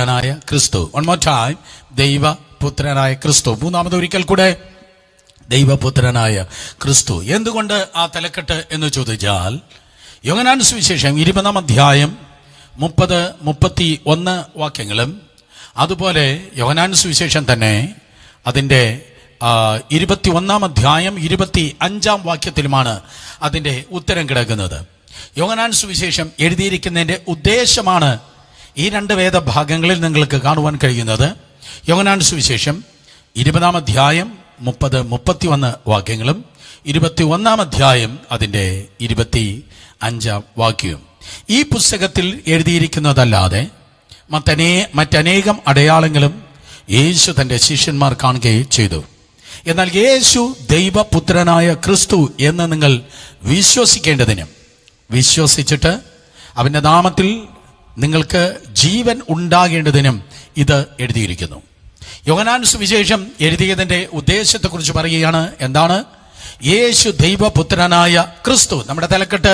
ദൈവപുത്രനായ ക്രിസ്തു. One more time, ദൈവപുത്രനായ ക്രിസ്തു. മൂന്നാമത് ഒരിക്കൽ കൂടെ ദൈവപുത്രനായ ക്രിസ്തു. എന്തുകൊണ്ട് ആ തലക്കെട്ട് എന്ന് ചോദിച്ചാൽ, യോഹന്നാൻ സുവിശേഷം 20-ാം അധ്യായം 30-31 വാക്യങ്ങളും, അതുപോലെ യോഹന്നാൻ സുവിശേഷം തന്നെ അതിൻ്റെ 21-ാം അധ്യായം 25-ാം വാക്യത്തിലുമാണ് അതിൻ്റെ ഉത്തരം കിടക്കുന്നത്. യോഹന്നാൻ സുവിശേഷം എഴുതിയിരിക്കുന്നതിൻ്റെ ഉദ്ദേശമാണ് ഈ രണ്ട് വേദഭാഗങ്ങളിൽ നിങ്ങൾക്ക് കാണുവാൻ കഴിയുന്നത്. യോഹന്നാൻ സുവിശേഷം 20-ാം അധ്യായം 30-31 വാക്യങ്ങളും 21-ാം അധ്യായം അതിൻ്റെ 25-ാം വാക്യവും. ഈ പുസ്തകത്തിൽ എഴുതിയിരിക്കുന്നതല്ലാതെ മറ്റനേകം അടയാളങ്ങളും യേശു തൻ്റെ ശിഷ്യന്മാർ കാണുകയും ചെയ്തു. എന്നാൽ യേശു ദൈവപുത്രനായ ക്രിസ്തു എന്ന് നിങ്ങൾ വിശ്വസിക്കേണ്ടതിനും വിശ്വസിച്ചിട്ട് അവൻ്റെ നാമത്തിൽ നിങ്ങൾക്ക് ജീവൻ ഉണ്ടാകേണ്ടതിനും ഇത് എഴുതിയിരിക്കുന്നു. യോഹന്നാൻ സുവിശേഷം എഴുതിയതിൻ്റെ ഉദ്ദേശത്തെക്കുറിച്ച് പറയുകയാണ്. എന്താണ്? യേശു ദൈവപുത്രനായ ക്രിസ്തു. നമ്മുടെ തലക്കെട്ട്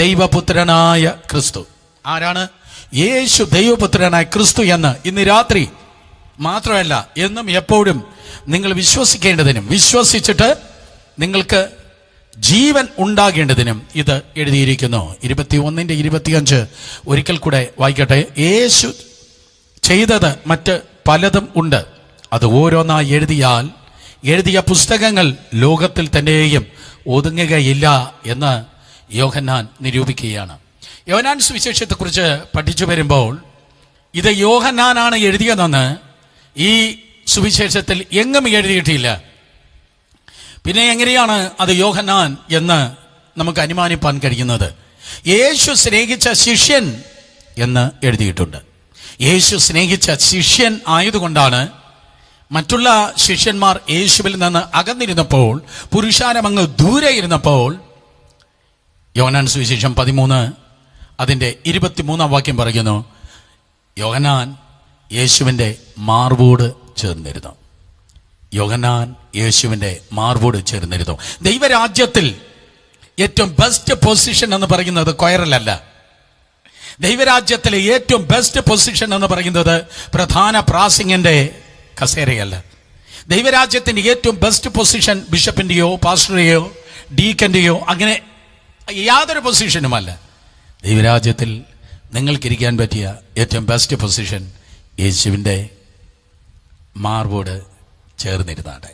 ദൈവപുത്രനായ ക്രിസ്തു. ആരാണ് യേശു ദൈവപുത്രനായ ക്രിസ്തു എന്ന് ഇന്ന് രാത്രി മാത്രമല്ല, എന്നും എപ്പോഴും നിങ്ങൾ വിശ്വസിക്കേണ്ടതിനും വിശ്വസിച്ചിട്ട് നിങ്ങൾക്ക് ജീവൻ ഉണ്ടാകേണ്ടതിനും ഇത് എഴുതിയിരിക്കുന്നു. 21-25 ഒരിക്കൽ കൂടെ വായിക്കട്ടെ. യേശു ചെയ്തത് മറ്റ് പലതും ഉണ്ട്. അത് ഓരോന്നായി എഴുതിയ പുസ്തകങ്ങൾ ലോകത്തിൽ തന്നെയും ഒതുങ്ങുകയില്ല എന്ന് യോഹന്നാൻ നിരൂപിക്കുകയാണ്. യോഹന്നാൻ സുവിശേഷത്തെക്കുറിച്ച് പഠിച്ചു വരുമ്പോൾ ഇത് യോഹന്നാനാണ് എഴുതിയതെന്ന് ഈ സുവിശേഷത്തിൽ എങ്ങും എഴുതിയിട്ടില്ല. പിന്നെ എങ്ങനെയാണ് അത് യോഹന്നാൻ എന്ന് നമുക്ക് അനുമാനിപ്പാൻ കഴിയുന്നത്? യേശു സ്നേഹിച്ച ശിഷ്യൻ എന്ന് എഴുതിയിട്ടുണ്ട്. യേശു സ്നേഹിച്ച ശിഷ്യൻ ആയതുകൊണ്ടാണ് മറ്റുള്ള ശിഷ്യന്മാർ യേശുവിൽ നിന്ന് അകന്നിരുന്നപ്പോൾ, പുരുഷാരം അങ്ങ് ദൂരെ ഇരുന്നപ്പോൾ, യോഹന്നാൻ സുവിശേഷം 13 അതിൻ്റെ 23-ാം വാക്യം പറയുന്നു, യോഹന്നാൻ യേശുവിൻ്റെ മാർവോട് ചേർന്നിരുന്നു. യോഹന്നാൻ യേശുവിൻ്റെ മാർവോട് ചേർന്നിരുന്നു. ദൈവരാജ്യത്തിൽ ഏറ്റവും ബെസ്റ്റ് പൊസിഷൻ എന്ന് പറയുന്നത് കൊയറിലല്ല. ദൈവരാജ്യത്തിലെ ഏറ്റവും ബെസ്റ്റ് പൊസിഷൻ എന്ന് പറയുന്നത് പ്രധാന പ്രാസംഗികന്റെ കസേരയല്ല. ദൈവരാജ്യത്തിൻ്റെ ഏറ്റവും ബെസ്റ്റ് പൊസിഷൻ ബിഷപ്പിൻ്റെയോ പാസ്റ്ററുടെയോ ഡീക്കൻ്റെയോ അങ്ങനെ യാതൊരു പൊസിഷനുമല്ല. ദൈവരാജ്യത്തിൽ നിങ്ങൾക്കിരിക്കാൻ പറ്റിയ ഏറ്റവും ബെസ്റ്റ് പൊസിഷൻ യേശുവിൻ്റെ മാർവോട് ചേർന്നിരുന്നാട്ടെ.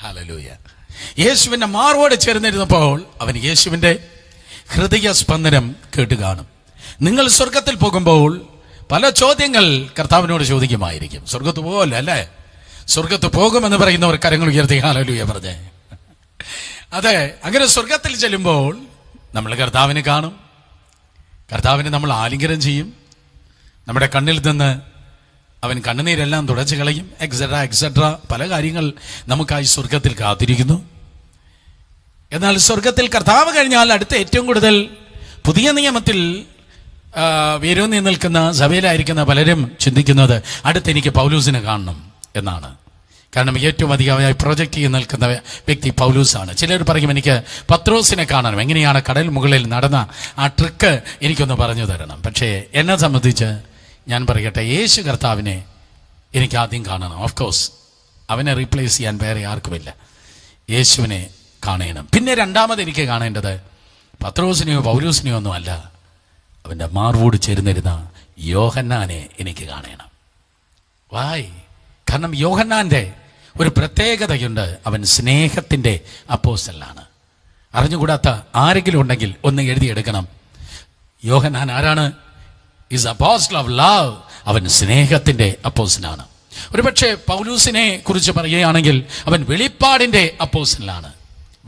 ഹല്ലേലൂയ. യേശുവിൻ്റെ മാർവോട് ചേർന്നിരുന്നപ്പോൾ അവൻ യേശുവിൻ്റെ ഹൃദയ സ്പന്ദനം കേട്ട് കാണും. നിങ്ങൾ സ്വർഗത്തിൽ പോകുമ്പോൾ പല ചോദ്യങ്ങൾ കർത്താവിനോട് ചോദിക്കുമായിരിക്കും. സ്വർഗത്ത് പോകല്ല അല്ലേ? സ്വർഗത്ത് പോകുമെന്ന് പറയുന്നവർ കരങ്ങൾ ഉയർത്തി ഹല്ലേലൂയ പറഞ്ഞേ. അതെ, അങ്ങനെ സ്വർഗത്തിൽ ചെല്ലുമ്പോൾ നമ്മൾ കർത്താവിനെ കാണും. കർത്താവിനെ നമ്മൾ ആലിംഗനം ചെയ്യും. നമ്മുടെ കണ്ണിൽ നിന്ന് അവൻ കണ്ണുനീരെല്ലാം തുടച്ചു കളയും. എക്സെട്ര പല കാര്യങ്ങൾ നമുക്കായി സ്വർഗത്തിൽ കാത്തിരിക്കുന്നു. എന്നാൽ സ്വർഗത്തിൽ കർത്താവ് കഴിഞ്ഞാൽ അടുത്ത ഏറ്റവും കൂടുതൽ പുതിയ നിയമത്തിൽ വേരൂന്നി നിൽക്കുന്ന സഭയിലായിരിക്കുന്ന പലരും ചിന്തിക്കുന്നത് അടുത്തെനിക്ക് പൗലൂസിനെ കാണണം എന്നാണ്. കാരണം ഏറ്റവും അധികമായി പ്രൊജക്റ്റ് ചെയ്ത് നിൽക്കുന്ന വ്യക്തി പൗലൂസാണ്. ചിലർ പറയും എനിക്ക് പത്രോസിനെ കാണണം, എങ്ങനെയാണ് കടൽ മുകളിൽ നടന്ന ആ ട്രിക്ക് എനിക്കൊന്ന് പറഞ്ഞു തരണം. പക്ഷേ എന്നെ സംബന്ധിച്ച് ഞാൻ പറയട്ടെ, യേശു കർത്താവിനെ എനിക്ക് ആദ്യം കാണണം. ഓഫ് കോഴ്സ് അവനെ റീപ്ലേസ് ചെയ്യാൻ വേറെ ആർക്കുമില്ല. യേശുവിനെ കാണണം. പിന്നെ രണ്ടാമത് എനിക്ക് കാണേണ്ടത് പത്രോസിനെയോ പൗലൂസിനെയോ ഒന്നും അല്ല, അവൻ്റെ മാർവോട് ചേർന്നിരുന്ന യോഹന്നാനെ എനിക്ക് കാണണം. വായ്. കാരണം യോഹന്നാൻ്റെ ഒരു പ്രത്യേകതയുണ്ട്. അവൻ സ്നേഹത്തിൻ്റെ അപ്പോസ്തലനാണ്. അറിഞ്ഞുകൂടാത്ത ആരെങ്കിലും ഉണ്ടെങ്കിൽ ഒന്ന് എഴുതിയെടുക്കണം. യോഹന്നാൻ ആരാണ്? Is apostle of love. അവൻ സ്നേഹത്തിൻ്റെ അപ്പോസ്തലനാണ്. ഒരുപക്ഷെ പൗലൂസിനെ കുറിച്ച് പറയുകയാണെങ്കിൽ അവൻ വെളിപ്പാടിൻ്റെ അപ്പോസ്തലനാണ്.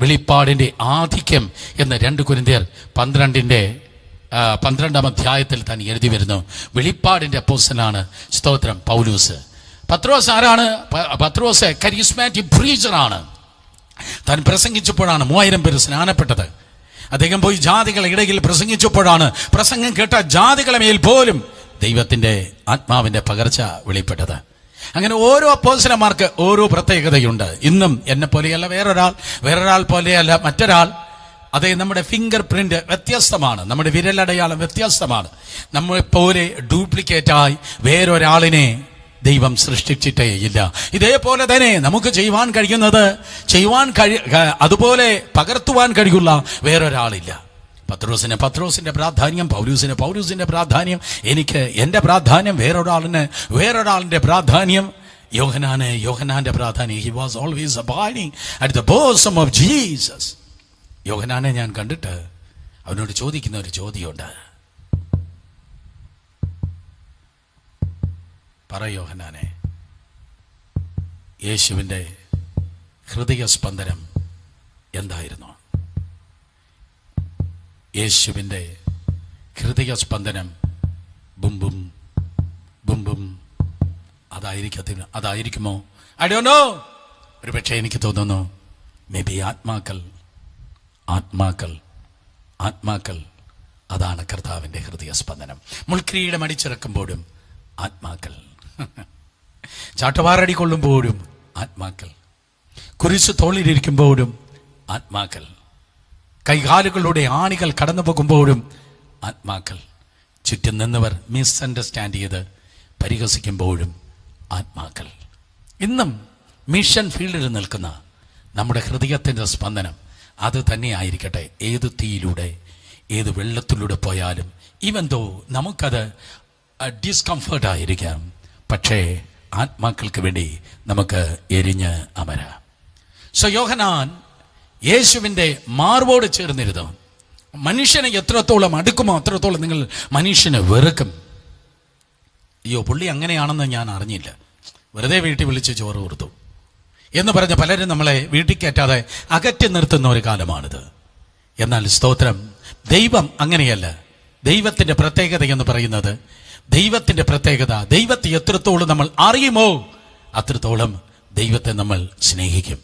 വെളിപ്പാടിൻ്റെ ആധിക്യം എന്ന് 2 കൊരിന്ത്യർ 12-ാം അധ്യായത്തിൽ താൻ എഴുതി വരുന്നു. വെളിപ്പാടിൻ്റെ അപ്പോസ്തലനാണ് സ്തോത്രം പൗലൂസ്. പത്രോസ് ആരാണ്? പത്രോസ് കരിസ്മാറ്റിക് പ്രീച്ചറാണ്. താൻ പ്രസംഗിച്ചപ്പോഴാണ് 3000 പേര് സ്നാനപ്പെട്ടത്. അദ്ദേഹം പോയി ജാതികളുടെ ഇടയിൽ പ്രസംഗിച്ചപ്പോഴാണ് പ്രസംഗം കേട്ട ജാതികളെ മേൽ പോലും ദൈവത്തിൻ്റെ ആത്മാവിൻ്റെ പകർച്ച വെളിപ്പെട്ടത്. അങ്ങനെ ഓരോ അപ്പോസ്തലന്മാർക്ക് ഓരോ പ്രത്യേകതയുണ്ട്. ഇന്നും എന്നെ പോലെയല്ല വേറൊരാൾ പോലെയല്ല മറ്റൊരാൾ. അതെ, നമ്മുടെ ഫിംഗർ പ്രിന്റ് വ്യത്യസ്തമാണ്, നമ്മുടെ വിരലടയാളം വ്യത്യസ്തമാണ്. നമ്മളെപ്പോലെ ഡ്യൂപ്ലിക്കേറ്റായി വേറൊരാളിനെ ദൈവം സൃഷ്ടിച്ചിട്ടേ ഇല്ല. ഇതേപോലെ തന്നെ നമുക്ക് ചെയ്യുവാൻ കഴിയുന്നത് അതുപോലെ പകർത്തുവാൻ കഴിയുള്ള വേറൊരാളില്ല. പത്രോസിന് പത്രോസിന്റെ പ്രാധാന്യം, പൗലൂസിന് പൗലൂസിന്റെ പ്രാധാന്യം, എനിക്ക് എൻ്റെ പ്രാധാന്യം, വേറൊരാളിന്റെ പ്രാധാന്യം, യോഹന്നാന്റെ പ്രാധാന്യം. He was always abiding at the bosom of Jesus. യോഹന്നാനെ ഞാൻ കണ്ടിട്ട് അവനോട് ചോദിക്കുന്ന ഒരു ചോദ്യമുണ്ട്. പറ യോഹന്നാനെ, യേശുവിൻ്റെ ഹൃദയസ്പന്ദനം എന്തായിരുന്നു? യേശുവിൻ്റെ ഹൃദയസ്പന്ദനം ബും ബും ബും ബും അതായിരിക്കുമോ? I don't know. ഒരു പക്ഷേ എനിക്ക് തോന്നുന്നു മേ ബി ആത്മാക്കൾ അതാണ് കർത്താവിൻ്റെ ഹൃദയസ്പന്ദനം. മുൾക്കിരീടം അടിച്ചിറക്കുമ്പോഴും ആത്മാക്കൾ, ചാട്ടവാറടി കൊള്ളുമ്പോഴും ആത്മാക്കൾ, കുരിശ് തോളിലിരിക്കുമ്പോഴും ആത്മാക്കൾ, കൈകാലുകളുടെ ആണികൾ കടന്നു പോകുമ്പോഴും ആത്മാക്കൾ, ചുറ്റും നിന്നവർ മിസ്അണ്ടർസ്റ്റാൻഡ് ചെയ്ത് പരിഹസിക്കുമ്പോഴും ആത്മാക്കൾ. ഇന്നും മിഷൻ ഫീൽഡിൽ നിൽക്കുന്ന നമ്മുടെ ഹൃദയത്തിൻ്റെ സ്പന്ദനം അത് തന്നെ ആയിരിക്കട്ടെ. ഏത് തീയിലൂടെ, ഏത് വെള്ളത്തിലൂടെ പോയാലും, ഈവൻ ദോ നമുക്കത് ഡിസ്കംഫർട്ട് ആയിരിക്കാം, പക്ഷേ ആത്മാക്കൾക്ക് വേണ്ടി നമുക്ക് എരിഞ്ഞ് അമരാം. സോ യോഹന്നാൻ യേശുവിൻ്റെ മാർവോട് ചേർന്നിരുന്നു. മനുഷ്യനെ എത്രത്തോളം അടുക്കുമോ അത്രത്തോളം നിങ്ങൾ മനുഷ്യനെ വെറുക്കും. അയ്യോ, പുള്ളി അങ്ങനെയാണെന്ന് ഞാൻ അറിഞ്ഞില്ല, വെറുതെ വീട്ടിൽ വിളിച്ച് ചോറ് കൊടുത്തു എന്ന് പറഞ്ഞ പലരും നമ്മളെ വീട്ടിൽ കയറ്റാതെ അകറ്റി നിർത്തുന്ന ഒരു കാലമാണിത്. എന്നാൽ സ്തോത്രം, ദൈവം അങ്ങനെയല്ല. ദൈവത്തിൻ്റെ പ്രത്യേകത എന്ന് പറയുന്നത്, ദൈവത്തെ എത്രത്തോളം നമ്മൾ അറിയുമോ അത്രത്തോളം ദൈവത്തെ നമ്മൾ സ്നേഹിക്കും.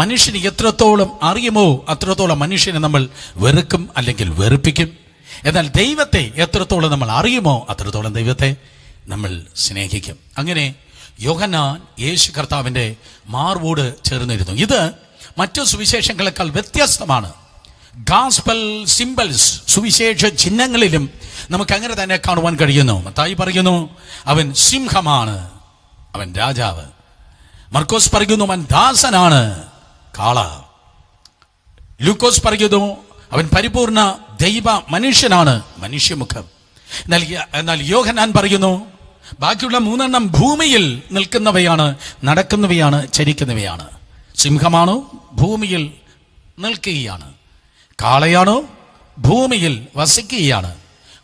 മനുഷ്യന് എത്രത്തോളം അറിയുമോ അത്രത്തോളം മനുഷ്യനെ നമ്മൾ വെറുക്കും, അല്ലെങ്കിൽ വെറുപ്പിക്കും. എന്നാൽ ദൈവത്തെ എത്രത്തോളം നമ്മൾ അറിയുമോ അത്രത്തോളം ദൈവത്തെ നമ്മൾ സ്നേഹിക്കും. അങ്ങനെ യോഹന്നാൻ യേശു കർത്താവിൻ്റെ മാർവോട് ചേർന്നിരുന്നു. ഇത് മറ്റു സുവിശേഷങ്ങളെക്കാൾ വ്യത്യസ്തമാണ്. ഗാസ്പൽ സിംബൽസ്, സുവിശേഷ ചിഹ്നങ്ങളിലും നമുക്ക് അങ്ങനെ തന്നെ കാണുവാൻ കഴിയുന്നു. മത്തായി പറയുന്നു അവൻ സിംഹമാണ്, അവൻ രാജാവ്. മർക്കോസ് പറയുന്നു അവൻ ദാസനാണ്, കാള. ലൂക്കോസ് പറയുന്നു അവൻ പരിപൂർണ ദൈവ മനുഷ്യനാണ്, മനുഷ്യമുഖം. എന്നാൽ യോഹന്നാൻ പറയുന്നു ബാക്കിയുള്ള മൂന്നെണ്ണം ഭൂമിയിൽ നിൽക്കുന്നവയാണ്, നടക്കുന്നവയാണ്, ചരിക്കുന്നവയാണ്. സിംഹമാണോ? ഭൂമിയിൽ നിൽക്കുകയാണ്. കാളയാണോ? ഭൂമിയിൽ വസിക്കുകയാണ്.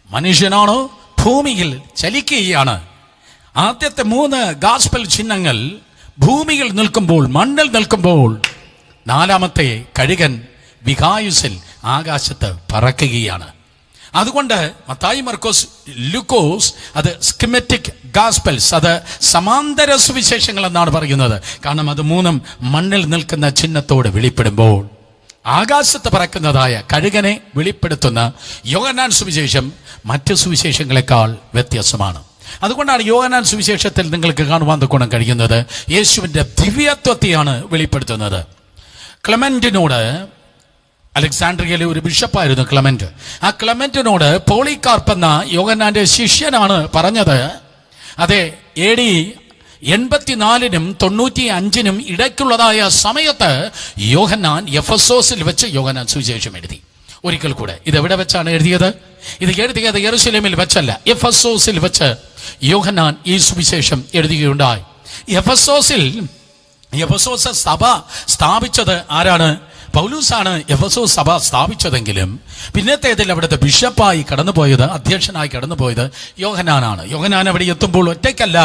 മനുഷ്യനാണോ? ഭൂമിയിൽ ചലിക്കുകയാണ്. ആദ്യത്തെ 3 ഗാസ്പൽ ചിഹ്നങ്ങൾ ഭൂമിയിൽ നിൽക്കുമ്പോൾ, മണ്ണിൽ നിൽക്കുമ്പോൾ, 4ാമത്തെ കഴുകൻ വികായുസിൽ ആകാശത്ത് പറക്കുകയാണ്. അതുകൊണ്ട് മത്തായി, മർക്കോസ്, ലൂക്കോസ് അത് സ്കിമറ്റിക് ഗാസ്പൽസ്, അത് സമാന്തര സുവിശേഷങ്ങൾ എന്നാണ് പറയുന്നത്. കാരണം അത് 3ഉം മണ്ണിൽ നിൽക്കുന്ന ചിഹ്നത്തോട് വെളിപ്പെടുമ്പോൾ ആകാശത്ത് പറക്കുന്നതായ കഴുകനെ വെളിപ്പെടുത്തുന്ന യോഹന്നാൻ സുവിശേഷം മറ്റ് സുവിശേഷങ്ങളെക്കാൾ വ്യത്യാസമാണ്. അതുകൊണ്ടാണ് യോഹന്നാൻ സുവിശേഷത്തിൽ നിങ്ങൾക്ക് കാണുവാൻ തക്കോണം കഴിയുന്നത് യേശുവിൻ്റെ ദിവ്യത്വത്തെയാണ് വെളിപ്പെടുത്തുന്നത്. ക്ലെമന്റിനോട്, അലക്സാണ്ട്രിയയിലെ ഒരു ബിഷപ്പായിരുന്നു ക്ലെമന്റ്, ആ ക്ലെമന്റിനോട് പോളികാർപ്പ് എന്ന യോഹന്നാന്റെ ശിഷ്യനാണ് പറഞ്ഞത്, അതെ, AD 84-നും 95-നും ഇടയ്ക്കുള്ളതായ സമയത്ത് യോഹന്നാൻ എഫെസോസിൽ വെച്ച് യോഹന്നാൻ സുവിശേഷം എഴുതി. ഒരിക്കൽ കൂടെ, ഇത് എവിടെ വെച്ചാണ് എഴുതിയത്? ഇത് എഴുതിയത് യെരുശലേമിൽ വെച്ചല്ല, എഫെസോസിൽ വെച്ച് യോഹന്നാൻ ഈ സുവിശേഷം എഴുതുകയുണ്ടായി. എഫെസോസ് സഭ സ്ഥാപിച്ചത് ആരാണ്? പൗലൂസാണ് എഫെസോസ് സഭ സ്ഥാപിച്ചതെങ്കിലും പിന്നത്തേതിൽ അവിടുത്തെ ബിഷപ്പായി കടന്നുപോയത്, അധ്യക്ഷനായി കടന്നുപോയത് യോഹന്നാനാണ്. യോഹന്നാൻ അവിടെ എത്തുമ്പോൾ ഒറ്റയ്ക്കല്ല,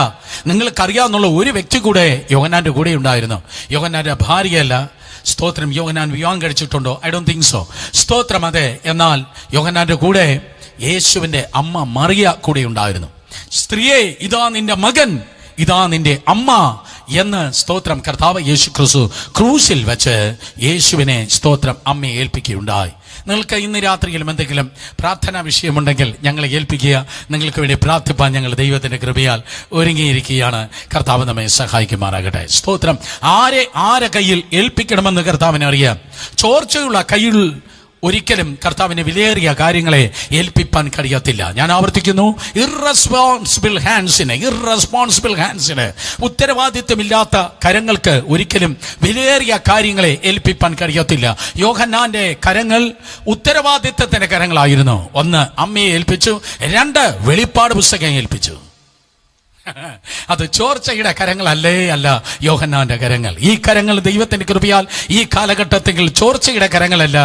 നിങ്ങൾക്കറിയാവുന്നുള്ള ഒരു വ്യക്തി കൂടെ യോഹന്നാന്റെ കൂടെ ഉണ്ടായിരുന്നു. യോഹന്നാന്റെ ഭാര്യയല്ല. സ്തോത്രം. യോഹന്നാൻ വിവാഹം കഴിച്ചിട്ടുണ്ടോ? I don't think so. സ്തോത്രം. അതെ. എന്നാൽ യോഹന്നാന്റെ കൂടെ യേശുവിന്റെ അമ്മ മറിയ കൂടെ ഉണ്ടായിരുന്നു. സ്ത്രീയെ, ഇതാ നിന്റെ മകൻ, ഇതാ നിന്റെ അമ്മ എന്ന് സ്തോത്രം കർത്താവ് യേശു ക്രിസ്തു ക്രൂശിൽ വെച്ച് യേശുവിനെ സ്തോത്രം അമ്മയെ ഏൽപ്പിക്കുകയുണ്ടായി. നിങ്ങൾക്ക് ഇന്ന് രാത്രിയിലും എന്തെങ്കിലും പ്രാർത്ഥനാ വിഷയമുണ്ടെങ്കിൽ ഞങ്ങളെ ഏൽപ്പിക്കുക. നിങ്ങൾക്ക് വേണ്ടി പ്രാർത്ഥിപ്പാൻ ഞങ്ങൾ ദൈവത്തിന്റെ കൃപയാൽ ഒരുങ്ങിയിരിക്കുകയാണ്. കർത്താവ് നമ്മെ സഹായിക്കുമാറാകട്ടെ. സ്തോത്രം. ആരെ കയ്യിൽ ഏൽപ്പിക്കണമെന്ന് കർത്താവിനെ അറിയാം. ചോർച്ചയുള്ള കയ്യിൽ ഒരിക്കലും കർത്താവിന് വിലയേറിയ കാര്യങ്ങളെ ഏൽപ്പിപ്പാൻ കഴിയത്തില്ല. ഞാൻ ആവർത്തിക്കുന്നു, ഇറസ്പോൺസിബിൾ ഹാൻഡ്സിന് ഉത്തരവാദിത്വമില്ലാത്ത കരങ്ങൾക്ക് ഒരിക്കലും വിലയേറിയ കാര്യങ്ങളെ ഏൽപ്പിപ്പാൻ കഴിയത്തില്ല. യോഹന്നാന്റെ കരങ്ങൾ ഉത്തരവാദിത്വത്തിന്റെ കരങ്ങളായിരുന്നു. ഒന്ന്, അമ്മയെ ഏൽപ്പിച്ചു. രണ്ട്, വെളിപ്പാട് പുസ്തകം ഏൽപ്പിച്ചു. അത് ചോർച്ചയുടെ കരങ്ങളല്ലേ അല്ല യോഹന്നാന്റെ കരങ്ങൾ. ഈ കരങ്ങൾ ദൈവത്തിന്റെ കൃപയാൽ ഈ കാലഘട്ടത്തിൽ ചോർച്ചയുടെ കരങ്ങളല്ല,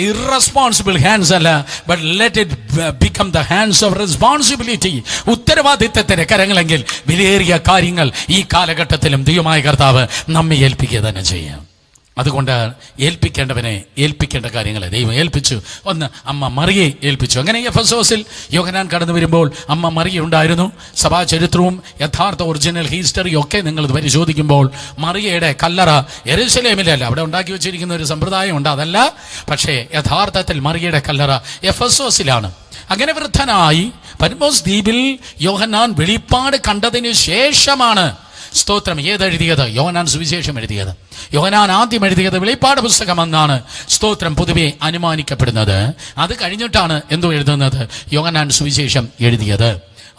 ഇറസ്പോൺസിബിൾ ഹാൻഡ്സ് അല്ല, but let it become the hands of responsibility, ഉത്തരവാദിത്വത്തിന്റെ കരങ്ങളെങ്കിൽ വിലയേറിയ കാര്യങ്ങൾ ഈ കാലഘട്ടത്തിലും ദൈവമായ കർത്താവ് നമ്മെ ഏൽപ്പിക്കുക തന്നെ ചെയ്യാം. അതുകൊണ്ട് ഏൽപ്പിക്കേണ്ടവനെ ഏൽപ്പിക്കേണ്ട കാര്യങ്ങളെ ദൈവം ഏൽപ്പിച്ചു. ഒന്ന്, അമ്മ മറിയെ ഏൽപ്പിച്ചു. അങ്ങനെ എഫെസോസിൽ യോഹന്നാൻ കടന്നു വരുമ്പോൾ അമ്മ മറിയ ഉണ്ടായിരുന്നു. സഭാ ചരിത്രവും യഥാർത്ഥ ഒറിജിനൽ ഹിസ്റ്ററിയും ഒക്കെ നിങ്ങൾ പരിശോധിക്കുമ്പോൾ മറിയയുടെ കല്ലറ യെരൂശലേമിലല്ല, അവിടെ ഉണ്ടാക്കി വെച്ചിരിക്കുന്ന ഒരു സമ്പ്രദായം ഉണ്ട്, അതല്ല. പക്ഷേ യഥാർത്ഥത്തിൽ മറിയയുടെ കല്ലറ എഫെസോസിലാണ്. അങ്ങനെ വൃദ്ധനായി പത്മോസ് ദ്വീപിൽ യോഹന്നാൻ വെളിപ്പാട് കണ്ടതിന് ശേഷമാണ് സ്തോത്രം ഏതെഴുതിയത്? യോഹന്നാൻ സുവിശേഷം എഴുതിയത്. യോഹന്നാൻ ആദ്യം എഴുതിയത് വെളിപ്പാട് പുസ്തകമെന്നാണ് സ്തോത്രം പൊതുവെ അനുമാനിക്കപ്പെടുന്നത്. അത് കഴിഞ്ഞിട്ടാണ് എന്തോ എഴുതുന്നത്? യോഹന്നാൻ സുവിശേഷം എഴുതിയത്.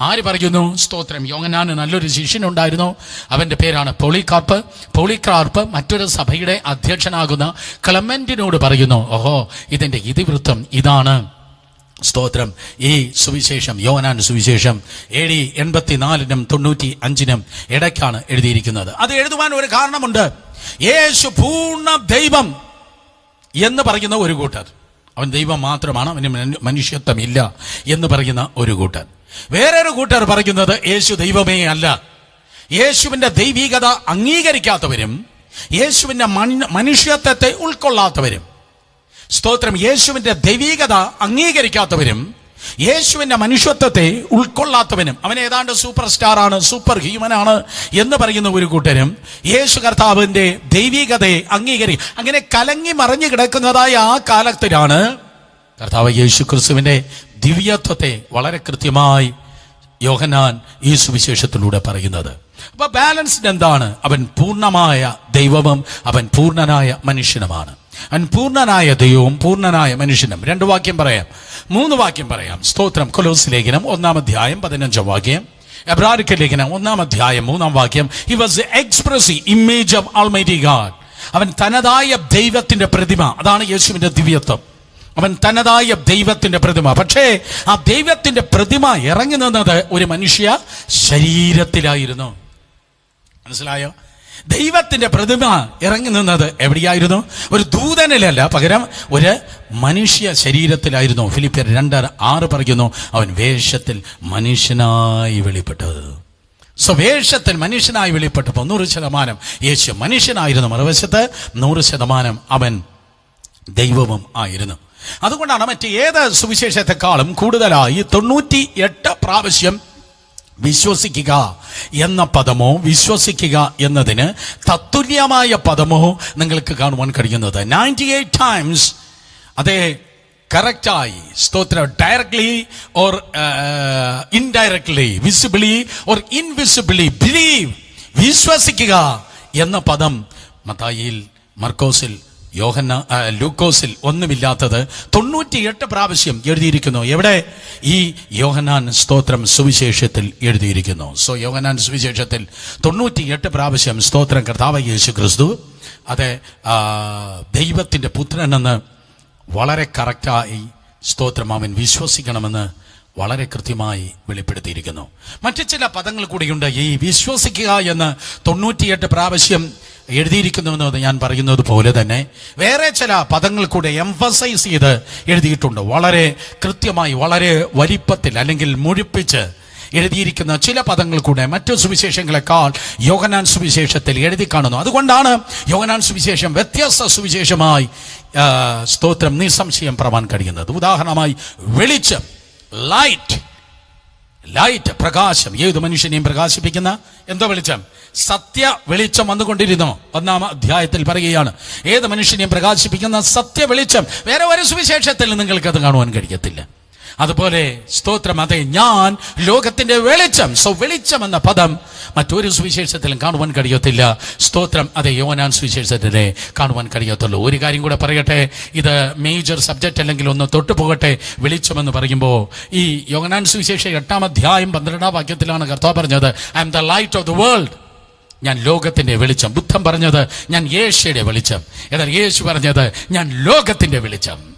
ആര് പറയുന്നു? സ്തോത്രം, യോഹന്നാന് നല്ലൊരു ശിഷ്യനുണ്ടായിരുന്നു. അവന്റെ പേരാണ് പോളികാർപ്പ്. മറ്റൊരു സഭയുടെ അധ്യക്ഷനാകുന്ന ക്ലെമന്റിനോട് പറയുന്നു, ഓഹോ, ഇതിന്റെ ഇതിവൃത്തം ഇതാണ്. സ്തോത്രം, ഈ സുവിശേഷം യോഹന്നാൻ സുവിശേഷം AD 84-നും 95-നും ഇടയ്ക്കാണ് എഴുതിയിരിക്കുന്നത്. അത് എഴുതുവാൻ ഒരു കാരണമുണ്ട്. യേശു പൂർണ്ണ ദൈവം എന്ന് പറയുന്ന ഒരു കൂട്ടർ, അവൻ ദൈവം മാത്രമാണ്, അവന് മനുഷ്യത്വമില്ല എന്ന് പറയുന്ന ഒരു കൂട്ടർ. വേറൊരു കൂട്ടർ പറയുന്നത് യേശു ദൈവമേ അല്ല. യേശുവിന്റെ ദൈവികത അംഗീകരിക്കാത്തവരും യേശുവിന്റെ മനുഷ്യത്വത്തെ ഉൾക്കൊള്ളാത്തവരും, സ്തോത്രം, യേശുവിന്റെ ദൈവികത അംഗീകരിക്കാത്തവരും യേശുവിന്റെ മനുഷ്യത്വത്തെ ഉൾക്കൊള്ളാത്തവനും, അവൻ ഏതാണ്ട് സൂപ്പർ സ്റ്റാറാണ്, സൂപ്പർ ഹ്യൂമനാണ് എന്ന് പറയുന്ന ഒരു കൂട്ടരും യേശു കർത്താവിന്റെ ദൈവികതയെ അങ്ങനെ കലങ്ങി മറിഞ്ഞു കിടക്കുന്നതായ ആ കാലത്തിലാണ് കർത്താവ് യേശു ക്രിസ്തുവിന്റെ ദിവ്യത്വത്തെ വളരെ കൃത്യമായി യോഹന്നാൻ ഈ സുവിശേഷത്തിലൂടെ പറയുന്നത്. അപ്പൊ ബാലൻസ്ഡ് എന്താണ്? അവൻ പൂർണ്ണമായ ദൈവവും അവൻ പൂർണ്ണനായ മനുഷ്യനുമാണ്. അവൻ പൂർണ്ണനായ ദൈവവും പൂർണ്ണനായ മനുഷ്യനും. 2 വാക്യം പറയാം, 3 വാക്യം പറയാം. സ്തോത്രം, കൊലോസ് ലേഖനം 1-ാം അധ്യായം 15-ാം വാക്യം, എബ്രായർക്ക് ലേഖനം 1-ാം അധ്യായം 3-ാം വാക്യം. He was the expressive image of Almighty God. അവൻ തനതായ ദൈവത്തിന്റെ പ്രതിമ. അതാണ് യേശുവിന്റെ ദിവ്യത്വം. അവൻ തനതായ ദൈവത്തിന്റെ പ്രതിമ. പക്ഷേ ആ ദൈവത്തിന്റെ പ്രതിമ ഇറങ്ങി നിന്നത് ഒരു മനുഷ്യ ശരീരത്തിലായിരുന്നു. മനസ്സിലായോ? ദൈവത്തിന്റെ പ്രതിമ ഇറങ്ങി നിന്നത് എവിടെയായിരുന്നു? ഒരു ദൂതനിലല്ല, പകരം ഒരു മനുഷ്യ ശരീരത്തിലായിരുന്നു. ഫിലിപ്പിയർ 2:6 പറയുന്നു, അവൻ വേഷത്തിൽ മനുഷ്യനായി വെളിപ്പെട്ടത്. വേഷത്തിൽ മനുഷ്യനായി വെളിപ്പെട്ടപ്പോൾ 100% യേശു മനുഷ്യനായിരുന്നു, മറുവശത്ത് 100% അവൻ ദൈവവും ആയിരുന്നു. അതുകൊണ്ടാണ് മറ്റ് ഏത് സുവിശേഷത്തെക്കാളും കൂടുതലായി 98 പ്രാവശ്യം വിശ്വസിക്കുക എന്ന പദമോ വിശ്വസിക്കുക എന്നതിന് തത്തുല്യമായ പദമോ നിങ്ങൾക്ക് കാണുവാൻ കഴിയുന്നത്. 98 times അതേ കറക്റ്റായി, സ്തോത്രം, directly or indirectly, visibly or invisibly believe, വിശ്വസിക്കുക എന്ന പദം മത്തായിയിൽ, മർക്കോസിൽ, ലൂക്കോസിൽ ഒന്നുമില്ലാത്തത് 98 പ്രാവശ്യം എഴുതിയിരിക്കുന്നു. എവിടെ? ഈ യോഹന്നാൻ സ്തോത്രം സുവിശേഷത്തിൽ എഴുതിയിരിക്കുന്നു. യോഹന്നാൻ സുവിശേഷത്തിൽ 98 പ്രാവശ്യം സ്തോത്രം കർത്താവ് യേശു ക്രിസ്തു അതെ ദൈവത്തിന്റെ പുത്രനെന്ന് വളരെ കറക്റ്റായി സ്തോത്രം അവൻ വിശ്വസിക്കണമെന്ന് വളരെ കൃത്യമായി വെളിപ്പെടുത്തിയിരിക്കുന്നു. മറ്റു ചില പദങ്ങൾ കൂടിയുണ്ട്. ഈ വിശ്വസിക്കുക എന്ന് 98 പ്രാവശ്യം എഴുതിയിരിക്കുന്നുവെന്ന് ഞാൻ പറയുന്നത് പോലെ തന്നെ വേറെ ചില പദങ്ങൾ കൂടെ എംഫസൈസ് ചെയ്ത് എഴുതിയിട്ടുണ്ട്. വളരെ കൃത്യമായി, വളരെ വലിപ്പത്തിൽ അല്ലെങ്കിൽ മുഴുപ്പിച്ച് എഴുതിയിരിക്കുന്ന ചില പദങ്ങൾ കൂടെ മറ്റു സുവിശേഷങ്ങളെക്കാൾ യോഹന്നാൻ സുവിശേഷത്തിൽ എഴുതി കാണുന്നു. അതുകൊണ്ടാണ് യോഹന്നാൻ സുവിശേഷം വ്യത്യസ്ത സുവിശേഷമായി സ്തോത്രം നിസ്സംശയം പറയാൻ കഴിയുന്നത്. ഉദാഹരണമായി വെളിച്ചം, ലൈറ്റ്, പ്രകാശം. ഏത് മനുഷ്യനെയും പ്രകാശിപ്പിക്കുന്ന എന്തോ വെളിച്ചം? സത്യ വെളിച്ചം വന്നുകൊണ്ടിരുന്നു. 1-ാം അധ്യായത്തിൽ പറയുകയാണ്, ഏത് മനുഷ്യനെയും പ്രകാശിപ്പിക്കുന്ന സത്യ വെളിച്ചം. വേറെ ഒരു സുവിശേഷത്തിൽ നിങ്ങൾക്കത് കാണുവാൻ കഴിയത്തില്ല. അതുപോലെ സ്തോത്രം, അതെ, ഞാൻ ലോകത്തിന്റെ വെളിച്ചം. സോ വെളിച്ചം എന്ന പദം മറ്റൊരു സുവിശേഷത്തിലും കാണുവാൻ കഴിയത്തില്ല. സ്തോത്രം, അതെ, യോഹന്നാൻ സുവിശേഷത്തിലെ കാണുവാൻ കഴിയത്തുള്ളൂ. ഒരു കാര്യം കൂടെ പറയട്ടെ, ഇത് മേജർ സബ്ജക്റ്റ് അല്ലെങ്കിൽ ഒന്ന് തൊട്ടു പോകട്ടെ. വെളിച്ചമെന്ന് പറയുമ്പോൾ ഈ യോഹന്നാൻ സുവിശേഷം 8-ാം അധ്യായം 12-ാം വാക്യത്തിലാണ് കർത്താവ് പറഞ്ഞത്, I M the light of the world. ഞാൻ ലോകത്തിന്റെ വെളിച്ചം. ബുദ്ധൻ പറഞ്ഞത് ഞാൻ യേശുയുടെ വെളിച്ചം. എന്നാൽ യേശു പറഞ്ഞത് ഞാൻ ലോകത്തിന്റെ വെളിച്ചം.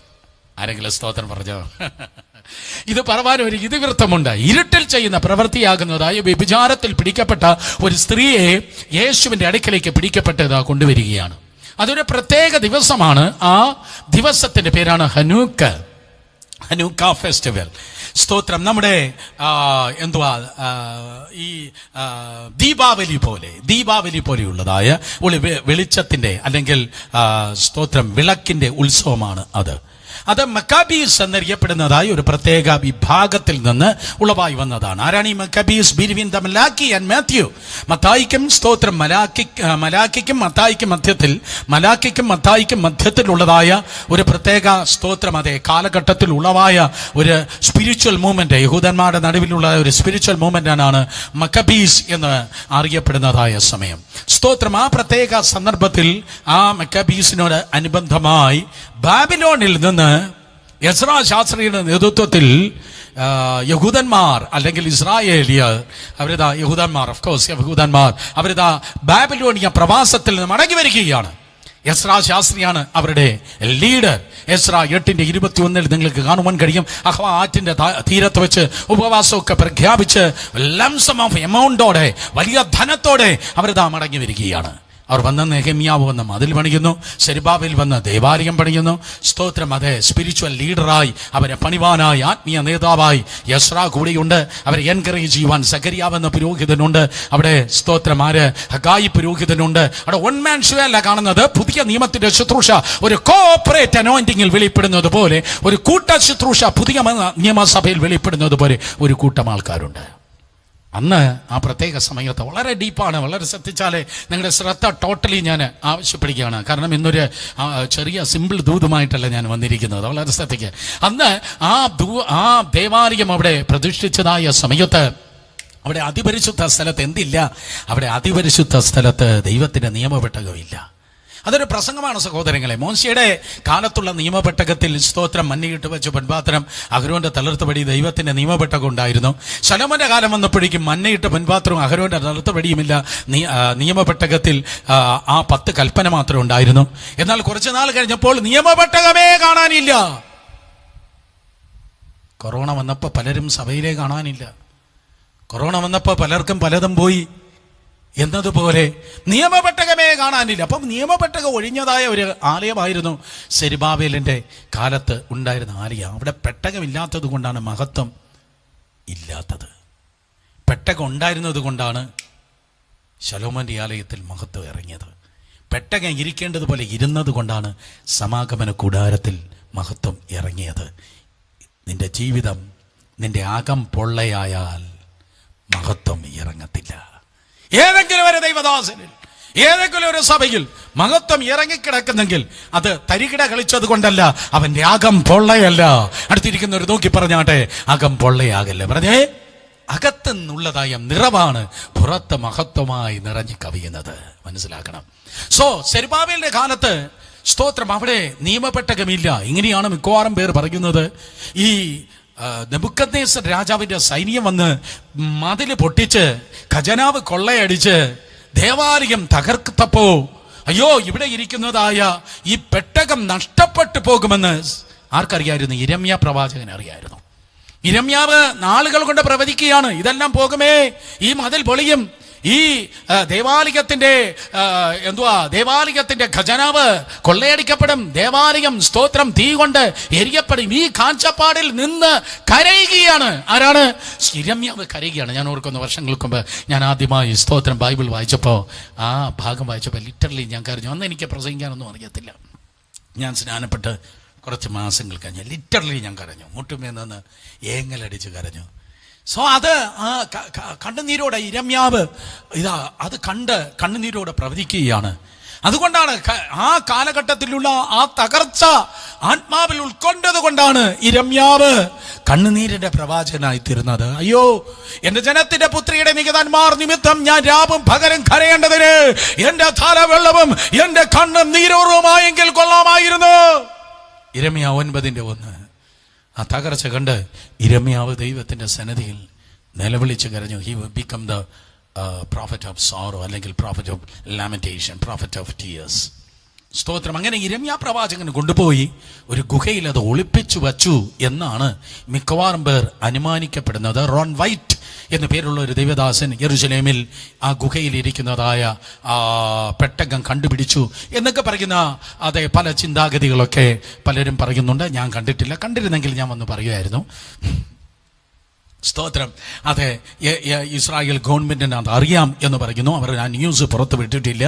ആരെങ്കിലും സ്തോത്രം പറഞ്ഞോ? ഇത് പറവാൻ ഒരു ഇതിവൃത്തമുണ്ട്. ഇരുട്ടിൽ ചെയ്യുന്ന പ്രവൃത്തിയാകുന്നതായ വ്യഭിചാരത്തിൽ പിടിക്കപ്പെട്ട ഒരു സ്ത്രീയെ യേശുവിന്റെ അടുക്കലേക്ക് പിടിക്കപ്പെട്ടത് കൊണ്ടുവരികയാണ്. അതൊരു പ്രത്യേക ദിവസമാണ്. ആ ദിവസത്തിന്റെ പേരാണ് ഹനൂക്ക ഫെസ്റ്റിവൽ. സ്തോത്രം. നമ്മുടെ ഈ ദീപാവലി പോലെയുള്ളതായ വെളിച്ചത്തിന്റെ അല്ലെങ്കിൽ സ്തോത്രം വിളക്കിന്റെ ഉത്സവമാണ് അത് മക്കാബീസ് എന്നറിയപ്പെടുന്നതായി ഒരു പ്രത്യേക വിഭാഗത്തിൽ നിന്ന് ഉളവായി വന്നതാണ്. ആരാണ് ഈ Maccabees? Between the Malachi and Matthew. മത്തായിക്കും സ്തോത്രം മലാക്കിക്കും മത്തായിക്കും മധ്യത്തിലുള്ളതായ ഒരു പ്രത്യേക സ്തോത്രം, അതേ കാലഘട്ടത്തിൽ ഉളവായ ഒരു സ്പിരിച്വൽ മൂവ്മെന്റ്, യഹൂദന്മാരുടെ നടുവിലുള്ള ഒരു സ്പിരിച്വൽ മൂവ്മെന്റാണ് മക്കബീസ് എന്ന് അറിയപ്പെടുന്നതായ സമയം. സ്തോത്രം. ആ പ്രത്യേക സന്ദർഭത്തിൽ ആ മക്കബീസിനോട് അനുബന്ധമായി ബാബിലോണിൽ നിന്ന് എസ്രാ ശാസ്ത്രിയുടെ നേതൃത്വത്തിൽ യഹൂദന്മാർ അല്ലെങ്കിൽ ഇസ്രായേലിയർ അവരിതാ ബാബിലോണിയ പ്രവാസത്തിൽ നിന്ന് മടങ്ങി വരികയാണ്. എസ്രാ ശാസ്ത്രിയാണ് അവരുടെ ലീഡർ. എസ്രാ 8:21 നിങ്ങൾക്ക് കാണുവാൻ കഴിയും. അഹ്വാ ആറ്റിന്റെ തീരത്ത് വെച്ച് ഉപവാസമൊക്കെ പ്രഖ്യാപിച്ച് ലംസം ഓഫ് എമൗണ്ടോടെ, വലിയ ധനത്തോടെ അവരിതാ മടങ്ങി വരികയാണ്. അവർ വന്ന് നെഹെമ്യാവ് വന്ന് മതിൽ പണിയുന്നു, സെരുബ്ബാബേൽ വന്ന് ദേവാലയം പണിയുന്നു. സ്തോത്രം. അതെ, സ്പിരിച്വൽ ലീഡറായി, അവരെ പണിവാനായി, ആത്മീയ നേതാവായി എസ്രാ കൂടിയുണ്ട്. അവരെ എൻകറേജ് ചെയ്യുവാൻ സഖരിയാവ് എന്ന പുരോഹിതനുണ്ട് അവിടെ. സ്തോത്രം. ഹഗായി പുരോഹിതനുണ്ട് അവിടെ. വൺ മാൻ ഷോ അല്ല കാണുന്നത്. പുതിയ നിയമത്തിന്റെ ശുശ്രൂഷ ഒരു കോഓപ്പറേറ്റ് അനോയിന്റിംഗിൽ വെളിപ്പെടുന്നത് പോലെ, ഒരു കൂട്ട ശുശ്രൂഷ പുതിയ നിയമസഭയിൽ വെളിപ്പെടുന്നത് പോലെ ഒരു കൂട്ടം ആൾക്കാരുണ്ട്. അന്ന് ആ പ്രത്യേക സമയത്ത് വളരെ ഡീപ്പാണ്. വളരെ ശ്രദ്ധിച്ചാലേ നിങ്ങളുടെ ശ്രദ്ധ ടോട്ടലി ഞാൻ ആവശ്യപ്പെടുകയാണ്. കാരണം ഇന്നൊരു ചെറിയ സിമ്പിൾ ദൂതുമായിട്ടല്ല ഞാൻ വന്നിരിക്കുന്നത്. വളരെ ശ്രദ്ധിക്കുക. അന്ന് ആ ദേവാലയം അവിടെ പ്രതിഷ്ഠിച്ചതായ സമയത്ത് അവിടെ അതിപരിശുദ്ധ സ്ഥലത്ത് എന്തില്ല? അവിടെ അതിപരിശുദ്ധ സ്ഥലത്ത് ദൈവത്തിന്റെ നിയമപെട്ടകമില്ല. അതൊരു പ്രസംഗമാണ് സഹോദരങ്ങളെ. മോശയുടെ കാലത്തുള്ള നിയമപെട്ടകത്തിൽ സ്തോത്രം മഞ്ഞയിട്ട് വെച്ച പൊൻപാത്രം, അഹരോന്റെ തളർത്തുപടി ദൈവത്തിന്റെ നിയമപെട്ടകം ഉണ്ടായിരുന്നു. ശലോമോന്റെ കാലം വന്നപ്പോഴേക്കും മഞ്ഞയിട്ട് പൊൻപാത്രവും അഹരോന്റെ തളർത്തുപടിയുമില്ല. നിയമപെട്ടകത്തിൽ ആ 10 കൽപ്പന മാത്രം ഉണ്ടായിരുന്നു. എന്നാൽ കുറച്ചു നാൾ കഴിഞ്ഞപ്പോൾ നിയമപെട്ടകമേ കാണാനില്ല. കൊറോണ വന്നപ്പോൾ പലരും സഭയിലേ കാണാനില്ല. കൊറോണ വന്നപ്പോൾ പലർക്കും പലതും പോയി എന്നതുപോലെ നിയമപെട്ടകമേ കാണാനില്ല. അപ്പം നിയമപെട്ടകം ഒഴിഞ്ഞതായ ഒരു ആലയമായിരുന്നു സെരുബ്ബാബേലിന്റെ കാലത്ത് ഉണ്ടായിരുന്ന ആലയം. അവിടെ പെട്ടകമില്ലാത്തത് കൊണ്ടാണ് മഹത്വം ഇല്ലാത്തത്. പെട്ടകം ഉണ്ടായിരുന്നത് കൊണ്ടാണ് ശലോമോന്റെ ആലയത്തിൽ മഹത്വം ഇറങ്ങിയത്. പെട്ടകം ഇരിക്കേണ്ടതുപോലെ ഇരുന്നത് കൊണ്ടാണ് സമാഗമന കൂടാരത്തിൽ മഹത്വം ഇറങ്ങിയത്. നിന്റെ ജീവിതം നിന്റെ അകം പൊള്ളയായാൽ മഹത്വം ഇറങ്ങത്തില്ല. ഏതെങ്കിലും ഒരു ദൈവദാസനിൽ, ഏതെങ്കിലും ഒരു സഭയിൽ മഹത്വം ഇറങ്ങിക്കിടക്കുന്നെങ്കിൽ അത് തരികിട കളിച്ചത് കൊണ്ടല്ല, അവന്റെ അകം പൊള്ളയല്ല. അടുത്തിരിക്കുന്നവർ നോക്കി പറഞ്ഞാട്ടെ, അകം പൊള്ളയാകല്ലേ. പറഞ്ഞേ, അകത്തുനിന്നുള്ളതായ നിറവാണ് പുറത്ത് മഹത്വമായി നിറഞ്ഞു കവിയുന്നത്. മനസ്സിലാക്കണം. സോ സെരുബ്ബാബേലിന്റെ കാലത്ത് സ്തോത്രം അവിടെ നിയമപെട്ടകമില്ല. ഇങ്ങനെയാണ് മിക്കവാറും പേർ പറയുന്നത്. ഈ നെബൂഖദ്നേസർ രാജാവിന്റെ സൈന്യം വന്ന് മതില് പൊട്ടിച്ച് ഖജനാവ് കൊള്ളയടിച്ച് ദേവാലയം തകർത്തപ്പോ, അയ്യോ ഇവിടെ ഇരിക്കുന്നതായ ഈ പെട്ടകം നഷ്ടപ്പെട്ടു പോകുമെന്ന് ആർക്കറിയായിരുന്നു? യിരെമ്യാ പ്രവാചകൻ അറിയായിരുന്നു. യിരെമ്യാവ് നാളുകൾ കൊണ്ട് പ്രവചിക്കുകയാണ്, ഇതെല്ലാം പോകുമേ, ഈ മതിൽ പൊളിയും, ഈ ദേവാലയത്തിന്റെ ഖജനാവ് കൊള്ളയടിക്കപ്പെടും, ദേവാലയം സ്തോത്രം തീ കൊണ്ട് എരിയപ്പെടും. ഈ കാഴ്ചപ്പാടിൽ നിന്ന് കരയുകയാണ്. ആരാണ്? യിരെമ്യാവ് കരയുകയാണ്. ഞാൻ ഓർക്കുന്ന വർഷങ്ങൾക്ക് മുമ്പ് ഞാൻ ആദ്യമായി സ്തോത്രം ബൈബിൾ വായിച്ചപ്പോൾ, ആ ഭാഗം വായിച്ചപ്പോൾ ലിറ്ററലി ഞാൻ കരഞ്ഞു. അന്ന് എനിക്ക് പ്രസംഗിക്കാനൊന്നും അറിയത്തില്ല. ഞാൻ സ്നാനപ്പെട്ട് കുറച്ച് മാസങ്ങൾ കഴിഞ്ഞ് ലിറ്ററലി ഞാൻ കരഞ്ഞു. മുട്ടുമേ നിന്ന് ഏങ്ങലടിച്ച് കരഞ്ഞു. സോ അത് കണ്ണുനീരോടെ യിരെമ്യാവ് അത് കണ്ട് കണ്ണുനീരോടെ പ്രവചിക്കുകയാണ്. അതുകൊണ്ടാണ് ആ കാലഘട്ടത്തിലുള്ള ആ തകർച്ച ആത്മാവിൽ ഉൾക്കൊണ്ടത് കൊണ്ടാണ് ഇരമ്യാവ് കണ്ണുനീരിന്റെ പ്രവാചകനായി തീർന്നത്. അയ്യോ, എന്റെ ജനത്തിന്റെ പുത്രിയുടെ നികിതന്മാർ നിമിത്തം ഞാൻ രാവും പകരം കരയേണ്ടതിന് എന്റെ തലവെള്ളവും എന്റെ കണ്ണും നീരൂറുമായെങ്കിൽ കൊള്ളാമായിരുന്നു. ഇരമ്യാവ് 9:1. ആ തകർച്ച കണ്ട് ഇരമ്യാവ് ദൈവത്തിന്റെ സന്നിധിയിൽ നിലവിളിച്ച് കരഞ്ഞു. He become the prophet of sorrow, അല്ലെങ്കിൽ prophet of lamentation, prophet of tears. സ്തോത്രം. അങ്ങനെ ഇരമ്യാ പ്രവാചകന് കൊണ്ടുപോയി ഒരു ഗുഹയിൽ അത് ഒളിപ്പിച്ചു വച്ചു എന്നാണ് മിക്കവാറും പേർ അനുമാനിക്കപ്പെടുന്നത്. റോൺ വൈറ്റ് എന്നു പേരുള്ള ഒരു ദൈവദാസൻ യെരുശലേമിൽ ആ ഗുഹയിൽ ഇരിക്കുന്നതായ പെട്ടകം കണ്ടുപിടിച്ചു എന്നൊക്കെ പറയുന്ന അതെ പല ചിന്താഗതികളൊക്കെ പലരും പറയുന്നുണ്ട്. ഞാൻ കണ്ടിട്ടില്ല, കണ്ടിരുന്നെങ്കിൽ ഞാൻ വന്ന് പറയുമായിരുന്നു. സ്തോത്രം. അതെ, ഇസ്രായേൽ ഗവൺമെന്റിന് അത് അറിയാം എന്ന് പറയുന്നു. അവർ ആ ന്യൂസ് പുറത്തു വിട്ടിട്ടില്ല.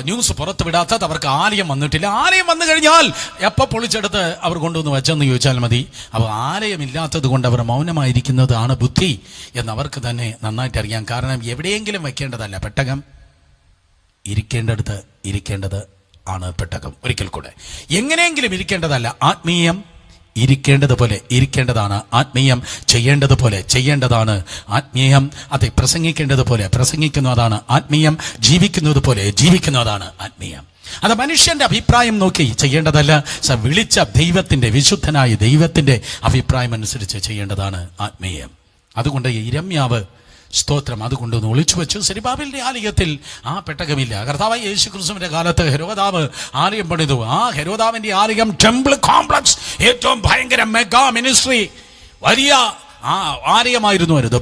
ന്യൂസ് പുറത്തു വിടാത്തത് അവർക്ക് ആലയം വന്നിട്ടില്ല. ആലയം വന്നു കഴിഞ്ഞാൽ എപ്പോൾ പൊളിച്ചെടുത്ത് അവർ കൊണ്ടുവന്ന് വെച്ചെന്ന് ചോദിച്ചാൽ മതി. അപ്പോൾ ആലയമില്ലാത്തത് കൊണ്ട് അവർ മൗനമായിരിക്കുന്നതാണ് ബുദ്ധി എന്നവർക്ക് തന്നെ നന്നായിട്ട് അറിയാം. കാരണം എവിടെയെങ്കിലും വെക്കേണ്ടതല്ല പെട്ടകം, ഇരിക്കേണ്ടടുത്ത് ഇരിക്കേണ്ടത് ആണ് പെട്ടകം. ഒരിക്കൽ കൂടെ, എങ്ങനെയെങ്കിലും ഇരിക്കേണ്ടതല്ല. ആത്മീയം ഇരിക്കേണ്ടതുപോലെ ഇരിക്കേണ്ടതാണ്. ആത്മീയം ചെയ്യേണ്ടതുപോലെ ചെയ്യേണ്ടതാണ് ആത്മീയം. അതെ, പ്രസംഗിക്കേണ്ടതുപോലെ പ്രസംഗിക്കുന്നതാണ് ആത്മീയം. ജീവിക്കുന്നത് പോലെ ജീവിക്കുന്നതാണ് ആത്മീയം. അത് മനുഷ്യന്റെ അഭിപ്രായം നോക്കി ചെയ്യേണ്ടതല്ല. വിളിച്ച ദൈവത്തിന്റെ, വിശുദ്ധനായ ദൈവത്തിന്റെ അഭിപ്രായം അനുസരിച്ച് ചെയ്യേണ്ടതാണ് ആത്മീയം. അതുകൊണ്ട് ഇരമ്യാവ് സ്തോത്രം അതുകൊണ്ടൊന്ന് ഒളിച്ചു വെച്ചു. സെരുബ്ബാബേലിന്റെ ആലയത്തിൽ ആ പെട്ടകമില്ല. കർത്താവായ യേശു ക്രിസ്തുവിന്റെ കാലത്ത് ഹെരോദാവ് ആലയം പണിതു. ആ ഹെരോദാവിന്റെ ആലയം, ടെമ്പിൾ കോംപ്ലക്സ്, ഏറ്റവും ഭയങ്കര മെഗാ മിനിസ്ട്രി, വലിയ ആലയമായിരുന്നു. വരുത്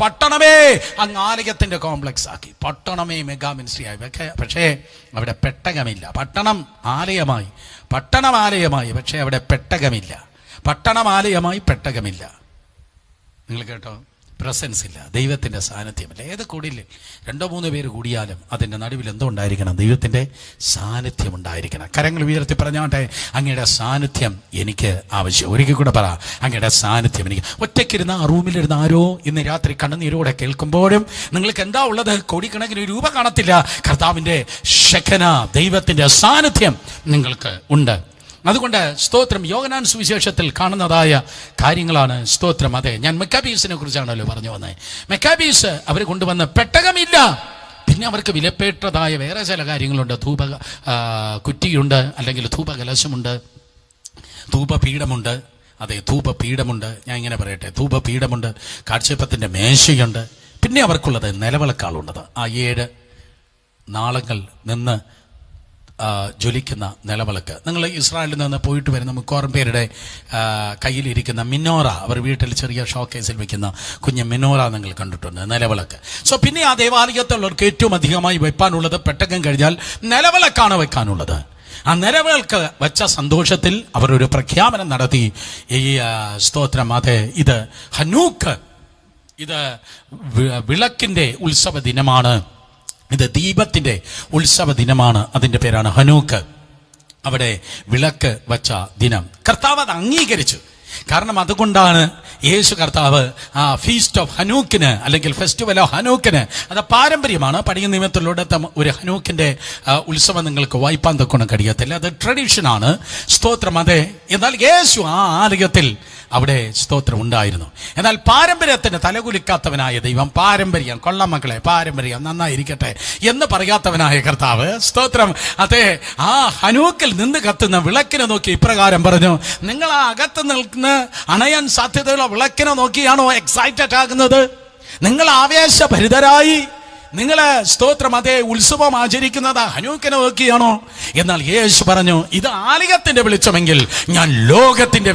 പട്ടണമേ അങ്ങ് ആലയത്തിന്റെ കോംപ്ലക്സ് ആക്കി, പട്ടണമേ മെഗാ മിനിസ്ട്രി ആയി. പക്ഷേ അവിടെ പെട്ടകമില്ല. പട്ടണം ആലയമായി, പട്ടണം ആലയമായി, പക്ഷേ അവിടെ പെട്ടകമില്ല. പട്ടണം ആലയമായി, പെട്ടകമില്ല. നിങ്ങൾ കേട്ടോ? പ്രസൻസ് ഇല്ല, ദൈവത്തിന്റെ സാന്നിധ്യമില്ല. ഏത് കൂടിയില്ലേ, 2-3 പേര് കൂടിയാലും അതിന്റെ നടുവിൽ എന്തോ ഉണ്ടായിരിക്കണം? ദൈവത്തിന്റെ സാന്നിധ്യം ഉണ്ടായിരിക്കണം. കരങ്ങൾ ഉയർത്തി പറഞ്ഞാട്ടെ, അങ്ങയുടെ സാന്നിധ്യം എനിക്ക് ആവശ്യം. ഒരിക്കൽ കൂടെ പറ, അങ്ങയുടെ സാന്നിധ്യം എനിക്ക്. ഒറ്റയ്ക്കിരുന്ന ആ റൂമിലിരുന്ന ആരോ ഇന്ന് രാത്രി കണ്ണുനീരോടെ കേൾക്കുമ്പോഴും നിങ്ങൾക്ക് എന്താ ഉള്ളത്? കോടിക്കണക്കിന് രൂപ കാണത്തില്ല. കർത്താവിന്റെ ശെഖന, ദൈവത്തിന്റെ സാന്നിധ്യം നിങ്ങൾക്ക് ഉണ്ട്. അതുകൊണ്ട് സ്തോത്രം, യോഹന്നാൻ സുവിശേഷത്തിൽ കാണുന്നതായ കാര്യങ്ങളാണ്. സ്തോത്രം. അതെ, ഞാൻ മെക്കാബീസിനെ കുറിച്ചാണല്ലോ പറഞ്ഞു വന്നത്. മെക്കാബീസ് അവർ കൊണ്ടുവന്ന പെട്ടകമില്ല. പിന്നെ അവർക്ക് വിലപ്പെട്ടതായ വേറെ ചില കാര്യങ്ങളുണ്ട്. ധൂപ കുറ്റിയുണ്ട്, അല്ലെങ്കിൽ ധൂപകലശമുണ്ട്, ധൂപപീഠമുണ്ട്. അതെ, ധൂപപീഠമുണ്ട്. ഞാൻ ഇങ്ങനെ പറയട്ടെ, ധൂപപീഠമുണ്ട്, കാഴ്ചപ്പത്തിന്റെ മേശയുണ്ട്. പിന്നെ അവർക്കുള്ളത് നിലവിളക്കാളുള്ളത്. ആ 7 നാളങ്ങൾ നിന്ന് ജ്വലിക്കുന്ന നിലവിളക്ക്. നിങ്ങൾ ഇസ്രായേലിൽ നിന്ന് പോയിട്ട് വരുന്ന മിക്കവാറും പേരുടെ കയ്യിലിരിക്കുന്ന മിനോറ, അവർ വീട്ടിൽ ചെറിയ ഷോക്കേസിൽ വെക്കുന്ന കുഞ്ഞ് മിനോറ നിങ്ങൾ കണ്ടിട്ടുണ്ട്, നിലവിളക്ക്. പിന്നെ ആ ദേവാലയത്തിലുള്ളവർക്ക് ഏറ്റവും അധികമായി വെക്കാനുള്ളത്, പെട്ടകം കഴിഞ്ഞാൽ നിലവിളക്കാണ് വെക്കാനുള്ളത്. ആ നിലവിളക്ക് വെച്ച സന്തോഷത്തിൽ അവർ ഒരു പ്രഖ്യാപനം നടത്തി. ഈ സ്തോത്രം, അതെ, ഇത് ഹനൂക്ക്, ഇത് വിളക്കിന്റെ ഉത്സവ ദിനമാണ്, ഇത് ദീപത്തിന്റെ ഉത്സവ ദിനമാണ്. അതിന്റെ പേരാണ് ഹനൂക്ക്. അവിടെ വിളക്ക് വച്ച ദിനം കർത്താവ് അത് അംഗീകരിച്ചു. കാരണം അതുകൊണ്ടാണ് യേശു കർത്താവ് ആ ഫീസ്റ്റ് ഓഫ് ഹനൂക്കിന്, അല്ലെങ്കിൽ ഫെസ്റ്റിവൽ ഓഫ് ഹനൂക്കിന്, അത് പാരമ്പര്യമാണ്. പടിയ നിയമത്തിലൂടെ ഒരു ഹനൂക്കിന്റെ ഉത്സവം നിങ്ങൾക്ക് വായിപ്പാൻ തൊക്കണം കഴിയത്തില്ല, അത് ട്രഡീഷനാണ്. സ്തോത്രം. അതെ, എന്നാൽ യേശു ആ ആലയത്തിൽ അവിടെ സ്തോത്രം ഉണ്ടായിരുന്നു. എന്നാൽ പാരമ്പര്യത്തിന് തലകുലിക്കാത്തവനായ ദൈവം, പാരമ്പര്യം കൊള്ളാം മക്കളെ, പാരമ്പര്യം നന്നായിരിക്കട്ടെ എന്ന് പറയാത്തവനായ കർത്താവ്, സ്തോത്രം, അതെ, ആ ഹനൂക്കിൽ നിന്ന് കത്തുന്ന വിളക്കിനെ നോക്കി ഇപ്രകാരം പറഞ്ഞു, നിങ്ങൾ ആ അകത്ത് നിൽക്കുന്ന അണയാൻ സാധ്യതയുള്ള വിളക്കിനെ നോക്കിയാണോ എക്സൈറ്റഡ് ആകുന്നത്? നിങ്ങൾ ആവേശഭരിതരായി നിങ്ങള് സ്തോത്രം, അതേ, ഉത്സവം ആചരിക്കുന്നത് ഹനൂക്കിനെ നോക്കിയാണോ? എന്നാൽ യേശു പറഞ്ഞു, ഇത് ആലയത്തിന്റെ വെളിച്ചമെങ്കിൽ ഞാൻ ലോകത്തിന്റെ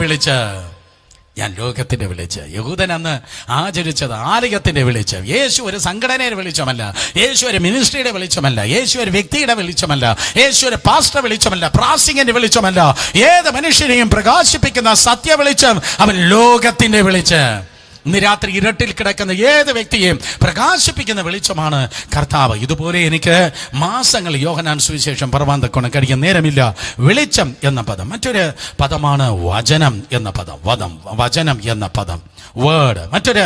വിളിച്ച്. യഹൂദൻ അന്ന് ആചരിച്ചത് ആലയത്തിന്റെ വെളിച്ചം. യേശു ഒരു സംഘടനയുടെ വെളിച്ചമല്ല, യേശു ഒരു മിനിസ്ട്രിയുടെ വെളിച്ചമല്ല, യേശു ഒരു വ്യക്തിയുടെ വെളിച്ചമല്ല, യേശു ഒരു പാസ്റ്റർ വെളിച്ചമല്ല, പ്രാസിംഗിന്റെ വെളിച്ചമല്ല. ഏത് മനുഷ്യനെയും പ്രകാശിപ്പിക്കുന്ന സത്യ വെളിച്ചം, അവൻ ലോകത്തിന്റെ വെളിച്ചം. ഇന്ന് രാത്രി ഇരുട്ടിൽ കിടക്കുന്ന ഏത് വ്യക്തിയെയും പ്രകാശിപ്പിക്കുന്ന വെളിച്ചമാണ് കർത്താവ്. ഇതുപോലെ എനിക്ക് മാസങ്ങൾ യോഹന്നാൻ സുവിശേഷം പറവാൻ തക്കണം കഴിയാൻ നേരമില്ല. വെളിച്ചം എന്ന പദം, മറ്റൊരു പദമാണ് വചനം എന്ന പദം. വചനം എന്ന പദം വേർഡ്. മറ്റൊരു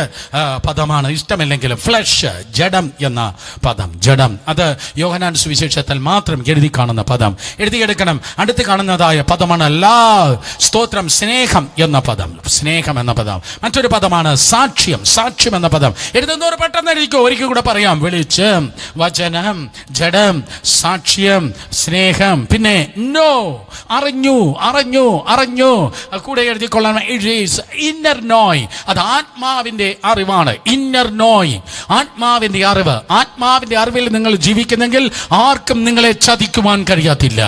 പദമാണ് ഇഷ്ടമില്ലെങ്കിലും ഫ്ലഷ്, ജഡം എന്ന പദം. ജഡം അത് യോഹന്നാൻ സുവിശേഷത്തിൽ മാത്രം എഴുതി കാണുന്ന പദം. എഴുതിയെടുക്കണം. അടുത്ത് കാണുന്നതായ പദമാണ് ലവ്, സ്തോത്രം, സ്നേഹം എന്ന പദം. സ്നേഹം എന്ന പദം. മറ്റൊരു പദമാണ് സാക്ഷ്യം. സാക്ഷ്യം എന്ന പദം എഴുതുന്നവർ പെട്ടെന്ന് എഴുതിക്കോ. ഒരിക്കൽ കൂടെ പറയാം. വെളിച്ചം, വചനം, ജഡം, സാക്ഷ്യം, സ്നേഹം. പിന്നെ നോ, അറിഞ്ഞു, അറിഞ്ഞു, അറിഞ്ഞു. കൂടെ എഴുതിക്കൊള്ളാൻ. ഇന്നർ നോയ്, അത് ആത്മാവിന്റെ അറിവാണ്. ഇന്നർ നോയ്, ആത്മാവിന്റെ അറിവ്. ആത്മാവിന്റെ അറിവിൽ നിങ്ങൾ ജീവിക്കുന്നെങ്കിൽ ആർക്കും നിങ്ങളെ ചതിക്കുവാൻ കഴിയത്തില്ല.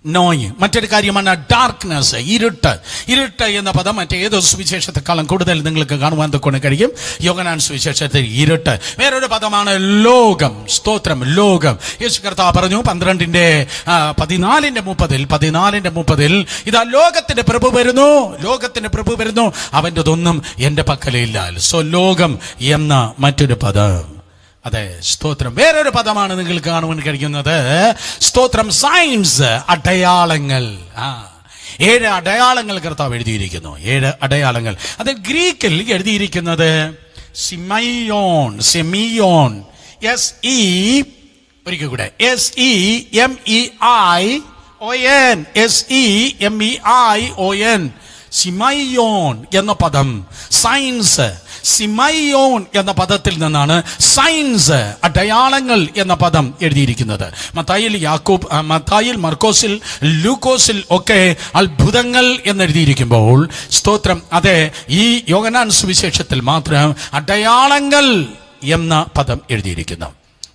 നോയ്. മറ്റൊരു കാര്യമാണ് ഡാർക്ക്നെസ്, ഇരുട്ട്. ഇരുട്ട് എന്ന പദം മറ്റേതോ സുവിശേഷത്തെക്കാളും കൂടുതൽ നിങ്ങൾക്ക് കാണുവാൻ തൊക്കെ കഴിയും. യോഹന്നാൻ സുവിശേഷത്തിൽ ഇരുട്ട്. വേറൊരു പദമാണ് ലോകം. സ്തോത്രം, ലോകം. യേശു കർത്താവ് പറഞ്ഞു 14:30 ഇതാ ലോകത്തിന്റെ പ്രഭു വരുന്നു, ലോകത്തിന്റെ പ്രഭു വരുന്നു, അവൻ്റെതൊന്നും എൻ്റെ പക്കലില്ല. സോ ലോകം എന്ന മറ്റൊരു പദം. അതെ, സ്തോത്രം. വേറൊരു പദമാണ് നിങ്ങൾക്ക് കാണുവാൻ കഴിയുന്നത്. സ്തോത്രം, സയൻസ്, അടയാളങ്ങൾ. 7 അടയാളങ്ങൾ കർത്താവ് എഴുതിയിരിക്കുന്നു. 7 അടയാളങ്ങൾ. അത് ഗ്രീക്കിൽ എഴുതിയിരിക്കുന്നത് സിമയോൺ, സെമിയോൺ, ഒരിക്കൽ കൂടെ SEMEION, SEMEION, സിമയോൺ എന്ന പദം. സയൻസ്, സിമയോൺ എന്ന പദത്തിൽ നിന്നാണ് സയൻസ്, അടയാളങ്ങൾ എന്ന പദം എഴുതിയിരിക്കുന്നത്. മത്തായിൽ, മർക്കോസിൽ, ലൂക്കോസിൽ ഒക്കെ അത്ഭുതങ്ങൾ എന്നെഴുതിയിരിക്കുമ്പോൾ സ്തോത്രം, അതെ, ഈ യോഹന്നാൻ സുവിശേഷത്തിൽ മാത്രം അടയാളങ്ങൾ എന്ന പദം എഴുതിയിരിക്കുന്നു.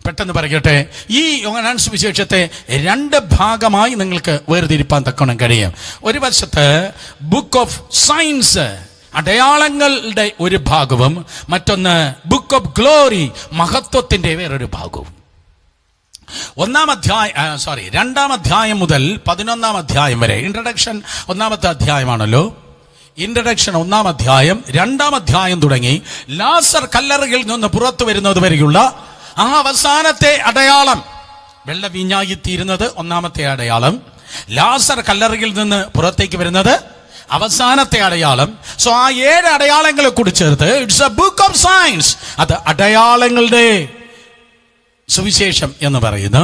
പെട്ടെന്ന് പറയട്ടെ, ഈ യോഹന്നാൻ സുവിശേഷത്തെ 2 ഭാഗമായി നിങ്ങൾക്ക് വേർതിരിപ്പാൻ തക്കണം കഴിയും. ഒരു വശത്ത് ബുക്ക് ഓഫ് സയൻസ്, അടയാളങ്ങളുടെ ഒരു ഭാഗവും, മറ്റൊന്ന് ബുക്ക് ഓഫ് ഗ്ലോറി, മഹത്വത്തിന്റെ വേറൊരു ഭാഗവും. 1-ാം അധ്യായം മുതൽ 11-ാം അധ്യായം വരെ ഇൻട്രഡക്ഷൻ 1-ാമത്തെ അധ്യായമാണല്ലോ. ഇൻട്രഡക്ഷൻ 1-ാം അധ്യായം, 2-ാം അധ്യായം തുടങ്ങി ലാസർ കല്ലറയിൽ നിന്ന് പുറത്തു വരുന്നത് വരെയുള്ള ആ അവസാനത്തെ അടയാളം, വെള്ള വീഞ്ഞായി തീരുന്നത് 1-ാമത്തെ അടയാളം. ലാസർ കല്ലറയിൽ നിന്ന് പുറത്തേക്ക് വരുന്നത് അവസാനത്തെ അടയാളം. സോ ആ 7 അടയാളങ്ങളെ കൂടി ചേർത്ത് it's A book of science. അത് അടയാളങ്ങളുടെ സുവിശേഷം എന്ന് പറയുന്നു.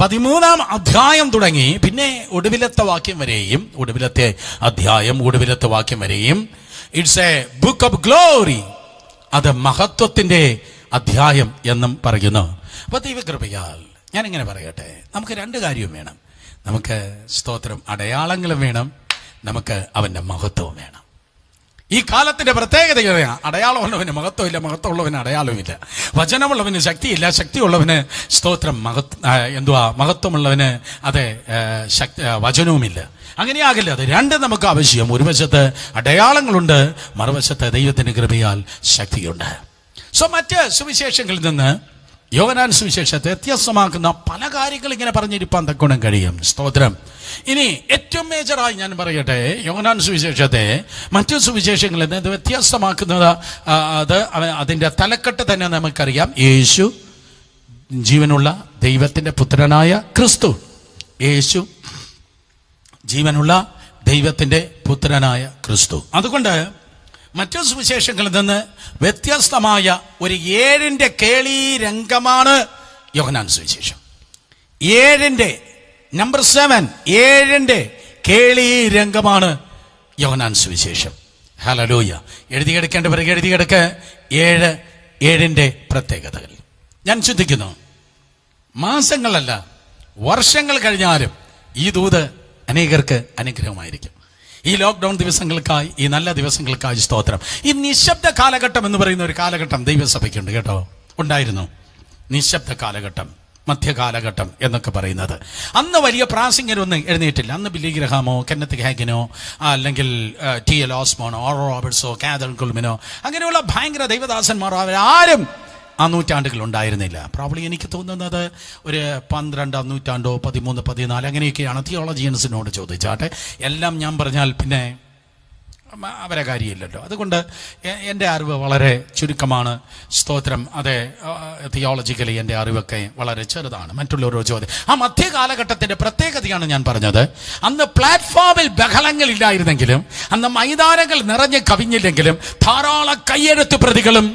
13-ാം അധ്യായം തുടങ്ങി പിന്നെ ഒടുവിലത്തെ വാക്യം വരെയും, ഒടുവിലത്തെ അധ്യായം, ഒടുവിലത്തെ വാക്യം വരെയും it's A book of glory. അത് മഹത്വത്തിന്റെ അധ്യായം എന്നും പറയുന്നു. അപ്പൊ ദൈവകൃപയാൽ ഞാനിങ്ങനെ പറയട്ടെ, നമുക്ക് 2 കാര്യവും വേണം. നമുക്ക് സ്തോത്രം, അടയാളങ്ങളും വേണം, നമുക്ക് അവന്റെ മഹത്വവും വേണം. ഈ കാലത്തിന്റെ പ്രത്യേകത അടയാളമുള്ളവന് മഹത്വമില്ല, മഹത്വമുള്ളവന് അടയാളവുമില്ല. വചനമുള്ളവന് ശക്തിയില്ല, ശക്തിയുള്ളവന് സ്തോത്രം മഹത്വമുള്ളവന് അതെ വചനവുമില്ല. അങ്ങനെയാകില്ല. അത് 2 നമുക്ക് ആവശ്യം. ഒരു വശത്ത് അടയാളങ്ങളുണ്ട്, മറുവശത്ത് ദൈവത്തിന്റെ കൃപയാൽ ശക്തിയുണ്ട്. സോ മറ്റ് സുവിശേഷങ്ങളിൽ നിന്ന് യോഹന്നാൻ സുവിശേഷത്തെ വ്യത്യസ്തമാക്കുന്ന പല കാര്യങ്ങൾ ഇങ്ങനെ പറഞ്ഞിരിപ്പാൻ തക്കോണം കഴിയും. സ്തോത്രം. ഇനി ഏറ്റവും മേജറായി ഞാൻ പറയട്ടെ, യോഹന്നാൻ സുവിശേഷത്തെ മറ്റു സുവിശേഷങ്ങളിൽ നിന്ന് വ്യത്യസ്തമാക്കുന്നത് അതിൻ്റെ തലക്കെട്ട് തന്നെ നമുക്കറിയാം. യേശു ജീവനുള്ള ദൈവത്തിൻ്റെ പുത്രനായ ക്രിസ്തു. യേശു ജീവനുള്ള ദൈവത്തിൻ്റെ പുത്രനായ ക്രിസ്തു. അതുകൊണ്ട് മറ്റു സുവിശേഷങ്ങളിൽ നിന്ന് വ്യത്യസ്തമായ ഒരു 7ന്റെ കേളി രംഗമാണ് യോഹന്നാൻ സുവിശേഷം. 7ന്റെ നമ്പർ 7, 7ന്റെ കേളി രംഗമാണ് യോഹന്നാൻ സുവിശേഷം. ഹല്ലേലൂയ. എഴുതിയെടുക്കേണ്ടവർക്ക് എഴുതിയെടുക്ക്. 7ന്റെ പ്രത്യേകതകൾ. ഞാൻ ചിന്തിക്കുന്നു, മാസങ്ങളല്ല വർഷങ്ങൾ കഴിഞ്ഞാലും ഈ ദൂത് അനേകർക്ക് അനുഗ്രഹമായിരിക്കും. ഈ ലോക്ക്ഡൌൺ ദിവസങ്ങൾക്കായി, ഈ നല്ല ദിവസങ്ങൾക്കായി സ്തോത്രം. ഈ നിശബ്ദ കാലഘട്ടം എന്ന് പറയുന്ന ഒരു കാലഘട്ടം ദൈവസഭയ്ക്കുണ്ട് കേട്ടോ, ഉണ്ടായിരുന്നു. നിശബ്ദ കാലഘട്ടം, മധ്യകാലഘട്ടം എന്നൊക്കെ പറയുന്നത്. അന്ന് വലിയ പ്രാസംഗികരൊന്നും എഴുന്നേറ്റില്ല. അന്ന് ബില്ലി ഗ്രഹാമോ കെന്നത്ത് ഹാഗിനോ അല്ലെങ്കിൽ T.L. ഓസ്മോണോ ഓറോ റോബർട്സോ കാതൽ കുൾമിനോ അങ്ങനെയുള്ള ഭയങ്കര ദൈവദാസന്മാരോ അവരാരും ആ നൂറ്റാണ്ടുകൾ ഉണ്ടായിരുന്നില്ല. പ്രോബ്ലി എനിക്ക് തോന്നുന്നത് ഒരു 12-ാം നൂറ്റാണ്ടോ 13, 14 അങ്ങനെയൊക്കെയാണ്. തിയോളജിയൻസിനോട് ചോദിച്ചാട്ടെ. എല്ലാം ഞാൻ പറഞ്ഞാൽ പിന്നെ അവരെ കാര്യമില്ലല്ലോ. അതുകൊണ്ട് എൻ്റെ അറിവ് വളരെ ചുരുക്കമാണ്. സ്തോത്രം. അതെ, തിയോളജിക്കലി എൻ്റെ അറിവൊക്കെ വളരെ ചെറുതാണ്. മറ്റുള്ളവരോ ചോദ്യം. ആ മധ്യകാലഘട്ടത്തിൻ്റെ പ്രത്യേകതയാണ് ഞാൻ പറഞ്ഞത്. അന്ന് പ്ലാറ്റ്ഫോമിൽ ബഹളങ്ങളില്ലായിരുന്നെങ്കിലും, അന്ന് മൈതാനങ്ങൾ നിറഞ്ഞ് കവിഞ്ഞില്ലെങ്കിലും, ധാരാളം കയ്യെഴുത്ത് പ്രതികളും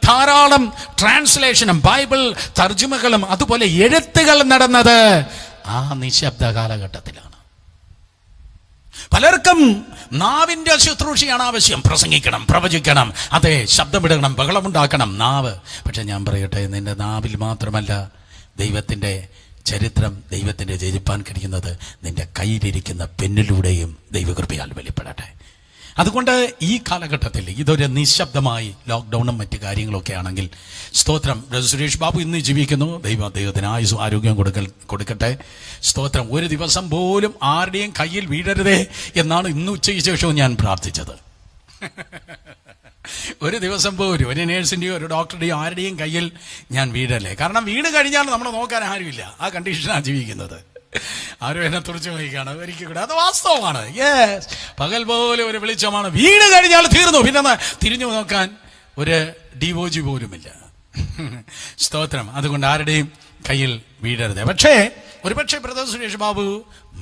ധാരാളം ട്രാൻസ്ലേഷനും ബൈബിൾ തർജ്ജമകളും അതുപോലെ എഴുത്തുകൾ നടന്നത് ആ നിശബ്ദ കാലഘട്ടത്തിലാണ്. പലർക്കും നാവിന്റെ ശുശ്രൂഷയാണ് ആവശ്യം. പ്രസംഗിക്കണം, പ്രവചിക്കണം, അതെ, ശബ്ദമിടണം, ബഹളമുണ്ടാക്കണം, നാവ്. പക്ഷെ ഞാൻ പറയട്ടെ, നിന്റെ നാവിൽ മാത്രമല്ല ദൈവത്തിന്റെ ചരിത്രം, ദൈവത്തിന്റെ ജയിപ്പാൻ കഴിയുന്നത് നിന്റെ കയ്യിലിരിക്കുന്ന പെന്നിലൂടെയും ദൈവകൃപയാൽ വെളിപ്പെടട്ടെ. അതുകൊണ്ട് ഈ കാലഘട്ടത്തിൽ ഇതൊരു നിശബ്ദമായി ലോക്ക്ഡൌണും മറ്റു കാര്യങ്ങളൊക്കെ ആണെങ്കിൽ, സ്തോത്രം, സുരേഷ് ബാബു ഇന്ന് ജീവിക്കുന്നു. ദൈവം അദ്ദേഹത്തിന് ആയുസ്സും ആരോഗ്യം കൊടുക്കട്ടെ. സ്തോത്രം. ഒരു ദിവസം പോലും ആരുടെയും കയ്യിൽ വീഴരുതേ എന്നാണ് ഇന്ന് ഉച്ചയ്ക്ക് ശേഷവും ഞാൻ പ്രാർത്ഥിച്ചത്. ഒരു ദിവസം പോലും ഒരു നേഴ്സിന്റെയോ ഒരു ഡോക്ടറുടെയോ ആരുടെയും കയ്യിൽ ഞാൻ വീഴല്ലേ. കാരണം വീണ് കഴിഞ്ഞാൽ നമ്മളെ നോക്കാൻ ആരുമില്ല. ആ കണ്ടീഷനാണ് ജീവിക്കുന്നത്. ആരും എന്നെ തുറച്ചു നോക്കിക്കാണ് ഒരിക്കൽ കൂടെ. അത് വാസ്തവമാണ്. യെസ്, പകൽ പോലെ ഒരു വെളിച്ചമാണ്. വീണ് കഴിഞ്ഞാൽ തീർന്നു. പിന്നെ തിരിഞ്ഞു നോക്കാൻ ഒരു ഡിവോജി പോലുമില്ല. സ്തോത്രം. അതുകൊണ്ട് ആരുടെയും കയ്യിൽ വീഴരുത്. പക്ഷേ ഒരുപക്ഷെ ബ്രദർ സുരേഷ് ബാബു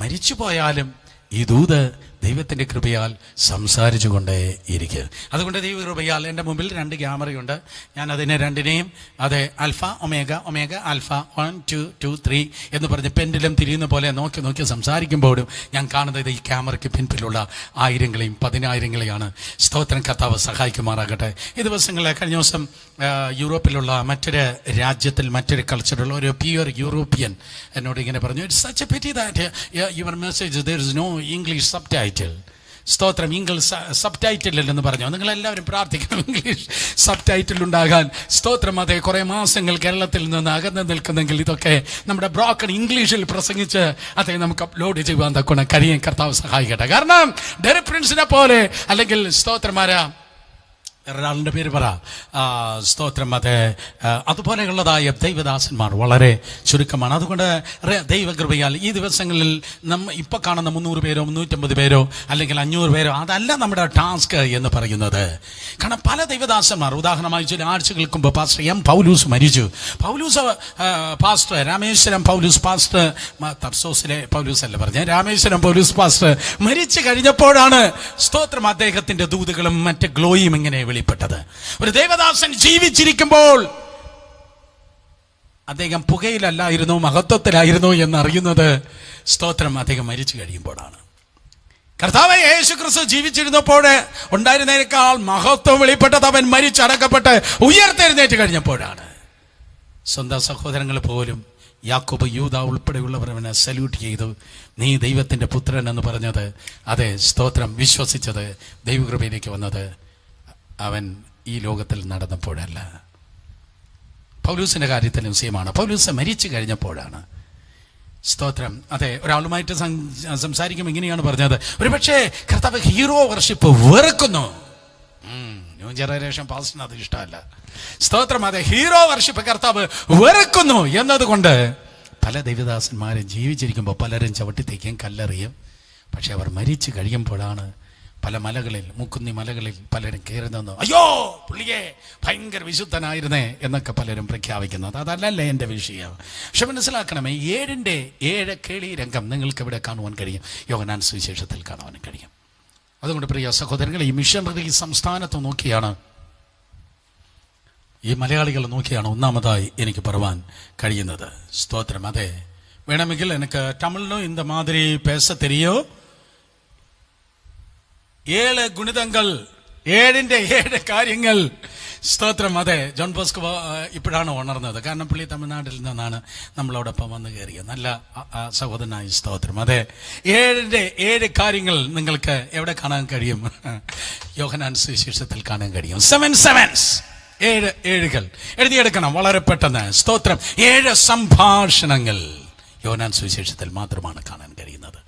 മരിച്ചു പോയാലും ഈ ദൂത് ദൈവത്തിന്റെ കൃപയാൽ സംസാരിച്ചു കൊണ്ടേ ഇരിക്കുക. അതുകൊണ്ട് ദൈവകൃപയാൽ എൻ്റെ മുമ്പിൽ 2 ക്യാമറയുണ്ട്. ഞാൻ അതിനെ രണ്ടിനെയും അതെ ആൽഫ ഒമേഗ, ഒമേഗ ആൽഫ 1 2 2 3 എന്ന് പറഞ്ഞ് പെൻഡിലും തിരിയുന്ന പോലെ നോക്കി നോക്കി സംസാരിക്കുമ്പോഴും ഞാൻ കാണുന്നത് ഈ ക്യാമറയ്ക്ക് പിൻപിലുള്ള ആയിരങ്ങളെയും 10,000-ങ്ങളെയാണ്. സ്തോത്രം. കർത്താവ് സഹായിക്കുമാറാകട്ടെ. ഈ ദിവസങ്ങളിൽ കഴിഞ്ഞ ദിവസം യൂറോപ്പിലുള്ള മറ്റൊരു രാജ്യത്തിൽ മറ്റൊരു കൾച്ചറുള്ള ഒരു പ്യുവർ യൂറോപ്യൻ എന്നോട് ഇങ്ങനെ പറഞ്ഞു, it's such a pity that your message there is no English subtitle. സ്തോത്രം. ഇംഗ്ലീഷ് സബ് ടൈറ്റിൽ എന്ന് പറഞ്ഞു. നിങ്ങളെല്ലാവരും പ്രാർത്ഥിക്കണം ഇംഗ്ലീഷ് സബ് ടൈറ്റിൽ ഉണ്ടാകാൻ. സ്തോത്രം. അതെ, കുറെ മാസങ്ങൾ കേരളത്തിൽ നിന്ന് അകന്ന് നിൽക്കുന്നെങ്കിൽ ഇതൊക്കെ നമ്മുടെ ബ്രോക്കൺ ഇംഗ്ലീഷിൽ പ്രസംഗിച്ച് അതെ നമുക്ക് അപ്ലോഡ് ചെയ്യുവാൻ തക്കണം കഴിയും. കർത്താവ് സഹായിക്കട്ടെ. കാരണം ഡെറി പ്രിൻസിനെ പോലെ അല്ലെങ്കിൽ സ്തോത്രമാരാ ഒരാളുടെ പേര് പറ, സ്തോത്രം, അതെ, അതുപോലെയുള്ളതായ ദൈവദാസന്മാർ വളരെ ചുരുക്കമാണ്. അതുകൊണ്ട് ദൈവകൃപയാൽ ഈ ദിവസങ്ങളിൽ ഇപ്പൊ കാണുന്ന 300 പേരോ 350 പേരോ അല്ലെങ്കിൽ 500 പേരോ അതല്ല നമ്മുടെ ടാസ്ക് എന്ന് പറയുന്നത്. കാരണം പല ദൈവദാസന്മാർ, ഉദാഹരണമായി ചില ആഴ്ചകൾക്ക് മുമ്പ് പാസ്റ്റർ എം പൗലൂസ് മരിച്ചു. പൗലൂസ് പാസ്റ്റർ, രാമേശ്വരം പൗലൂസ് പാസ്റ്റർ, തർസോസിലെ പൗലൂസ് അല്ല പറഞ്ഞ, രാമേശ്വരം പൗലൂസ് പാസ്റ്റർ മരിച്ചു കഴിഞ്ഞപ്പോഴാണ് സ്തോത്രം അദ്ദേഹത്തിന്റെ ദൂതുകളും മറ്റ് ഗ്ലോയും ഇങ്ങനെ വെളിപ്പെട്ടത്. ഒരു ദേവദാസൻ ജീവിച്ചിരിക്കുമ്പോൾ അദ്ദേഹം പുകയിലല്ലായിരുന്നു, മഹത്വത്തിലായിരുന്നു എന്നറിയുന്നത് സ്തോത്രം അദ്ദേഹം മരിച്ചു കഴിയുമ്പോഴാണ്. കർത്താവ് യേശുക്രിസ്തു ജീവിച്ചിരുന്നപ്പോൾ ഉണ്ടായിരുന്നതിനേക്കാൾ മഹത്വം വെളിപ്പെട്ടത് അവൻ മരിച്ചടക്കപ്പെട്ട് ഉയർത്തെഴുന്നേറ്റ് കഴിഞ്ഞപ്പോഴാണ്. സ്വന്തം സഹോദരങ്ങൾ പോലും യാക്കോബ്, യൂദ ഉൾപ്പെടെയുള്ളവർ അവനെ സല്യൂട്ട് ചെയ്തു. നീ ദൈവത്തിന്റെ പുത്രൻ എന്ന് പറഞ്ഞത്, അതെ, സ്തോത്രം, വിശ്വസിച്ചത്, ദൈവകൃപയിലേക്ക് വന്നത് അവൻ ഈ ലോകത്തിൽ നടന്നപ്പോഴല്ല. പൗലൂസിന്റെ കാര്യത്തിലും സെയിമാണ്. പൗലൂസ് മരിച്ചു കഴിഞ്ഞപ്പോഴാണ്. സ്തോത്രം. അതെ, ഒരാളുമായിട്ട് സംസാരിക്കുമ്പോൾ ഇങ്ങനെയാണ് പറഞ്ഞത്, ഒരുപക്ഷെ കർത്താവ് ഹീറോ വർഷിപ്പ് വെറുക്കുന്നു. ന്യൂ ജനറേഷൻ പാസ്റ്റിന് അത് ഇഷ്ടമല്ല. സ്തോത്രം. അതെ, ഹീറോ വർഷിപ്പ് കർത്താവ് വെറുക്കുന്നു എന്നതുകൊണ്ട് പല ദൈവദാസന്മാരും ജീവിച്ചിരിക്കുമ്പോൾ പലരും ചവിട്ടിത്തേക്കും കല്ലെറിയും. പക്ഷെ അവർ മരിച്ചു കഴിയുമ്പോഴാണ് പല മലകളിൽ, മുക്കുന്നി മലകളിൽ പലരും കയറി നിന്നു, അയ്യോ പുള്ളിയെ ഭയങ്കര വിശുദ്ധനായിരുന്നേ എന്നൊക്കെ പലരും പ്രഖ്യാപിക്കുന്നത്. അതല്ലല്ലേ എൻ്റെ വിഷയം. പക്ഷെ മനസ്സിലാക്കണമേ, 7ന്റെ 7 കേളി രംഗം നിങ്ങൾക്ക് ഇവിടെ കാണുവാൻ കഴിയും, യോഹന്നാൻ സുവിശേഷത്തിൽ കാണുവാൻ കഴിയും. അതുകൊണ്ട് പ്രിയ സഹോദരങ്ങളെ, ഈ മിഷണറി സംസ്ഥാനത്ത് നോക്കിയാണ്, ഈ മലയാളികൾ നോക്കിയാണ് ഒന്നാമതായി എനിക്ക് പറയുവാൻ കഴിയുന്നത്. സ്തോത്രം. അതെ, വേണമെങ്കിൽ എനിക്ക് തമിഴിലും இந்த மாதிரி பேச தெரியும். 7 ഗുണിതങ്ങൾ, 7ന്റെ 7 കാര്യങ്ങൾ. സ്തോത്രം. അതെ, ജോൺ ബോസ്കോ ഇപ്പോഴാണ് ഉണർന്നത്. കാരണം പുള്ളി തമിഴ്നാട്ടിൽ നിന്നാണ് നമ്മളോടൊപ്പം വന്ന് കയറിയത്. നല്ല സഹോദരനായി. സ്തോത്രം. അതെ, 7ന്റെ 7 കാര്യങ്ങൾ നിങ്ങൾക്ക് എവിടെ കാണാൻ കഴിയും? യോഹന്നാൻ സുവിശേഷത്തിൽ കാണാൻ കഴിയും. 7 sevens, 7 ഏഴുകൾ എഴുതിയെടുക്കണം വളരെ പെട്ടെന്ന്. സ്തോത്രം. 7 സംഭാഷണങ്ങൾ യോഹന്നാൻ സുവിശേഷത്തിൽ മാത്രമാണ് കാണാൻ കഴിയുന്നത്.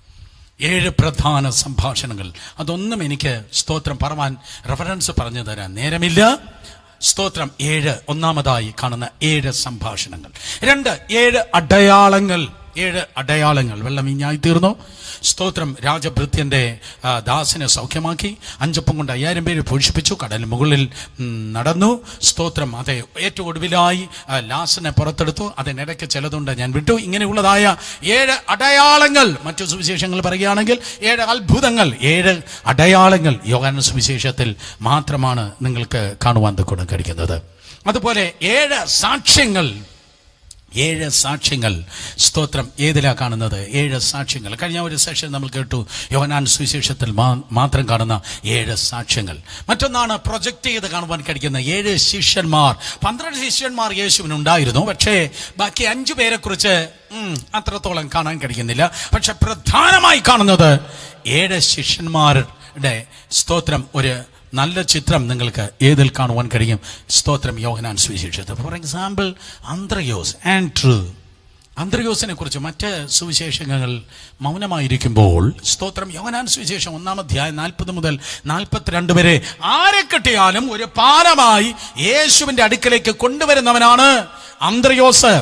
7 പ്രധാന സംഭാഷണങ്ങൾ. അതൊന്നും എനിക്ക് സ്തോത്രം പറവാൻ റെഫറൻസ് പറഞ്ഞു തരാൻ നേരമില്ല. സ്തോത്രം. 7 ഒന്നാമതായി കാണുന്ന 7 സംഭാഷണങ്ങൾ. 2 7 അടയാളങ്ങൾ. 7 അടയാളങ്ങൾ. വെള്ളം വീഞ്ഞായി തീർന്നു. സ്തോത്രം. രാജഭൃത്യന്റെ ദാസനെ സൗഖ്യമാക്കി. 5 അപ്പം കൊണ്ട് 5000 പേര് പോഷിപ്പിച്ചു. കടലിന് മുകളിൽ നടന്നു. സ്തോത്രം. അതെ, ഏറ്റവും ഒടുവിലായി ലാസനെ പുറത്തെടുത്തു. അതിനിടയ്ക്ക് ചിലതുണ്ട്, ഞാൻ വിട്ടു. ഇങ്ങനെയുള്ളതായ 7 അടയാളങ്ങൾ, മറ്റു സുവിശേഷങ്ങൾ പറയുകയാണെങ്കിൽ 7 അത്ഭുതങ്ങൾ, 7 അടയാളങ്ങൾ യോഹന്നാൻ സുവിശേഷത്തിൽ മാത്രമാണ് നിങ്ങൾക്ക് കാണുവാൻ കഴിയുന്നത്. അതുപോലെ 7 സാക്ഷ്യങ്ങൾ. 7 സാക്ഷ്യങ്ങൾ. സ്തോത്രം. ഏതിലാ കാണുന്നത്? 7 സാക്ഷ്യങ്ങൾ. കഴിഞ്ഞ ഒരു സെഷൻ നമ്മൾ കേട്ടു, യോഹന്നാൻ സുവിശേഷത്തിൽ മാത്രം കാണുന്ന 7 സാക്ഷ്യങ്ങൾ. മറ്റൊന്നാണ് പ്രൊജക്റ്റ് ചെയ്ത് കാണുവാൻ കഴിയുന്ന 7 ശിഷ്യന്മാർ. 12 ശിഷ്യന്മാർ യേശുവിനുണ്ടായിരുന്നു. പക്ഷേ ബാക്കി 5 പേരെ കുറിച്ച് അത്രത്തോളം കാണാൻ കഴിയുന്നില്ല. പക്ഷെ പ്രധാനമായി കാണുന്നത് 7 ശിഷ്യന്മാരുടെ സ്തോത്രം ഒരു നല്ല ചിത്രം നിങ്ങൾക്ക് ഏതിൽ കാണുവാൻ കഴിയും? സ്തോത്രം. യോഹന്നാൻ സുവിശേഷത്തിൽ. For example, Anthrayos, Andrew. അന്ത്രയോസിനെ കുറിച്ച് മറ്റ് സുവിശേഷങ്ങൾ മൗനമായിരിക്കുമ്പോൾ, സ്തോത്രം, യോഹന്നാൻ സുവിശേഷം 1-ാം അധ്യായം 40 മുതൽ 42 വരെ ആരെ കിട്ടിയാലും ഒരു പാലമായി യേശുവിന്റെ അടുക്കലേക്ക് കൊണ്ടുവരുന്നവനാണ് അന്ത്രയോസ്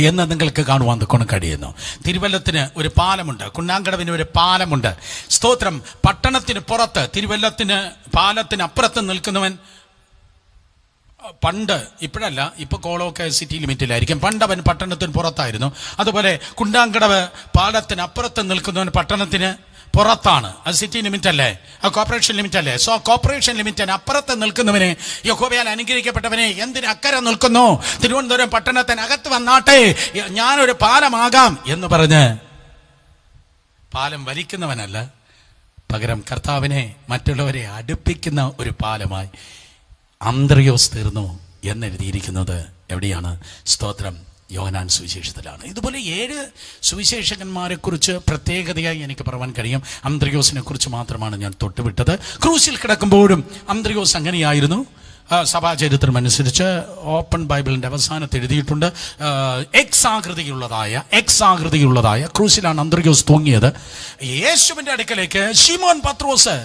എന്ന് നിങ്ങൾക്ക് കാണുവാൻ കഴിയുന്നു. തിരുവല്ലത്തിന് ഒരു പാലമുണ്ട്, കുണ്ണാങ്കടവിന് ഒരു പാലമുണ്ട്. സ്തോത്രം. പട്ടണത്തിന് പുറത്ത്, തിരുവല്ലത്തിന് പാലത്തിന് അപ്പുറത്ത് നിൽക്കുന്നവൻ പണ്ട്, ഇപ്പോഴല്ല, ഇപ്പൊ കോളമൊക്കെ സിറ്റി ലിമിറ്റിലായിരിക്കും, പണ്ടവൻ പട്ടണത്തിന് പുറത്തായിരുന്നു. അതുപോലെ കുണ്ടാങ്കടവ് പാലത്തിന് അപ്പുറത്ത് നിൽക്കുന്നവൻ പട്ടണത്തിന് പുറത്താണ്. അത് സിറ്റി ലിമിറ്റ് അല്ലേ, അത് കോർപ്പറേഷൻ ലിമിറ്റ് അല്ലേ? സോ കോർപ്പറേഷൻ ലിമിറ്റിന് അപ്പുറത്ത് നിൽക്കുന്നവനെ, യഹോവയാൽ അനുഗ്രഹിക്കപ്പെട്ടവനെ, എന്തിന് അക്കരെ നിൽക്കുന്നു? തിരുവനന്തപുരം പട്ടണത്തിനകത്ത് വന്നാട്ടെ, ഞാനൊരു പാലമാകാം എന്ന് പറഞ്ഞ് പാലം വലിക്കുന്നവനല്ല, പകരം കർത്താവിനെ മറ്റുള്ളവരെ അടുപ്പിക്കുന്ന ഒരു പാലമായി അന്ത്രയോസ് തീർന്നു എന്നെഴുതിയിരിക്കുന്നത് എവിടെയാണ്? സ്തോത്രം. യോഹന്നാൻ സുവിശേഷത്തിലാണ്. ഇതുപോലെ 7 സുവിശേഷകന്മാരെ കുറിച്ച് പ്രത്യേകതയായി എനിക്ക് പറയാൻ കഴിയും. അന്ത്രയോസിനെ കുറിച്ച് മാത്രമാണ് ഞാൻ തൊട്ടുവിട്ടത്. ക്രൂശിൽ കിടക്കുമ്പോഴും അന്ത്രയോസ് അങ്ങനെയായിരുന്നു. സഭാചരിത്രം അനുസരിച്ച് ഓപ്പൺ ബൈബിളിന്റെ അവസാനത്ത് എഴുതിയിട്ടുണ്ട്, എക്സ് ആകൃതിയുള്ളതായ ക്രൂശിലാണ് അന്ത്രയോസ് തൂങ്ങിയത്. യേശുവിന്റെ അടുക്കലേക്ക് ശിമോൻ പത്രോസ്,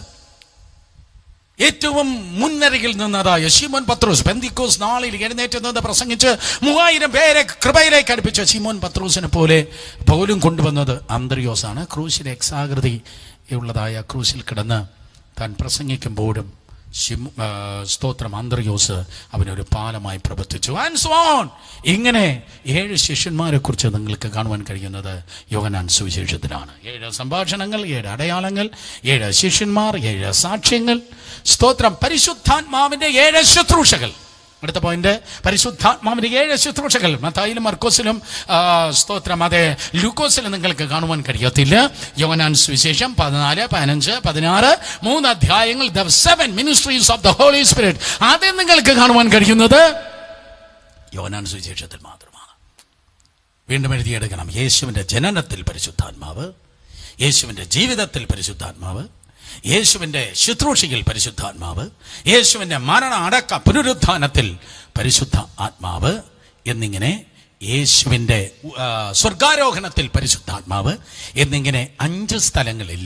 ഏറ്റവും മുൻനിരയിൽ നിന്നതായ ശിമോൻ പത്രോസ്, പെന്തിക്കോസ് നാളിൽ എഴുന്നേറ്റ് നിന്ന് പ്രസംഗിച്ച് 3000 പേരെ കൃപയിലേക്ക് അടുപ്പിച്ച ശിമോൻ പത്രോസിനെ പോലെ പോലും കൊണ്ടുവന്നത് അന്ത്രയോസാണ്. ക്രൂശിൽ എക്സാകൃതി ഉള്ളതായ ക്രൂശിൽ കിടന്ന് താൻ പ്രസംഗിക്കുമ്പോഴും സ്തോത്രം, അന്ത്രയോസ് അവനൊരു പാലമായി പ്രവർത്തിച്ചു. And so on. ഇങ്ങനെ 7 ശിഷ്യന്മാരെ കുറിച്ച് നിങ്ങൾക്ക് കാണുവാൻ കഴിയുന്നത് യോഹന്നാൻ സുവിശേഷത്തിലാണ്. 7 സംഭാഷണങ്ങൾ, 7 അടയാളങ്ങൾ, 7 ശിഷ്യന്മാർ, 7 സാക്ഷ്യങ്ങൾ. സ്തോത്രം. പരിശുദ്ധാത്മാവിന്റെ 7 ശുശ്രൂഷകൾ. അടുത്ത പോയിന്റ്, പരിശുദ്ധാത്മാവിന്റെ 7 ശുശ്രൂഷകൾ. മത്തായിലും മർക്കോസിലും സ്തോത്രം അതെ ലൂക്കോസിലും നിങ്ങൾക്ക് കാണുവാൻ കഴിയത്തില്ല. യോഹന്നാൻ സുവിശേഷം 14, 15, 16 3 അധ്യായങ്ങൾ, the 7 ministries of the holy Spirit, ആദ്യം നിങ്ങൾക്ക് കാണുവാൻ കഴിയുന്നത് യോഹന്നാൻ സുവിശേഷത്തിൽ മാത്രമാണ്. വീണ്ടും എഴുതിയെടുക്കണം. യേശുവിന്റെ ജനനത്തിൽ പരിശുദ്ധാത്മാവ്, യേശുവിന്റെ ജീവിതത്തിൽ പരിശുദ്ധാത്മാവ്, യേശുവിന്റെ ശുശ്രൂഷയിൽ പരിശുദ്ധാത്മാവ്, യേശുവിന്റെ മരണ അടക്ക പുനരുത്ഥാനത്തിൽ പരിശുദ്ധ ആത്മാവ് എന്നിങ്ങനെ, യേശുവിന്റെ സ്വർഗാരോഹണത്തിൽ പരിശുദ്ധാത്മാവ് എന്നിങ്ങനെ 5 സ്ഥലങ്ങളിൽ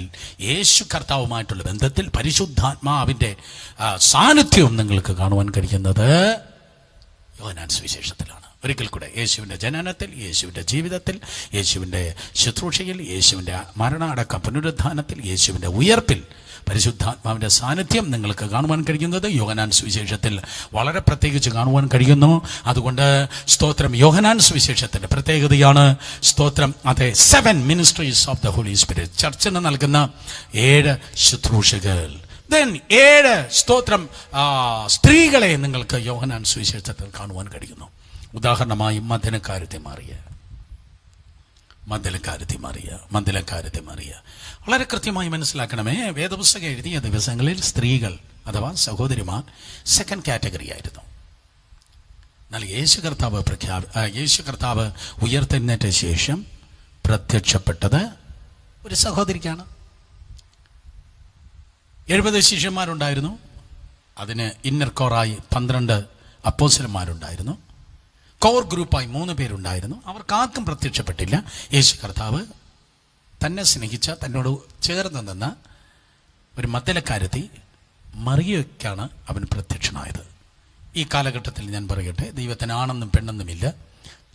യേശു കർത്താവുമായിട്ടുള്ള ബന്ധത്തിൽ പരിശുദ്ധാത്മാവിന്റെ സാന്നിധ്യവും നിങ്ങൾക്ക് കാണുവാൻ കഴിയുന്നത് യോഹന്നാൻ സുവിശേഷത്തിലാണ്. ഒരിക്കൽ കൂടെ, യേശുവിന്റെ ജനനത്തിൽ, യേശുവിന്റെ ജീവിതത്തിൽ, യേശുവിന്റെ ശുശ്രൂഷയിൽ, യേശുവിന്റെ മരണ അടക്ക പുനരുത്ഥാനത്തിൽ, യേശുവിന്റെ ഉയർപ്പിൽ പരിശുദ്ധാത്മാവിന്റെ സാന്നിധ്യം നിങ്ങൾക്ക് കാണുവാൻ കഴിയുന്നത് യോഹന്നാൻ സുവിശേഷത്തിൽ വളരെ പ്രത്യേകിച്ച് കാണുവാൻ കഴിയുന്നു. അതുകൊണ്ട് സ്തോത്രം, യോഹന്നാൻ സുവിശേഷത്തിന്റെ പ്രത്യേകതയാണ് സ്തോത്രം അതെ 7 ministries of the holy spirit. ചർച്ചിന് നൽകുന്ന 7 ശുശ്രൂഷകൾ. ദെൻ 7 സ്തോത്രം സ്ത്രീകളെ നിങ്ങൾക്ക് യോഹന്നാൻ സുവിശേഷത്തിൽ കാണുവാൻ കഴിയുന്നു. ഉദാഹരണമായി മന്ദലക്കാരത്തെ മാറിയ വളരെ കൃത്യമായി മനസ്സിലാക്കണമേ. വേദപുസ്തകം എഴുതിയ ദിവസങ്ങളിൽ സ്ത്രീകൾ അഥവാ സഹോദരിമാർ 2nd കാറ്റഗറി ആയിരുന്നു. എന്നാൽ യേശു കർത്താവ് ഉയർത്തെഴുന്നേറ്റ ശേഷം പ്രത്യക്ഷപ്പെട്ടത് ഒരു സഹോദരിക്കാണ്. 70 ശിഷ്യന്മാരുണ്ടായിരുന്നു. അതിന് ഇന്നർ കോറായി 12 അപ്പോസ്തലന്മാരുണ്ടായിരുന്നു. കോർ ഗ്രൂപ്പായി 3 പേരുണ്ടായിരുന്നു. അവർക്കാർക്കും പ്രത്യക്ഷപ്പെട്ടില്ല. യേശു കർത്താവ് തന്നെ സ്നേഹിച്ച, തന്നോട് ചേർന്ന് നിന്ന ഒരു മദ്ദലക്കാരത്തി മറിയയ്ക്കാണ് അവൻ പ്രത്യക്ഷനായത്. ഈ കാലഘട്ടത്തിൽ ഞാൻ പറയട്ടെ, ദൈവത്തിന് ആണെന്നും പെണ്ണെന്നുമില്ല.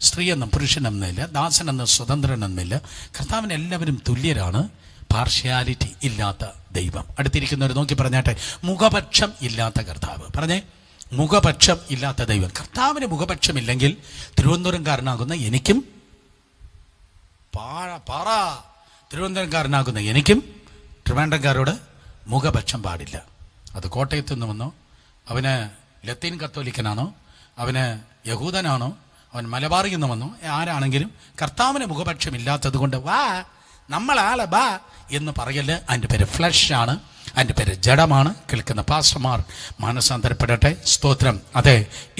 സ്ത്രീയെന്നും പുരുഷനെന്നില്ല, ദാസനെന്ന് സ്വതന്ത്രനെന്നില്ല. കർത്താവിന് എല്ലാവരും തുല്യരാണ്. പാർഷ്യാലിറ്റി ഇല്ലാത്ത ദൈവം. അടുത്തിരിക്കുന്നവർ നോക്കി പറഞ്ഞാട്ടെ, മുഖപക്ഷം ഇല്ലാത്ത കർത്താവ്. പറഞ്ഞേ, മുഖപക്ഷം ഇല്ലാത്ത ദൈവം. കർത്താവിന് മുഖപക്ഷമില്ലെങ്കിൽ തിരുവനന്തപുരംകാരനാകുന്ന എനിക്കും തിരുവനന്തപുരംകാരനാകുന്ന എനിക്കും ട്രിവാൻഡ്രംകാരോട് മുഖപക്ഷം പാടില്ല. അത് കോട്ടയത്തു നിന്ന് വന്നോ, അവന് ലത്തീൻ കത്തോലിക്കനാണോ, അവന് യഹൂദനാണോ, അവൻ മലബാറിൽ നിന്ന് വന്നോ, ആരാണെങ്കിലും കർത്താവിന് മുഖപക്ഷമില്ലാത്തത് കൊണ്ട് വാ നമ്മളാളെ ബാ എന്ന് പറയല്. അതിൻ്റെ പേര് ഫ്ലഷ് ആണ്, അതിൻ്റെ പേര് ജഡമാണ്. കേൾക്കുന്ന പാസ്റ്റർമാർ മാനസാന്തരപ്പെടട്ടെ. സ്തോത്രം. അതെ,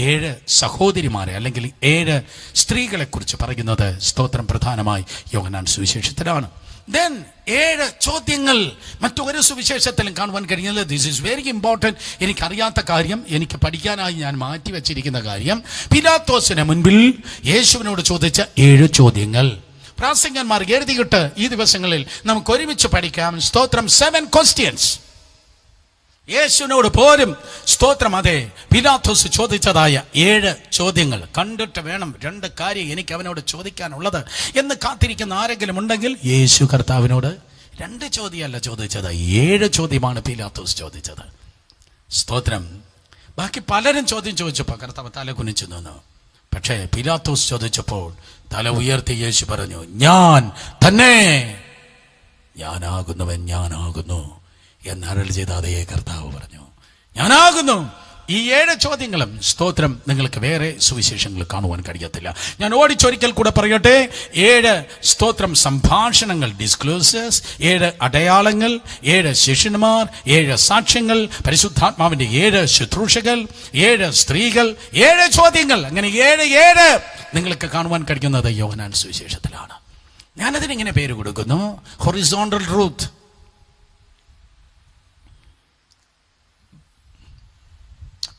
7 സഹോദരിമാരെ അല്ലെങ്കിൽ 7 സ്ത്രീകളെ കുറിച്ച് പറയുന്നത് സ്തോത്രം പ്രധാനമായി യോഹന്നാൻ സുവിശേഷത്തിലാണ്. ദെൻ 7 ചോദ്യങ്ങൾ മറ്റൊരു സുവിശേഷത്തിലും കാണുവാൻ കഴിഞ്ഞത്. This is very important. എനിക്കറിയാത്ത കാര്യം, എനിക്ക് പഠിക്കാനായി ഞാൻ മാറ്റി വെച്ചിരിക്കുന്ന കാര്യം, പിലാത്തോസിന് മുൻപിൽ യേശുവിനോട് ചോദിച്ച 7 ചോദ്യങ്ങൾ. പ്രാസംഗന്മാർ എഴുതിയിട്ട് ഈ ദിവസങ്ങളിൽ നമുക്ക് ഒരുമിച്ച് പഠിക്കാം. സ്തോത്രം. 7 questions യേശുവിനോട് പോലും സ്തോത്രം. അതെ, പിലാത്തോസ് ചോദിച്ചതായ 7 ചോദ്യങ്ങൾ കണ്ടിട്ട് വേണം 2 കാര്യം എനിക്ക് അവനോട് ചോദിക്കാനുള്ളത് എന്ന് കാത്തിരിക്കുന്ന ആരെങ്കിലും ഉണ്ടെങ്കിൽ, യേശു കർത്താവിനോട് 2 ചോദ്യമല്ല ചോദിച്ചത്, 7 ചോദ്യമാണ് പിലാത്തോസ് ചോദിച്ചത്. സ്തോത്രം. ബാക്കി പലരും ചോദ്യം ചോദിച്ചപ്പോൾ കർത്താവ് തല കുനിച്ചു നിന്നു. പക്ഷേ പിലാത്തോസ് ചോദിച്ചപ്പോൾ തല ഉയർത്തി യേശു പറഞ്ഞു, ഞാൻ തന്നെ, ഞാനാകുന്നവൻ ഞാനാകുന്നു എന്ന് അരുളി ചെയ്ത അതേ കർത്താവ് പറഞ്ഞു, ഞാനാകുന്നു. ഈ 7 ചോദ്യങ്ങളും സ്തോത്രം നിങ്ങൾക്ക് വേറെ സുവിശേഷങ്ങൾ കാണുവാൻ കഴിയത്തില്ല. ഞാൻ ഓടിച്ചൊരിക്കൽ കൂടെ പറയട്ടെ, 7 സ്തോത്രം സംഭാഷണങ്ങൾ, ഡിസ്ക്ലോസേഴ്സ്, 7 അടയാളങ്ങൾ, 7 ശിഷ്യന്മാർ, 7 സാക്ഷ്യങ്ങൾ, പരിശുദ്ധാത്മാവിന്റെ 7 ശുശ്രൂഷകൾ, 7 സ്ത്രീകൾ, 7 ചോദ്യങ്ങൾ. അങ്ങനെ 7 നിങ്ങൾക്ക് കാണുവാൻ കഴിയുന്നത് യോഹന്നാൻ സുവിശേഷത്തിലാണ്. ഞാനതിനിങ്ങനെ പേര് കൊടുക്കുന്നു, ഹൊറിസോണ്ടൽ ട്രൂത്ത്.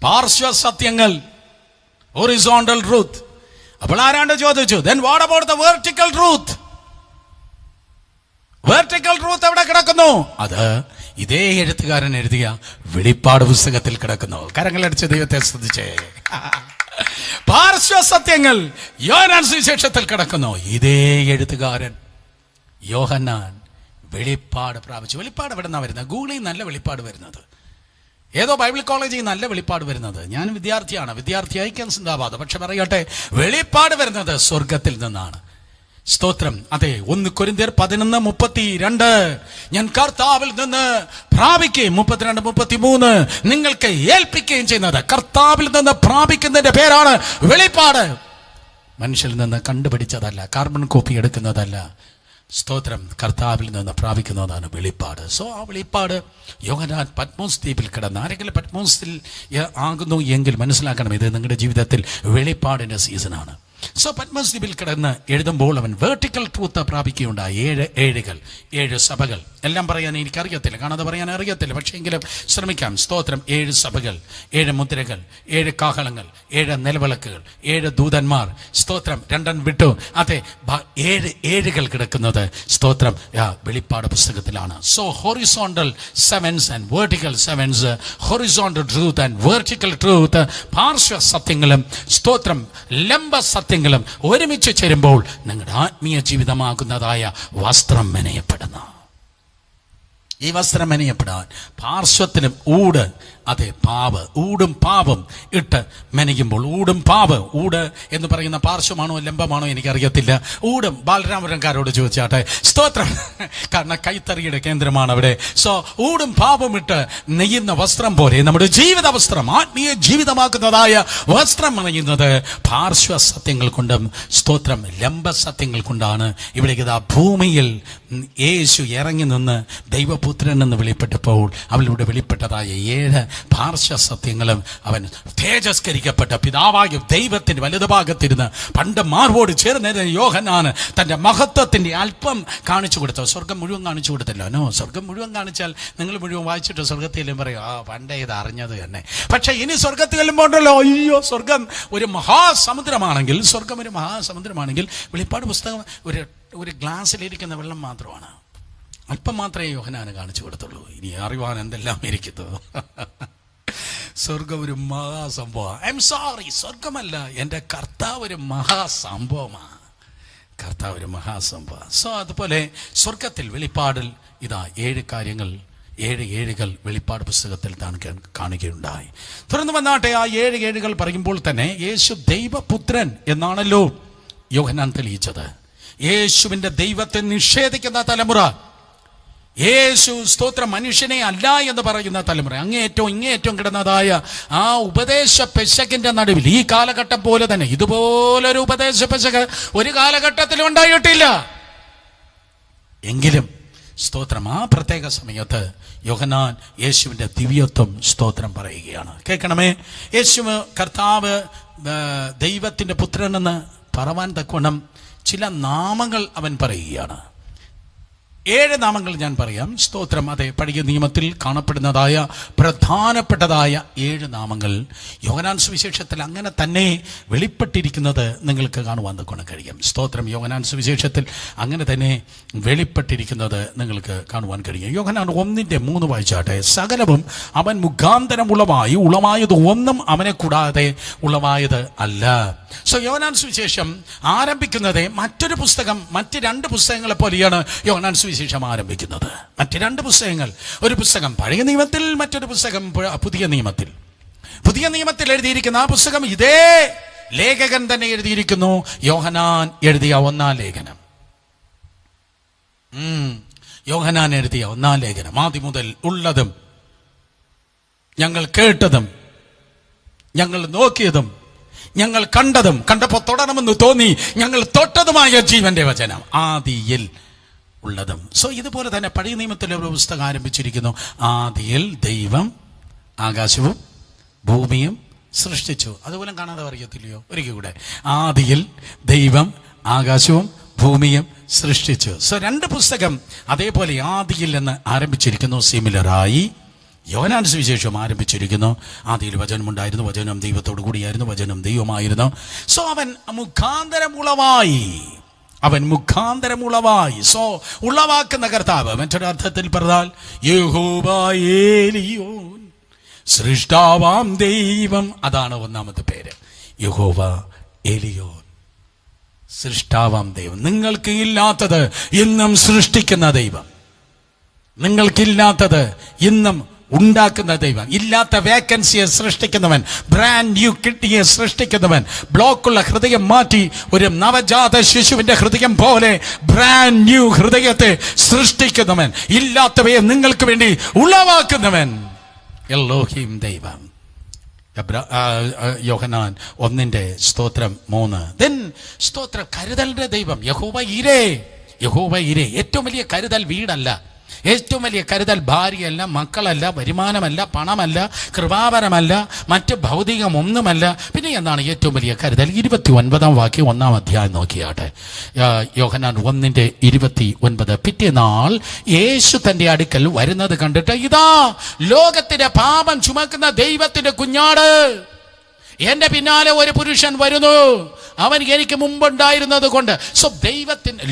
പാർശ്വ സത്യങ്ങൾ, ഹൊറിസോണ്ടൽ ട്രൂത്ത്. അപ്പോൾ ആരാണ്ട് ചോദിച്ചു, then what about the vertical truth? Vertical truth എവിടെ കിടക്കുന്നു? അത് ഇതേ എഴുത്തുകാരൻ എഴുതിയ വെളിപ്പാട് പുസ്തകത്തിൽ കിടക്കുന്നു. കരങ്ങളടിച്ച് ദൈവത്തെ സ്തുതിച്ചേ. പാർശ്വ സത്യങ്ങൾ യോഹന്നാൻ സുവിശേഷത്തിൽ കിടക്കുന്നു. ഇതേ എഴുത്തുകാരൻ യോഹന്നാൻ വെളിപ്പാട് പ്രാപിച്ചു. വെളിപ്പാട് എവിടെ നിന്നാണ് വരുന്നത്? ഗൂഗിളിൽ നല്ല വെളിപ്പാട് വരുന്നത്. ഏതോ ബൈബിൾ കോളേജിൽ നല്ല വെളിപ്പാട് വരുന്നത്. ഞാൻ വിദ്യാർത്ഥിയാണ്, വിദ്യാർത്ഥിയായി സിന്ദാബാദ്. പക്ഷെ പറയട്ടെ, വെളിപ്പാട് വരുന്നത് സ്വർഗത്തിൽ നിന്നാണ്. സ്തോത്രം. അതെ, 1 കൊരിന്ത്യർ 11:32 ഞാൻ കർത്താവിൽ നിന്ന് പ്രാപിക്കുകയും 32:33 നിങ്ങൾക്ക് ഏൽപ്പിക്കുകയും ചെയ്യുന്നത്. കർത്താവിൽ നിന്ന് പ്രാപിക്കുന്നതിന്റെ പേരാണ് വെളിപ്പാട്. മനുഷ്യരിൽ നിന്ന് കണ്ടുപിടിച്ചതല്ല, കാർബൺ കോപ്പി എടുക്കുന്നതല്ല. സ്തോത്രം. കർത്താവിൽ നിന്ന് പ്രാപിക്കുന്നതാണ് വെളിപ്പാട്. സോ ആ വെളിപ്പാട് യോഹന്നാൻ പത്മോസ് ദ്വീപിൽ കിടന്ന്, ആരെങ്കിലും പത്മോസിൽ ആകുന്നു എങ്കിൽ മനസ്സിലാക്കണം, ഇത് നിങ്ങളുടെ ജീവിതത്തിൽ വെളിപ്പാടിന്റെ സീസണാണ്. സോ പത്മോസ് ദ്വീപിൽ കിടന്ന് എഴുതുമ്പോൾ അവൻ വെർട്ടിക്കൽ ട്രൂത്ത് പ്രാപിക്കുകയുണ്ടായി. 7 ഏഴുകൾ, 7 സഭകൾ. എല്ലാം പറയാൻ എനിക്കറിയത്തില്ല, കാണാതെ പറയാൻ അറിയത്തില്ല, പക്ഷേ എങ്കിലും ശ്രമിക്കാം. സ്തോത്രം. 7 സഭകൾ, 7 മുദ്രകൾ, 7 കാഹളങ്ങൾ, 7 നിലവിളക്കുകൾ, 7 ദൂതന്മാർ. സ്തോത്രം. 2 വിട്ടു. അതെ, 7 ഏഴുകൾ കിടക്കുന്നത് സ്തോത്രം വെളിപ്പാട് പുസ്തകത്തിലാണ്. So horizontal 7s and vertical 7s, horizontal truth and vertical truth. പാർശ്വ സത്യങ്ങളും സ്തോത്രം ലംബ സത്യങ്ങളും ഒരുമിച്ച് ചേരുമ്പോൾ നിങ്ങളുടെ ആത്മീയ ജീവിതമാകുന്നതായ വസ്ത്രം മെനയപ്പെടുന്നു. ഈ വസ്ത്രം മെനയപ്പെടാൻ പാർശ്വത്തിനും ഊട്, അതെ പാവ്, ഊടും പാവും ഇട്ട് മെനയുമ്പോൾ, ഊടും പാവ്, ഊട് എന്ന് പറയുന്ന പാർശ്വമാണോ ലംബമാണോ എനിക്കറിയത്തില്ല. ഊടും ബാലരാമപുരംകാരോട് ചോദിച്ചാട്ടെ. സ്തോത്രം. കാരണം കൈത്തറിയുടെ കേന്ദ്രമാണ് അവിടെ. സോ ഊടും പാവും ഇട്ട് നെയ്യുന്ന വസ്ത്രം പോലെ നമ്മുടെ ജീവിത വസ്ത്രം, ആത്മീയ ജീവിതമാക്കുന്നതായ വസ്ത്രം മെനയുന്നത് പാർശ്വ സത്യങ്ങൾ കൊണ്ടും സ്തോത്രം ലംബ സത്യങ്ങൾ കൊണ്ടാണ്. ഇവിടെ ഇതാ ഭൂമിയിൽ യേശു ഇറങ്ങി നിന്ന് ദൈവപുത്രൻ എന്ന് വെളിപ്പെട്ടപ്പോൾ അവളിലൂടെ വെളിപ്പെട്ടതായ 7 പാർശ്വ സത്യങ്ങളും അവൻ തേജസ്കരിക്കപ്പെട്ട പിതാവായ ദൈവത്തിന്റെ വലതുഭാഗത്തിരുന്ന് പണ്ട് മാർവോട് ചേർന്ന യോഹന്നാന് തന്റെ മഹത്വത്തിന്റെ അല്പം കാണിച്ചു കൊടുത്തു. സ്വർഗം മുഴുവൻ കാണിച്ചു കൊടുത്തല്ലോ. നോ, സ്വർഗം മുഴുവൻ കാണിച്ചാൽ നിങ്ങൾ മുഴുവൻ വായിച്ചിട്ട് സ്വർഗത്തിലും പറയും, പണ്ടേ ഇത് അറിഞ്ഞത് തന്നെ. പക്ഷെ ഇനി സ്വർഗത്തിൽ ചെല്ലുമ്പോണ്ടല്ലോ, അയ്യോ സ്വർഗം ഒരു മഹാസമുദ്രമാണെങ്കിൽ, സ്വർഗം ഒരു മഹാസമുദ്രമാണെങ്കിൽ വെളിപ്പാട് പുസ്തകം ഒരു ഗ്ലാസ്സിലിരിക്കുന്ന വെള്ളം മാത്രമാണ്. അല്പം മാത്രമേ യോഹന്നാന് കാണിച്ചു കൊടുത്തുള്ളൂ. ഇനി അറിവാൻ എന്തെല്ലാം ഇരിക്കുന്നു. സ്വർഗം ഒരു മഹാസംഭവമാണ്. ഐ എം സോറി, സ്വർഗമല്ല, എൻ്റെ കർത്താവ് ഒരു മഹാസംഭവമാണ്. കർത്താവ് ഒരു മഹാസംഭവം. സോ അതുപോലെ സ്വർഗത്തിൽ വെളിപ്പാടിൽ ഇതാ 7 കാര്യങ്ങൾ, 7 ഏഴുകൾ വെളിപ്പാട് പുസ്തകത്തിൽ കാണുകയുണ്ടായി. തുടർന്ന് വന്നാട്ടെ, ആ 7 ഏഴുകൾ പറയുമ്പോൾ തന്നെ യേശു ദൈവപുത്രൻ എന്നാണല്ലോ യോഹന്നാൻ തെളിയിച്ചത്. യേശുവിൻ്റെ ദൈവത്തെ നിഷേധിക്കുന്ന തലമുറ, യേശു സ്തോത്രം മനുഷ്യനെ അല്ല എന്ന് പറയുന്ന തലമുറ, അങ്ങേയറ്റവും ഇങ്ങേയറ്റവും കിടന്നതായ ആ ഉപദേശ പെശകിന്റെ നടുവിൽ ഈ കാലഘട്ടം പോലെ തന്നെ ഇതുപോലൊരു ഉപദേശ പെശക് ഒരു കാലഘട്ടത്തിലും ഉണ്ടായിട്ടില്ല. എങ്കിലും സ്തോത്രം ആ പ്രത്യേക സമയത്ത് യോഹന്നാൻ യേശുവിൻ്റെ ദിവ്യത്വം സ്തോത്രം പറയുകയാണ്. കേൾക്കണമേ, യേശു കർത്താവ് ദൈവത്തിൻ്റെ പുത്രനെന്ന് പറവാൻ തക്കവണ്ണം ചില നാമങ്ങൾ അവൻ പറയുകയാണ്. 7 നാമങ്ങൾ ഞാൻ പറയാം. സ്തോത്രം. അതെ, പഴയ നിയമത്തിൽ കാണപ്പെടുന്നതായ പ്രധാനപ്പെട്ടതായ 7 നാമങ്ങൾ യോഹന്നാൻ സുവിശേഷത്തിൽ അങ്ങനെ തന്നെ വെളിപ്പെട്ടിരിക്കുന്നത് നിങ്ങൾക്ക് കാണുവാൻ തക്കവണ്ണം കഴിയും. സ്തോത്രം. യോഹന്നാൻ സുവിശേഷത്തിൽ അങ്ങനെ തന്നെ വെളിപ്പെട്ടിരിക്കുന്നത് നിങ്ങൾക്ക് കാണുവാൻ കഴിയും. യോഹന്നാൻ 1:3 വായിച്ചാട്ടെ. സകലവും അവൻ മുഖാന്തരം ഉളവായത് ഒന്നും അവനെ കൂടാതെ ഉളവായത് അല്ല. സോ യോഹന്നാൻ സുവിശേഷം ആരംഭിക്കുന്നത് മറ്റൊരു പുസ്തകം, മറ്റ് 2 പുസ്തകങ്ങളെ പോലെയാണ് യോഹന്നാൻ സുവിശേഷം ആരംഭിക്കുന്നത്. മറ്റ് 2 പുസ്തകങ്ങൾ, ഒരു പുസ്തകം പഴയ നിയമത്തിൽ, മറ്റൊരു പുസ്തകം പുതിയ നിയമത്തിൽ. പുതിയ നിയമത്തിൽ എഴുതിയിരിക്കുന്ന ആ പുസ്തകം ഇതേ ലേഖകൻ തന്നെ എഴുതിയിരിക്കുന്നു. യോഹന്നാൻ എഴുതിയ 1-ാം ലേഖനം. യോഹന്നാൻ എഴുതിയ 1-ാം ലേഖനം. ആദ്യം മുതൽ ഉള്ളതും ഞങ്ങൾ കേട്ടതും ഞങ്ങൾ നോക്കിയതും ഞങ്ങൾ കണ്ടതും, കണ്ടപ്പോൾ തൊടണമെന്ന് തോന്നി, ഞങ്ങൾ തൊട്ടതുമായ ജീവന്റെ വചനം, ആദിയിൽ ഉള്ളതും. സോ ഇതുപോലെ തന്നെ പഴയ നിയമത്തിലെ ഒരു പുസ്തകം ആരംഭിച്ചിരിക്കുന്നു. ആദിയിൽ ദൈവം ആകാശവും ഭൂമിയും സൃഷ്ടിച്ചു. അതുപോലെ കാണാതെ അറിയത്തില്ലയോ? ഒരിക്കൽ കൂടെ. ആദിയിൽ ദൈവം ആകാശവും ഭൂമിയും സൃഷ്ടിച്ചു. സോ 2 പുസ്തകം അതേപോലെ ആദിയിൽ എന്ന് ആരംഭിച്ചിരിക്കുന്നു. സിമിലറായി യോഹന്നാൻ സുവിശേഷം ആരംഭിച്ചിരിക്കുന്നു. ആദിയിൽ വചനമുണ്ടായിരുന്നു, വചനം ദൈവത്തോടു കൂടിയായിരുന്നു, വചനം ദൈവമായിരുന്നു. സോ അവൻ മുഖാന്തരമുളവായി. സോ ഉളവാക്കുന്ന കർത്താവ്. മറ്റൊരർത്ഥത്തിൽ പറഞ്ഞാൽ യഹോവ ഏലിയോൻ, സൃഷ്ടാവാം ദൈവം. അതാണ് 1-ാമത്തെ പേര്, യഹോവ ഏലിയോൻ, സൃഷ്ടാവാം ദൈവം. നിങ്ങൾക്ക് ഇല്ലാത്തത് ഇന്നും സൃഷ്ടിക്കുന്ന ദൈവം, നിങ്ങൾക്കില്ലാത്തത് ഇന്നും ഉണ്ടാക്കുന്ന ദൈവം. ഇല്ലാത്ത വേക്കൻസിയെ സൃഷ്ടിക്കുന്നവൻ, ബ്രാൻഡ് ന്യൂ കിഡ്നിയെ സൃഷ്ടിക്കുന്നവൻ, ബ്ലോക്കുള്ള ഹൃദയം മാറ്റി ഒരു നവജാത ശിശുവിന്റെ ഹൃദയം പോലെ ബ്രാൻഡ് ന്യൂ ഹൃദയത്തെ സൃഷ്ടിക്കുന്നവൻ, ഇല്ലാത്തവയെ നിങ്ങൾക്ക് വേണ്ടി ഉളവാക്കുന്നവൻ എലോഹീം ദൈവം. യോഹന്നാൻ 1 സ്തോത്രം 3. ദെൻ സ്തോത്രം കരുതലിന്റെ ദൈവം യഹോവ ഈരേ. യഹോവ ഈരേ. ഏറ്റവും വലിയ കരുതൽ വീടല്ല, ഏറ്റവും വലിയ കരുതൽ ഭാര്യയല്ല, മക്കളല്ല, വരുമാനമല്ല, പണമല്ല, കൃപാവരമല്ല, മറ്റ് ഭൗതികമൊന്നുമല്ല. പിന്നെ എന്താണ് ഏറ്റവും വലിയ കരുതൽ? 29-ാം വാക്യം 1-ാം അധ്യായം നോക്കിയാട്ടെ. യോഹന്നാൻ 1:29. പിറ്റേന്നാൾ യേശു തന്റെ അടുക്കൽ വരുന്നത് കണ്ടിട്ട്, ഇതാ ലോകത്തിന്റെ പാപം ചുമക്കുന്ന ദൈവത്തിന്റെ കുഞ്ഞാട്, എന്റെ പിന്നാലെ ഒരു പുരുഷൻ വരുന്നു, അവൻ എനിക്ക് മുമ്പുണ്ടായിരുന്നത് കൊണ്ട്. സോ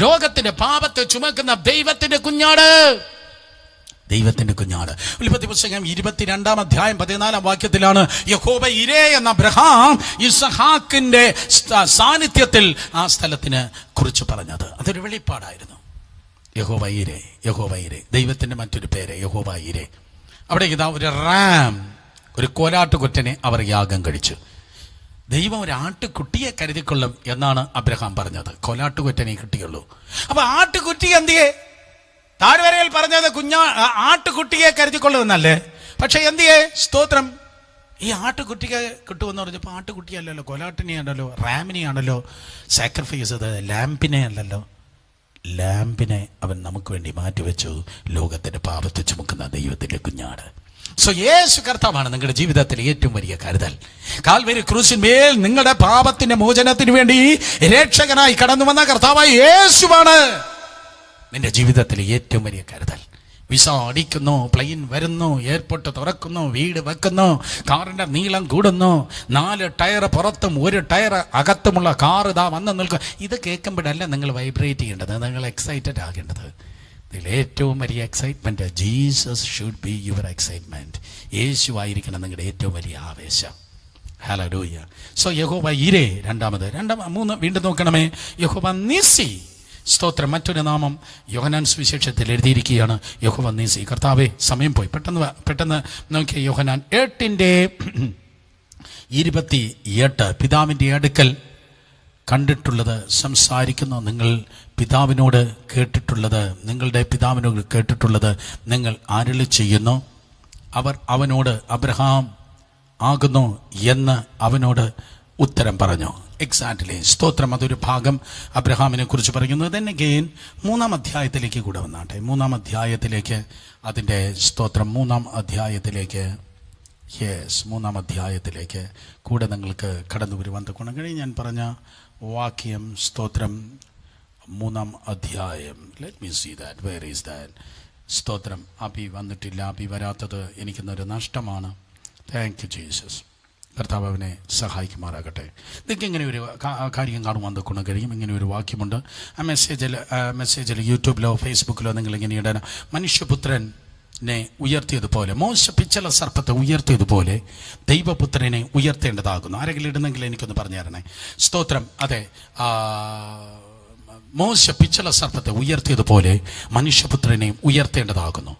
ലോകത്തിന്റെ പാപത്തെ ചുമക്കുന്ന ദൈവത്തിന്റെ കുഞ്ഞാട്, ദൈവത്തിന്റെ കുഞ്ഞാട്. ഉൽപ്പത്തി പുസ്തകം 22-ാം അധ്യായം 14-ാം വാക്യത്തിലാണ് യഹോവ ഇരേ എന്ന അബ്രഹാം ഇസ്ഹാക്കിന്റെ സാന്നിധ്യത്തിൽ ആ സ്ഥലത്തിനെ കുറിച്ച് പറഞ്ഞത്. അതൊരു വെളിപ്പാടായിരുന്നു. യഹോവ ഇരേ, യഹോവ ഇരേ, ദൈവത്തിന്റെ മറ്റൊരു പേര് യഹോവ ഇരേ. അവിടെ ഇതാ ഒരു റാം, ഒരു കോലാട്ടുകൊറ്റനെ അവർ യാഗം കഴിച്ചു. ദൈവം ഒരു ആട്ടുകുട്ടിയെ കരുതിക്കൊള്ളും എന്നാണ് അബ്രഹാം പറഞ്ഞത്. കോലാട്ടുകൊറ്റനെ കിട്ടിയുള്ളൂ. അപ്പൊ ആട്ടുകുട്ടി എന്തിയെ? താഴ്വരയിൽ പറഞ്ഞത് ആട്ടുകുട്ടിയെ കരുതിക്കൊള്ളുമെന്നല്ലേ. പക്ഷെ എന്തിയെ? സ്തോത്രം. ഈ ആട്ടുകുട്ടിയെ കിട്ടുമെന്ന് പറഞ്ഞപ്പോൾ ആട്ടുകുട്ടിയല്ലല്ലോ, കോലാട്ടിനെയാണല്ലോ, റാമിനെയാണല്ലോ സാക്രിഫൈസ് ചെയ്തത്, ലാമ്പിനെ അല്ലല്ലോ. ലാമ്പിനെ അവൻ നമുക്ക് വേണ്ടി മാറ്റിവെച്ചു, ലോകത്തിന്റെ പാപത്തെ ചുമക്കുന്ന ദൈവത്തിന്റെ കുഞ്ഞാട്. സോ യേശു കർത്താവാണ് നിങ്ങളുടെ ജീവിതത്തിലെ ഏറ്റവും വലിയ കരുതൽ. കാൽവരി ക്രൂശിന്മേൽ നിങ്ങളുടെ പാപത്തിന്റെ മോചനത്തിന് വേണ്ടി രക്ഷകനായി കടന്നു വന്ന കർത്താവായ യേശുവാണ് നിന്റെ ജീവിതത്തിലെ ഏറ്റവും വലിയ കരുതൽ. വിസ അടിക്കുന്നു, പ്ലെയിൻ വരുന്നു, എയർപോർട്ട് തുറക്കുന്നു, വീട് വെക്കുന്നു, കാറിന്റെ നീളം കൂടുന്നു, 4 ടയർ പുറത്തും 1 ടയർ അകത്തുമുള്ള കാർ ഇതാ വന്ന് നിൽക്കുക. ഇത് കേൾക്കുമ്പോഴല്ല നിങ്ങൾ വൈബ്രേറ്റ് ചെയ്യേണ്ടത്, നിങ്ങൾ എക്സൈറ്റഡ് ആകേണ്ടത്. ഇതിൽ ഏറ്റവും വലിയ excitement, Jesus should be your excitement. യേശു ആയിരിക്കണം നിങ്ങളുടെ ഏറ്റവും വലിയ ആവേശം. ഹല്ലേലൂയ. സോ യഹോവ ഈരേ, മൂന്ന് വീണ്ടും നോക്കണമേ. യഹോവ നിസി, സ്തോത്രം. മറ്റൊരു നാമം യോഹന്നാൻ സുവിശേഷത്തിൽ എഴുതിയിരിക്കുകയാണ്, യഹോവ നിസി. കർത്താവേ, സമയം പോയി, പെട്ടെന്ന് നോക്കിയ യോഹന്നാൻ 8:28. പിതാവിൻ്റെ അടുക്കൽ കണ്ടിട്ടുള്ളത് സംസാരിക്കുന്നു, നിങ്ങൾ പിതാവിനോട് കേട്ടിട്ടുള്ളത്, നിങ്ങളുടെ പിതാവിനോട് കേട്ടിട്ടുള്ളത് നിങ്ങൾ അരുളി ചെയ്യുന്നു. അവർ അവനോട് അബ്രഹാം ആകുന്നു എന്ന് അവനോട് ഉത്തരം പറഞ്ഞു. എക്സാക്ട്ലി, സ്തോത്രം. അതൊരു ഭാഗം അബ്രഹാമിനെ കുറിച്ച് പറയുന്നത്. തന്നെ ഗെയിൻ 3-ാം അധ്യായത്തിലേക്ക് കൂടെ വന്നാട്ടെ. 3-ാം അധ്യായത്തിലേക്ക്, അതിൻ്റെ സ്തോത്രം 3-ാം അധ്യായത്തിലേക്ക്, 3-ാം അധ്യായത്തിലേക്ക് കൂടെ നിങ്ങൾക്ക് കടന്നു വരുവാൻ തക്കണം കഴിയും. ഞാൻ പറഞ്ഞ വാക്യം, സ്തോത്രം 3-ാം അധ്യായം. Let me see that, where is that? സ്തോത്രം. അബി വന്നിട്ടില്ല. അബി വരാത്തത് എനിക്കിന്നൊരു നഷ്ടമാണ്. Thank you Jesus. കർത്താവ് അവനെ സഹായിക്കുമാറാകട്ടെ. നിങ്ങൾക്ക് ഇങ്ങനെ ഒരു കാര്യം കാണുവാൻ തക്കണം കഴിയും. ഇങ്ങനെ ഒരു വാക്യമുണ്ട്. ആ മെസ്സേജിൽ യൂട്യൂബിലോ ഫേസ്ബുക്കിലോ നിങ്ങളിങ്ങനെ ഇടണം. മനുഷ്യപുത്രനെ ഉയർത്തിയതുപോലെ, മോശ പിച്ചള സർപ്പത്തെ ഉയർത്തിയതുപോലെ ദൈവപുത്രനെ ഉയർത്തേണ്ടതാകുന്നു. ആരെങ്കിലും ഇടുന്നെങ്കിൽ എനിക്കൊന്ന് പറഞ്ഞു തരണേ. സ്തോത്രം. അതെ, മോശ പിച്ചള സർപ്പത്തെ ഉയർത്തിയതുപോലെ മനുഷ്യപുത്രനെ ഉയർത്തേണ്ടതാകുന്നു.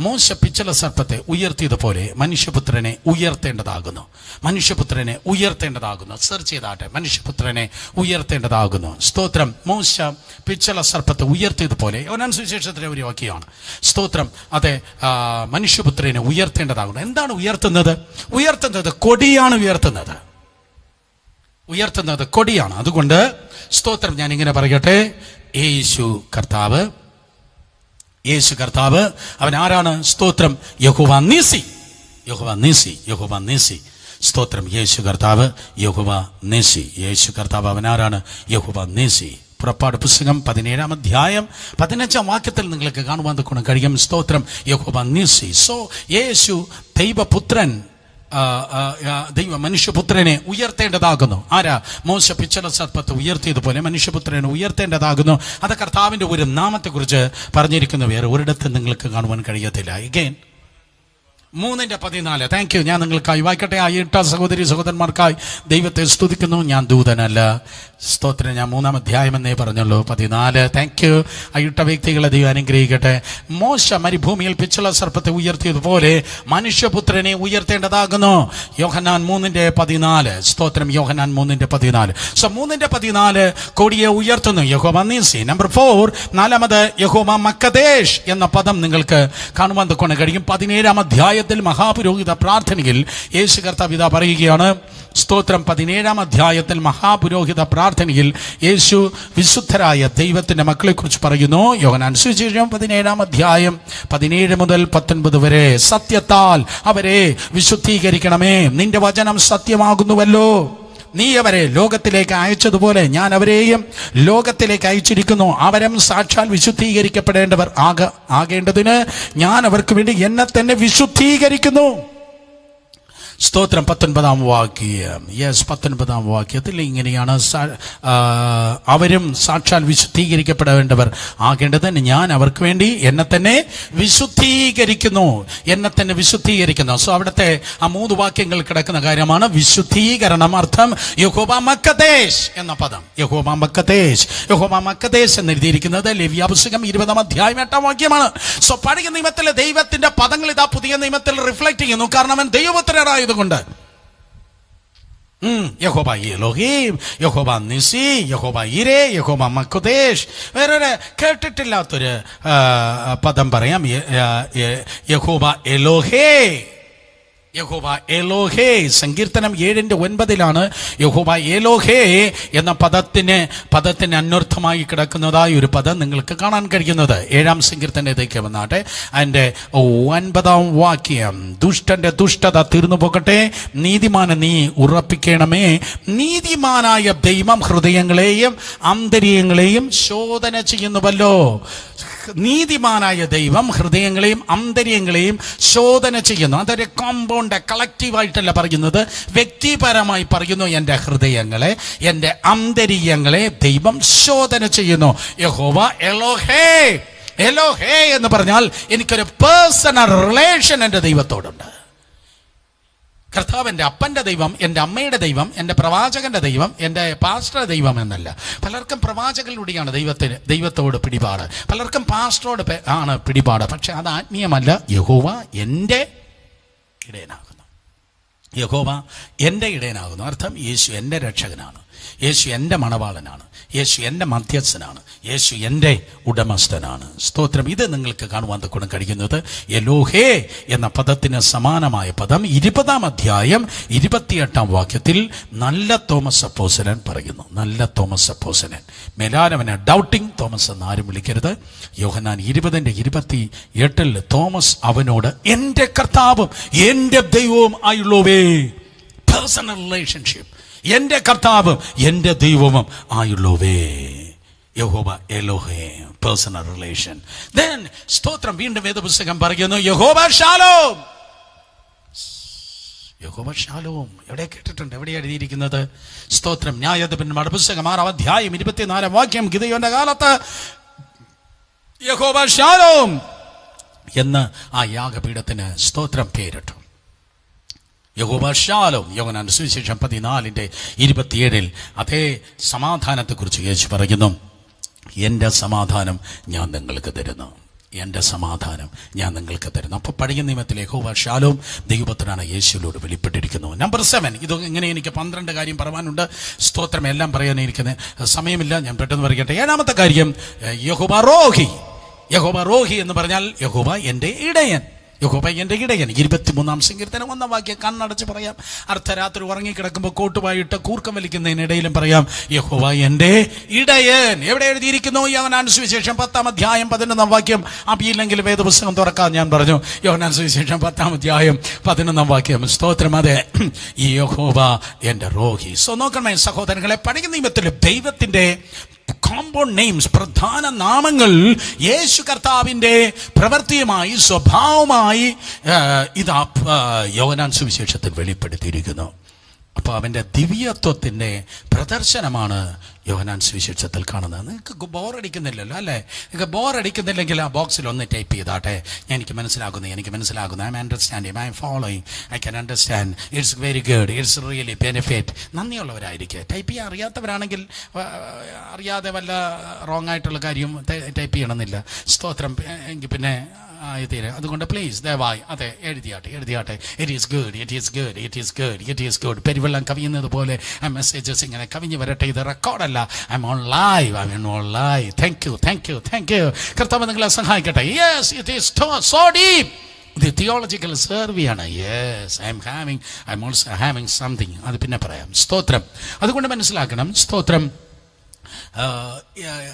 മോശ പിച്ചള സർപ്പത്തെ ഉയർത്തിയതുപോലെ മനുഷ്യപുത്രനെ ഉയർത്തേണ്ടതാകുന്നു. മനുഷ്യപുത്രനെ ഉയർത്തേണ്ടതാകുന്നു. സെർച്ച് ചെയ്താട്ടെ, മനുഷ്യപുത്രനെ ഉയർത്തേണ്ടതാകുന്നു. സ്തോത്രം. മോശ പിച്ചള സർപ്പത്തെ ഉയർത്തിയതുപോലെ, യോഹന്നാൻ സുവിശേഷത്തിലെ ഒരു വാക്യമാണ്. സ്തോത്രം. അതെ, മനുഷ്യപുത്രനെ ഉയർത്തേണ്ടതാകുന്നു. എന്താണ് ഉയർത്തുന്നത്? കൊടിയാണ് ഉയർത്തുന്നത് കൊടിയാണ്. അതുകൊണ്ട് സ്തോത്രം, ഞാൻ ഇങ്ങനെ പറയട്ടെ, യേശു കർത്താവ് അവൻ ആരാണ്? സ്തോത്രം. യഹോവ നിസി. സ്തോത്രം. യേശു കർത്താവ് അവൻ ആരാണ്? യഹോവ നിസി. പുറപ്പാട് പുസ്തകം 17-ാം അധ്യായം 15-ാം വാക്യത്തിൽ നിങ്ങൾക്ക് കാണുവാൻ കഴിയും. സ്തോത്രം. യഹോവ നിസി. സോ യേശു ദൈവപുത്രൻ, മനുഷ്യപുത്രനെ ഉയർത്തേണ്ടതാകുന്നു. ആരാ? മോശ പിച്ചള സർപ്പത്തെ ഉയർത്തിയതുപോലെ മനുഷ്യപുത്രനെ ഉയർത്തേണ്ടതാകുന്നു. അത് കർത്താവിൻ്റെ ഒരു നാമത്തെക്കുറിച്ച് പറഞ്ഞിരിക്കുന്നു. വേറെ ഒരിടത്തും നിങ്ങൾക്ക് കാണുവാൻ കഴിയത്തില്ല. അഗൈൻ 3:14. Thank you. ഞാൻ നിങ്ങൾക്കായി വായിക്കട്ടെ. അയ്യട്ട സഹോദരന്മാർക്കായി ദൈവത്തെ സ്തുതിക്കുന്നു. ഞാൻ ദൂതനല്ല. സ്തോത്രം. ഞാൻ 3-ാം അധ്യായം എന്നേ പറഞ്ഞുള്ളൂ. 14. Thank you. അയ്യട്ട വ്യക്തികളെ ദൈവം അനുഗ്രഹിക്കട്ടെ. മോശ മരുഭൂമിയിൽ പിച്ചള സർപ്പത്തെ ഉയർത്തിയതുപോലെ മനുഷ്യപുത്രനെ ഉയർത്തേണ്ടതാകുന്നു. യോഹന്നാൻ 3:14. സ്തോത്രം. യോഹന്നാൻ 3:14. സോ 3:14 കൊടിയെ ഉയർത്തുന്നു. യഹോവ നിസി. നമ്പർ 4, 4-മത് യഹോവ മക്കദേശ് എന്ന പദം നിങ്ങൾക്ക് കാണുവാൻ തൊക്കെ കഴിയും. 17-ാം അധ്യായത്തിൽ മഹാപുരോഹിത പ്രാർത്ഥനയിൽ യേശു കർത്താവ് ഇതാ പറയുകയാണ്. സ്തോത്രം. 17-ാം അധ്യായത്തിൽ മഹാപുരോഹിത പ്രാർത്ഥനയിൽ യേശു വിശുദ്ധരായ ദൈവത്തിന്റെ മക്കളെ കുറിച്ച് പറയുന്നു. യോഹന്നാൻ സുവിശേഷം 17-ാം അധ്യായം 17 മുതൽ 19 വരെ. സത്യത്താൽ അവരെ വിശുദ്ധീകരിക്കണമേ, നിന്റെ വചനം സത്യമാകുന്നുവല്ലോ. നീ അവരെ ലോകത്തിലേക്ക് അയച്ചതുപോലെ ഞാൻ അവരെയും ലോകത്തിലേക്ക് അയച്ചിരിക്കുന്നു. അവരും സാക്ഷാൽ വിശുദ്ധീകരിക്കപ്പെടേണ്ടവർ ആകേണ്ടതിന് ഞാൻ അവർക്ക് വേണ്ടി എന്നെ തന്നെ വിശുദ്ധീകരിക്കുന്നു. സ്തോത്രം. 19-ാം വാക്യം. 19-ാം വാക്യത്തിൽ ഇങ്ങനെയാണ്, അവരും സാക്ഷാൽ വിശുദ്ധീകരിക്കപ്പെടേണ്ടവർ ആകേണ്ടതിന് ഞാൻ അവർക്ക് വേണ്ടി എന്നെ തന്നെ വിശുദ്ധീകരിക്കുന്നു. സോ അവിടുത്തെ ആ 3 വാക്യങ്ങൾ കിടക്കുന്ന കാര്യമാണ് വിശുദ്ധീകരണം. അർത്ഥം യഹോവ മക്കദേശ് എന്ന പദം. യഹോവ മക്കദേശ് എന്നെഴുതിയിരിക്കുന്നത് ലേവ്യ പുസ്തകം 20-ാം അധ്യായം 8-ാം വാക്യമാണ്. സോ പഴയ നിയമത്തിലെ ദൈവത്തിന്റെ പദങ്ങൾ ഇതാ പുതിയ നിയമത്തിൽ റിഫ്ലക്ട് ചെയ്യുന്നു. കാരണം അവൻ ദൈവപുത്രനായ കൊണ്ട് യഹോവ എലോഹീം, യഹോവ നിസി, യഹോവ ഇരേ, യഹോവ മക്കദേശ്. വേറൊരു കേട്ടിട്ടില്ലാത്തൊരു പദം പറയാം. യഹോവ എലോഹേ. സങ്കീർത്തനം 7:9 യഹോവ എലോഹേ എന്ന പദത്തിന് അന്വർത്ഥമായി കിടക്കുന്നതായ ഒരു പദം നിങ്ങൾക്ക് കാണാൻ കഴിയുന്നത്. 7-ാം സങ്കീർത്തനത്തിലേക്ക് വന്നാട്ടെ. അതിൻ്റെ 9-ാം വാക്യം. ദുഷ്ടന്റെ ദുഷ്ടത തീർന്നു പോകട്ടെ, നീതിമാനെ നീ ഉറപ്പിക്കണമേ. നീതിമാനായ ദൈവം ഹൃദയങ്ങളെയും അന്തര്യങ്ങളെയും ശോധന ചെയ്യുന്നുവല്ലോ. നീതിമാനായ ദൈവം ഹൃദയങ്ങളെയും അന്തര്യങ്ങളെയും ശോധന ചെയ്യുന്നു. അതൊരു കോമ്പൗണ്ട്, കളക്റ്റീവായിട്ടല്ല പറയുന്നത്, വ്യക്തിപരമായി പറയുന്നു. എൻ്റെ ഹൃദയങ്ങളെ, എൻ്റെ അന്തര്യങ്ങളെ ദൈവം ശോധന ചെയ്യുന്നു. യഹോവ എലോഹേ എലോഹേ എന്ന് പറഞ്ഞാൽ എനിക്കൊരു പേഴ്സണൽ റിലേഷൻ എൻ്റെ ദൈവത്തോടുണ്ട്. കർത്താവ് എൻ്റെ അപ്പൻ്റെ ദൈവം, എൻ്റെ അമ്മയുടെ ദൈവം, എൻ്റെ പ്രവാചകന്റെ ദൈവം, എൻ്റെ പാസ്റ്ററുടെ ദൈവം എന്നല്ല. പലർക്കും പ്രവാചകനിലൂടെയാണ് ദൈവത്തോട് പിടിപാട്, പലർക്കും പാസ്റ്ററോട് ആണ് പിടിപാട്. പക്ഷെ അത് ആത്മീയമല്ല. യഹോവ എൻ്റെ ഇടയനാകുന്നു. യഹോവ എൻ്റെ ഇടയനാകുന്നു. അർത്ഥം യേശു എൻ്റെ രക്ഷകനാണ്, യേശു എൻ്റെ മണവാളനാണ്, യേശു എൻ്റെ മധ്യസ്ഥനാണ്, യേശു എൻ്റെ ഉടമസ്ഥനാണ്. സ്തോത്രം. ഇത് നിങ്ങൾക്ക് കാണുവാൻ തക്കോണം കഴിയുന്നത് എലോഹേ എന്ന പദത്തിന് സമാനമായ പദം 20-ാം അധ്യായം 28-ാം വാക്യത്തിൽ നല്ല തോമസ് അപ്പോസ്തലൻ പറയുന്നു. നല്ല തോമസ് അപ്പോസ്തലൻ, മേലാനവനെ ഡൗട്ടിംഗ് തോമസ് എന്ന് ആരും വിളിക്കരുത്. യോഹന്നാൻ 20:28 തോമസ് അവനോട് എൻ്റെ കർത്താവും എൻ്റെ ദൈവവും ആയുള്ളവേ. Personal relationship. എൻ്റെ കർത്താവും എൻ്റെ ദൈവവും ആയുള്ളവേ. യഹോവ എലോഹേ, പേഴ്സണൽ റിലേഷൻ. ദെൻ സ്തോത്രം. വീണ്ടും വേദപുസ്തകം പറയുന്നു യഹോവ ഷാലോം. യഹോവ ഷാലോം എവിടെ കേട്ടിട്ടുണ്ട്? എവിടെ എഴുതിയിരിക്കുന്നത്? സ്തോത്രം. ന്യായാധിപന്മാരുടെ പുസ്തകം 6-ാം അധ്യായം 24-ാം വാക്യം. ഗിദെയോന്റെ കാലത്ത് യഹോവ ഷാലോം എന്ന് ആ യാഗപീഠത്തിന് സ്തോത്രം പേരിട്ടു. യഹോവ ഷാലോം. യോഹന്നാന്റെ സുവിശേഷം 14:27 അതേ സമാധാനത്തെക്കുറിച്ച് യേശു പറയുന്നു, എൻ്റെ സമാധാനം ഞാൻ നിങ്ങൾക്ക് തരുന്നു, എൻ്റെ സമാധാനം ഞാൻ നിങ്ങൾക്ക് തരുന്നു. അപ്പോൾ പഴയ നിയമത്തിൽ യഹോവ ഷാലോം ദൈവപുത്രനാണ് യേശുവിലൂടെ വെളിപ്പെട്ടിരിക്കുന്നു. നമ്പർ 7. ഇത് ഇങ്ങനെ എനിക്ക് 12 കാര്യം പറയാനുണ്ട്. സ്തോത്രം. എല്ലാം പറയാൻ എനിക്ക് സമയമില്ല, ഞാൻ പെട്ടെന്ന് പറയട്ടെ. 7-ാമത്തെ കാര്യം യഹോവ റോഹി. യഹോവ റോഹി എന്ന് പറഞ്ഞാൽ യഹോവ എൻ്റെ ഇടയൻ. യഹോവ എൻ്റെ ഇടയൻ. 23-ാം സങ്കീർത്തനം 1-ാം വാക്യം കണ്ണടച്ച് പറയാം. അർദ്ധരാത്രി ഉറങ്ങിക്കിടക്കുമ്പോൾ കോട്ടുവായിട്ട് കൂർക്കം വലിക്കുന്നതിനിടയിലും പറയാം യഹോവ എൻ്റെ ഇടയൻ. എവിടെ എഴുതിയിരിക്കുന്നു? യോഹന്നാൻ സുവിശേഷം 10-ാം അധ്യായം 11-ാം വാക്യം. അപ്പിയില്ലെങ്കിൽ വേദപുസ്തകം തുറക്കാൻ ഞാൻ പറഞ്ഞു. യോഹന്നാൻ സുവിശേഷം 10-ാം അധ്യായം 11-ാം വാക്യം. സ്തോത്രം. അതെ, ഈ യഹോവ എൻ്റെ റോഹി. സോ നോക്കണമേ സഹോദരങ്ങളെ, പഴയ നിയമത്തിൽ ദൈവത്തിൻ്റെ കോമ്പൗണ്ട് നെയിംസ്, പ്രധാന നാമങ്ങൾ യേശു കർത്താവിൻ്റെ പ്രവൃത്തിയുമായി സ്വഭാവമായി ഇതാ യോഹന്നാൻ സുവിശേഷത്തിൽ വെളിപ്പെടുത്തിയിരിക്കുന്നു. അപ്പോൾ അവൻ്റെ ദിവ്യത്വത്തിൻ്റെ പ്രദർശനമാണ് യോഹന്നാൻ സുവിശേഷത്തിൽ കാണുന്നത്. നിങ്ങൾക്ക് ബോറടിക്കുന്നില്ലല്ലോ അല്ലേ? നിങ്ങൾക്ക് ബോറടിക്കുന്നില്ലെങ്കിൽ ആ ബോക്സിൽ ഒന്ന് ടൈപ്പ് ചെയ്താട്ടെ. എനിക്ക് മനസ്സിലാകുന്നു, I am understanding, I am following, I can understand, it's very good, it's really benefit. നന്ദിയുള്ളവരായിരിക്കുക. ടൈപ്പ് ചെയ്യാൻ അറിയാത്തവരാണെങ്കിൽ അറിയാതെ വല്ല റോങ് ആയിട്ടുള്ള കാര്യം ടൈപ്പ് ചെയ്യണമെന്നില്ല. സ്തോത്രം. എങ്കിൽ പിന്നെ അതുകൊണ്ട് പ്ലീസ് ദയവായി അതെ എഴുതിയാട്ടെ. It is good. പെരുവെള്ളം കവിയുന്നത് പോലെ ആ മെസ്സേജസ് ഇങ്ങനെ കവിഞ്ഞു വരട്ടെ. ഇത് റെക്കോർഡല്ല. I am on live. Thank you. കർത്താവ് നിങ്ങളെ സഹായിക്കട്ടെ. Yes, it is so deep. ഇത് തിയോളജിക്കൽ സർവേയാണ്. Yes, I am also having something. അത് പിന്നെ പറയാം. സ്തോത്രം. അതുകൊണ്ട് മനസ്സിലാക്കണം. സ്തോത്രം.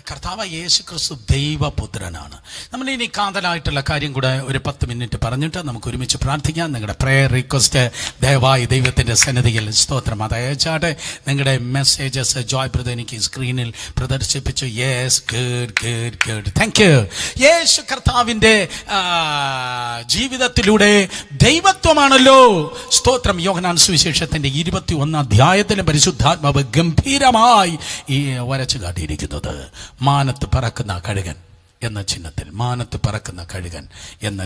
കർത്താവ് യേശു ക്രിസ്തു ദൈവപുത്രനാണ്. നമ്മൾ ഇനി കാതലായിട്ടുള്ള കാര്യം കൂടെ ഒരു 10 മിനിറ്റ് പറഞ്ഞിട്ട് നമുക്ക് ഒരുമിച്ച് പ്രാർത്ഥിക്കാം. നിങ്ങളുടെ പ്രയർ റിക്വസ്റ്റ് ദയവായി ദൈവത്തിൻ്റെ സന്നിധിയിൽ സ്തോത്രം അത് അയച്ചാട്ടെ. നിങ്ങളുടെ മെസ്സേജസ് ജോയ് ബ്രദർ എനിക്ക് സ്ക്രീനിൽ പ്രദർശിപ്പിച്ചു. Yes, good. Thank you. യേശു കർത്താവിൻ്റെ ജീവിതത്തിലൂടെ ദൈവത്വമാണല്ലോ സ്തോത്രം. യോഹന്നാൻ സുവിശേഷത്തിൻ്റെ 21-ാം അധ്യായത്തിലും പരിശുദ്ധാത്മാവ് ഗംഭീരമായി ഈ വരച്ചു കാട്ടിയിരിക്കുന്നത് മാനത്ത് പറക്കുന്ന കഴുകൻ എന്ന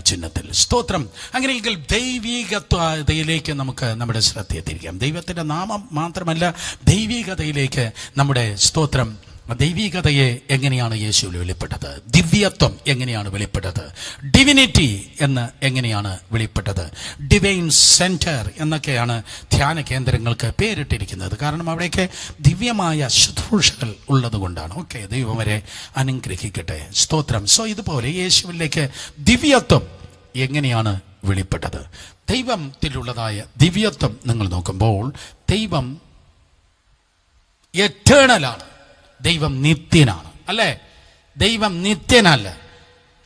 ചിഹ്നത്തിൽ. സ്തോത്രം. അങ്ങനെയെങ്കിൽ ദൈവികത്വതയിലേക്ക് നമുക്ക് നമ്മുടെ ശ്രദ്ധയെ തിരിക്കാം. ദൈവത്തിൻ്റെ നാമം മാത്രമല്ല, ദൈവികതയിലേക്ക് നമ്മുടെ സ്തോത്രം. ദൈവികതയെ എങ്ങനെയാണ് യേശുവിൽ വെളിപ്പെട്ടത്? ദിവ്യത്വം എങ്ങനെയാണ് വെളിപ്പെട്ടത്? ഡിവിനിറ്റി എന്ന് എങ്ങനെയാണ് വെളിപ്പെട്ടത്? ഡിവൈൻ സെന്റർ എന്നൊക്കെയാണ് ധ്യാന കേന്ദ്രങ്ങൾക്ക് പേരിട്ടിരിക്കുന്നത്. കാരണം അവിടേക്ക് ദിവ്യമായ ശുശ്രൂഷകൾ ഉള്ളത് കൊണ്ടാണ്. ഓക്കെ, ദൈവം വരെ അനുഗ്രഹിക്കട്ടെ. സ്തോത്രം. സോ ഇതുപോലെ യേശുവിലേക്ക് ദിവ്യത്വം എങ്ങനെയാണ് വെളിപ്പെട്ടത്? ദൈവത്തിലുള്ളതായ ദിവ്യത്വം നിങ്ങൾ നോക്കുമ്പോൾ ദൈവം എറ്റേണലാണ്. ദൈവം നിത്യനാണ് അല്ലേ? ദൈവം നിത്യനല്ല.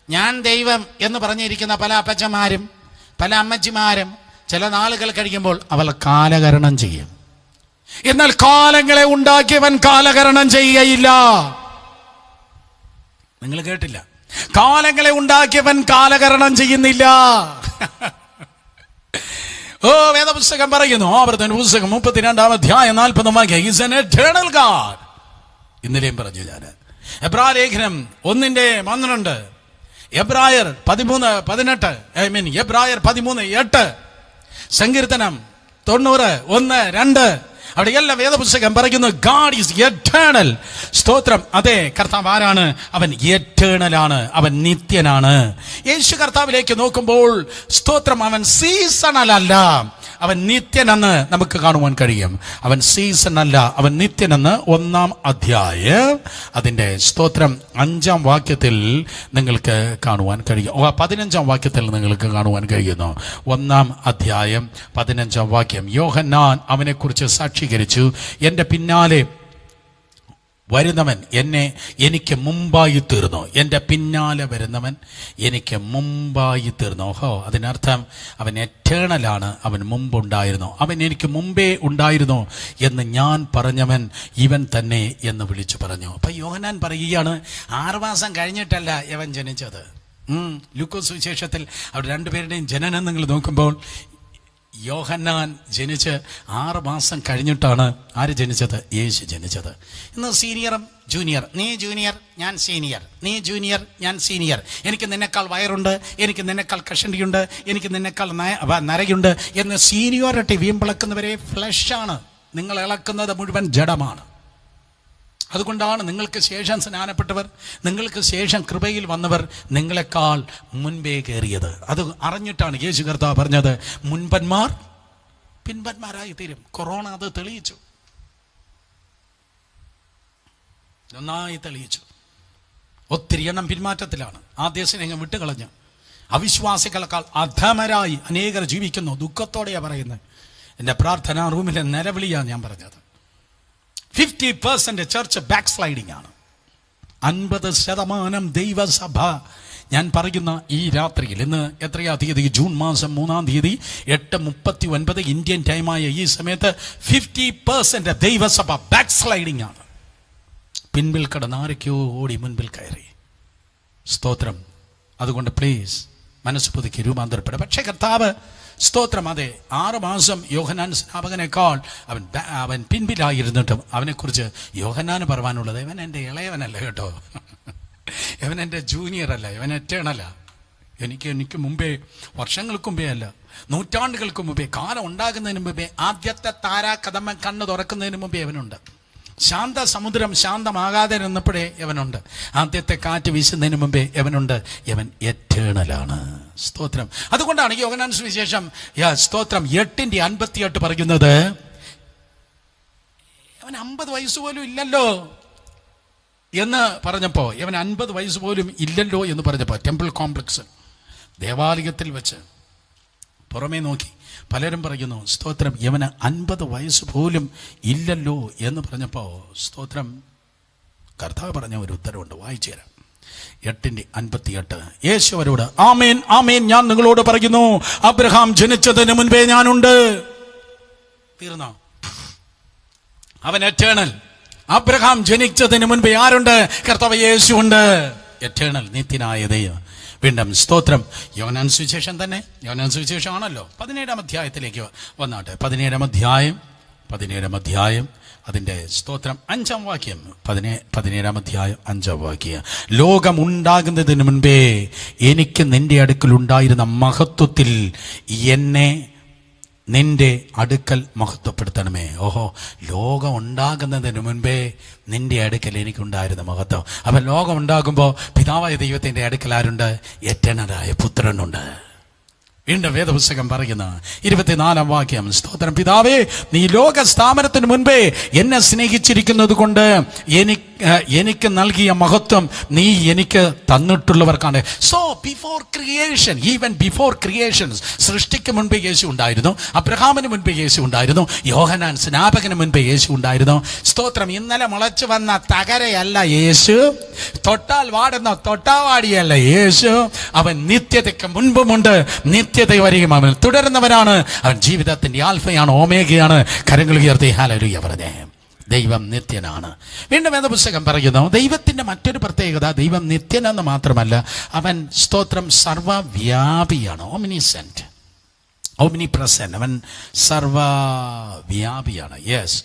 ഞാൻ ദൈവം എന്ന് പറഞ്ഞിരിക്കുന്ന പല അപ്പച്ചന്മാരും പല അമ്മച്ചിമാരും ചില നാളുകൾ കഴിയുമ്പോൾ അവൾ കാലകരണം ചെയ്യും. എന്നാൽ കാലങ്ങളെ ഉണ്ടാക്കിയവൻ കാലകരണം ചെയ്യുകയില്ല. നിങ്ങൾ കേട്ടില്ല? കാലങ്ങളെ ഉണ്ടാക്കിയവൻ കാലകരണം ചെയ്യുന്നില്ല. വേദപുസ്തകം പറയുന്നു. ആവർത്തന പുസ്തകം 32-ാം അധ്യായം 40-ാം വാക്യം. Is an eternal God. ഇന്നലെയും പറഞ്ഞു ഞാൻ. എബ്രായ ലേഖനം 1:12 എബ്രായർ 13:18, എബ്രായർ 13:8, സങ്കീർത്തനം 90:1-2, അവിടെയെല്ലാം വേദപുസ്തകം പറയുന്നു ഗാഡ് ഈസ് എറ്റേണൽ. സ്തോത്രം. അതെ, കർത്താവ് ആരാണ്? അവൻ എറ്റേണലാണ്, അവൻ നിത്യനാണ്. യേശു കർത്താവിലേക്ക് നോക്കുമ്പോൾ സ്തോത്രം, അവൻ സീസണൽ അല്ല, അവൻ നിത്യനെന്ന് നമുക്ക് കാണുവാൻ കഴിയും. അവൻ സീസൺ അല്ല, അവൻ നിത്യനെന്ന് 1-ാം അധ്യായം അതിൻ്റെ സ്തോത്രം 5-ാം വാക്യത്തിൽ നിങ്ങൾക്ക് കാണുവാൻ കഴിയും. 15-ാം വാക്യത്തിൽ നിങ്ങൾക്ക് കാണുവാൻ കഴിയുന്നു. 1-ാം അധ്യായം 15-ാം വാക്യം. യോഹന്നാൻ അവനെക്കുറിച്ച് സാക്ഷീകരിച്ചു, എൻ്റെ പിന്നാലെ വരുന്നവൻ എനിക്ക് മുമ്പായി തീർന്നു. എൻ്റെ പിന്നാലെ വരുന്നവൻ എനിക്ക് മുമ്പായി തീർന്നു. ഓഹോ, അതിനർത്ഥം അവൻ എറ്റേണലാണ്, അവൻ മുമ്പുണ്ടായിരുന്നു. അവൻ എനിക്ക് മുമ്പേ ഉണ്ടായിരുന്നു എന്ന് ഞാൻ പറഞ്ഞവൻ ഇവൻ തന്നെ എന്ന് വിളിച്ചു പറഞ്ഞു. അപ്പൊ യോഹന്നാൻ പറയുകയാണ്, 6 മാസം കഴിഞ്ഞിട്ടല്ല ഇവൻ ജനിച്ചത്. ലൂക്കോസ് സുവിശേഷത്തിൽ അവിടെ രണ്ടുപേരുടെയും ജനനം നിങ്ങൾ നോക്കുമ്പോൾ യോഹന്നാൻ ജനിച്ച് 6 മാസം കഴിഞ്ഞിട്ടാണ് ആര് ജനിച്ചത്? യേശു ജനിച്ചത്. ഇന്ന് സീനിയറും ജൂനിയർ, നീ ജൂനിയർ ഞാൻ സീനിയർ, നീ ജൂനിയർ ഞാൻ സീനിയർ, എനിക്ക് നിന്നെക്കാൾ വയറുണ്ട്, എനിക്ക് നിന്നെക്കാൾ കഷണ്ടിയുണ്ട്, എനിക്ക് നിന്നെക്കാൾ നരയുണ്ട് എന്ന് സീനിയോറിറ്റി വീമ്പിളക്കുന്നവരെ ഫ്ലഷാണ്. നിങ്ങൾ ഇളക്കുന്നത് മുഴുവൻ ജഡമാണ്. അതുകൊണ്ടാണ് നിങ്ങൾക്ക് ശേഷം സ്നാനപ്പെട്ടവർ, നിങ്ങൾക്ക് ശേഷം കൃപയിൽ വന്നവർ നിങ്ങളെക്കാൾ മുൻപേ കയറിയത്. അത് അറിഞ്ഞിട്ടാണ് യേശു കർത്താവ് പറഞ്ഞത്, മുൻപന്മാർ പിൻപന്മാരായി തീരും. കൊറോണ അത് തെളിയിച്ചു, നന്നായി തെളിയിച്ചു. ഒത്തിരി എണ്ണം പിന്മാറ്റത്തിലാണ്, ആദ്യ സ്നേഹം വിട്ടുകളഞ്ഞു. അവിശ്വാസികളെക്കാൾ അധമരായി അനേകർ ജീവിക്കുന്നു. ദുഃഖത്തോടെയാണ് പറയുന്നത്. എൻ്റെ പ്രാർത്ഥനാ റൂമിലെ നിലവിളിയാണ് ഞാൻ പറഞ്ഞത്. 50% ചർച്ച് ബാക്ക് സ്ലൈഡിംഗ് ആണ്. 50% ദൈവസഭ, ഞാൻ പറയുന്ന ഈ രാത്രിയിൽ, ഇന്ന് എത്രയാ തീയതി? ജൂൺ മാസം 3-ാം തീയതി 8:39 ഇന്ത്യൻ ടൈമായ ഈ സമയത്ത് 50% ദൈവസഭ ബാക്ക് സ്ലൈഡിംഗ് ആണ്. പിൻപിൽ കടന്ന് ആരൊക്കെയോ ഓടി മുൻപിൽ കയറി. സ്തോത്രം. അതുകൊണ്ട് പ്ലീസ് മനസ്സ് പുതുക്കി രൂപാന്തരപ്പെടുക. പക്ഷേ കർത്താവ് സ്തോത്രം, അതെ, 6 മാസം യോഹന്നാൻ സ്നാപകനേക്കാൾ അവൻ പിൻപിലായിരുന്നിട്ടും അവനെക്കുറിച്ച് യോഹന്നാന് പറയാനുള്ളത്, ഇവൻ എൻ്റെ ഇളയവനല്ല കേട്ടോ, ഇവൻ എൻ്റെ ജൂനിയർ അല്ല, ഇവൻ എറ്റേണല്ല. എനിക്ക് മുമ്പേ, വർഷങ്ങൾക്ക് മുമ്പേ അല്ല, നൂറ്റാണ്ടുകൾക്ക് മുമ്പേ, കാലം ഉണ്ടാകുന്നതിന് മുമ്പേ, ആദ്യത്തെ താരാകദമം കണ്ണ് തുറക്കുന്നതിന് മുമ്പേ അവനുണ്ട്. ശാന്ത സമുദ്രം ശാന്തമാകാതെ നിന്നപ്പോഴേ യവനുണ്ട്. ആദ്യത്തെ കാറ്റ് വീശുന്നതിന് മുമ്പേ യവനുണ്ട്. യവൻ എറ്റേണലാണ്. സ്തോത്രം. അതുകൊണ്ടാണ് യോഹന്നാൻ സുവിശേഷം സ്തോത്രം 8:58 പറയുന്നത്, അവൻ 50 വയസ്സ് പോലും ഇല്ലല്ലോ എന്ന് പറഞ്ഞപ്പോ, ഇവൻ 50 വയസ്സ് പോലും ഇല്ലല്ലോ എന്ന് പറഞ്ഞപ്പോ, ടെമ്പിൾ കോംപ്ലക്സ് ദേവാലയത്തിൽ വെച്ച് പുറമേ നോക്കി പലരും പറയുന്നു, സ്തോത്രം, യവന് 50 വയസ്സ് പോലും ഇല്ലല്ലോ എന്ന് പറഞ്ഞപ്പോ, സ്തോത്രം, കർത്താവ് പറഞ്ഞ ഒരു ഉത്തരവുണ്ട്, വായിച്ചു തരാം. 8:58. യേശു അവരോട്, ആമേൻ ആമേൻ ഞാൻ നിങ്ങളോട് പറയുന്നു, അബ്രഹാം ജനിച്ചതിന് മുൻപേ ഞാനുണ്ട്. തീർന്നോ? അവൻ എറ്റേണൽ. അബ്രഹാം ജനിച്ചതിന് മുൻപേ ആരുണ്ട്? കർത്താവ് യേശു ഉണ്ട്. എറ്റേണൽ, നിത്യനായ ദൈവം. വീണ്ടും സ്തോത്രം, യോഹന്നാൻ സുവിശേഷം തന്നെ, യോഹന്നാൻ സുവിശേഷം ആണല്ലോ. 17-ാം അധ്യായത്തിലേക്ക് വന്നാട്ടെ. 17-ാം അധ്യായം അതിൻ്റെ സ്തോത്രം 5-ാം വാക്യം. 17-ാം അധ്യായം 5-ാം വാക്യം. ലോകമുണ്ടാകുന്നതിന് മുൻപേ എനിക്ക് നിന്റെ അടുക്കൽ ഉണ്ടായിരുന്ന മഹത്വത്തിൽ എന്നെ നിന്റെ അടുക്കൽ മഹത്വപ്പെടുത്തണമേ. ഓഹോ, ലോകം ഉണ്ടാകുന്നതിന് മുൻപേ നിന്റെ അടുക്കൽ എനിക്കുണ്ടായിരുന്ന മഹത്വം. അപ്പം ലോകം ഉണ്ടാകുമ്പോൾ പിതാവായ ദൈവത്തിൻ്റെ അടുക്കൽ ആരുണ്ട്? എറ്റേണലായ പുത്രനുണ്ട്. വീണ്ടും വേദപുസ്തകം പറയുന്ന 24-ാം വാക്യം. സ്തോത്രം, പിതാവേ നീ ലോക സ്ഥാപനത്തിന് മുൻപേ എന്നെ സ്നേഹിച്ചിരിക്കുന്നത് കൊണ്ട് എനിക്ക് നൽകിയ മഹത്വം നീ എനിക്ക് തന്നിട്ടുള്ളവർക്കാണ്. So before creation, even before creations, സൃഷ്ടിക്ക് മുൻപേ യേശു ഉണ്ടായിരുന്നു, അബ്രഹാമിന് മുൻപേ യേശു ഉണ്ടായിരുന്നു, യോഹന്നാൻ സ്നാപകന് മുൻപേ യേശു ഉണ്ടായിരുന്നു. സ്തോത്രം, ഇന്നലെ മുളച്ചു വന്ന തകരയല്ല യേശു, തൊട്ടാൽ വാടുന്ന തൊട്ടാവാടിയല്ല യേശു. അവൻ നിത്യതയ്ക്ക് മുൻപുമുണ്ട്, നിത്യത വരെയും അവൻ തുടരുന്നവനാണ്. അവൻ ജീവിതത്തിന്റെ ആൽഫയാണ്, ഓമേഗയാണ്. കരങ്ങൾ ഉയർത്തി ഹല്ലേലൂയ പറഞ്ഞേ. ദൈവം നിത്യനാണ്. വീണ്ടും വേദപുസ്തകം പറയുന്നു, ദൈവത്തിന്റെ മറ്റൊരു പ്രത്യേകത, ദൈവം നിത്യനെന്ന് മാത്രമല്ല, അവൻ സ്തോത്രം സർവവ്യാപിയാണ്. ഓംനിസെന്റ്, ഓംനിപ്രസന്റ്, അവൻ സർവവ്യാപിയാണ്. യെസ്,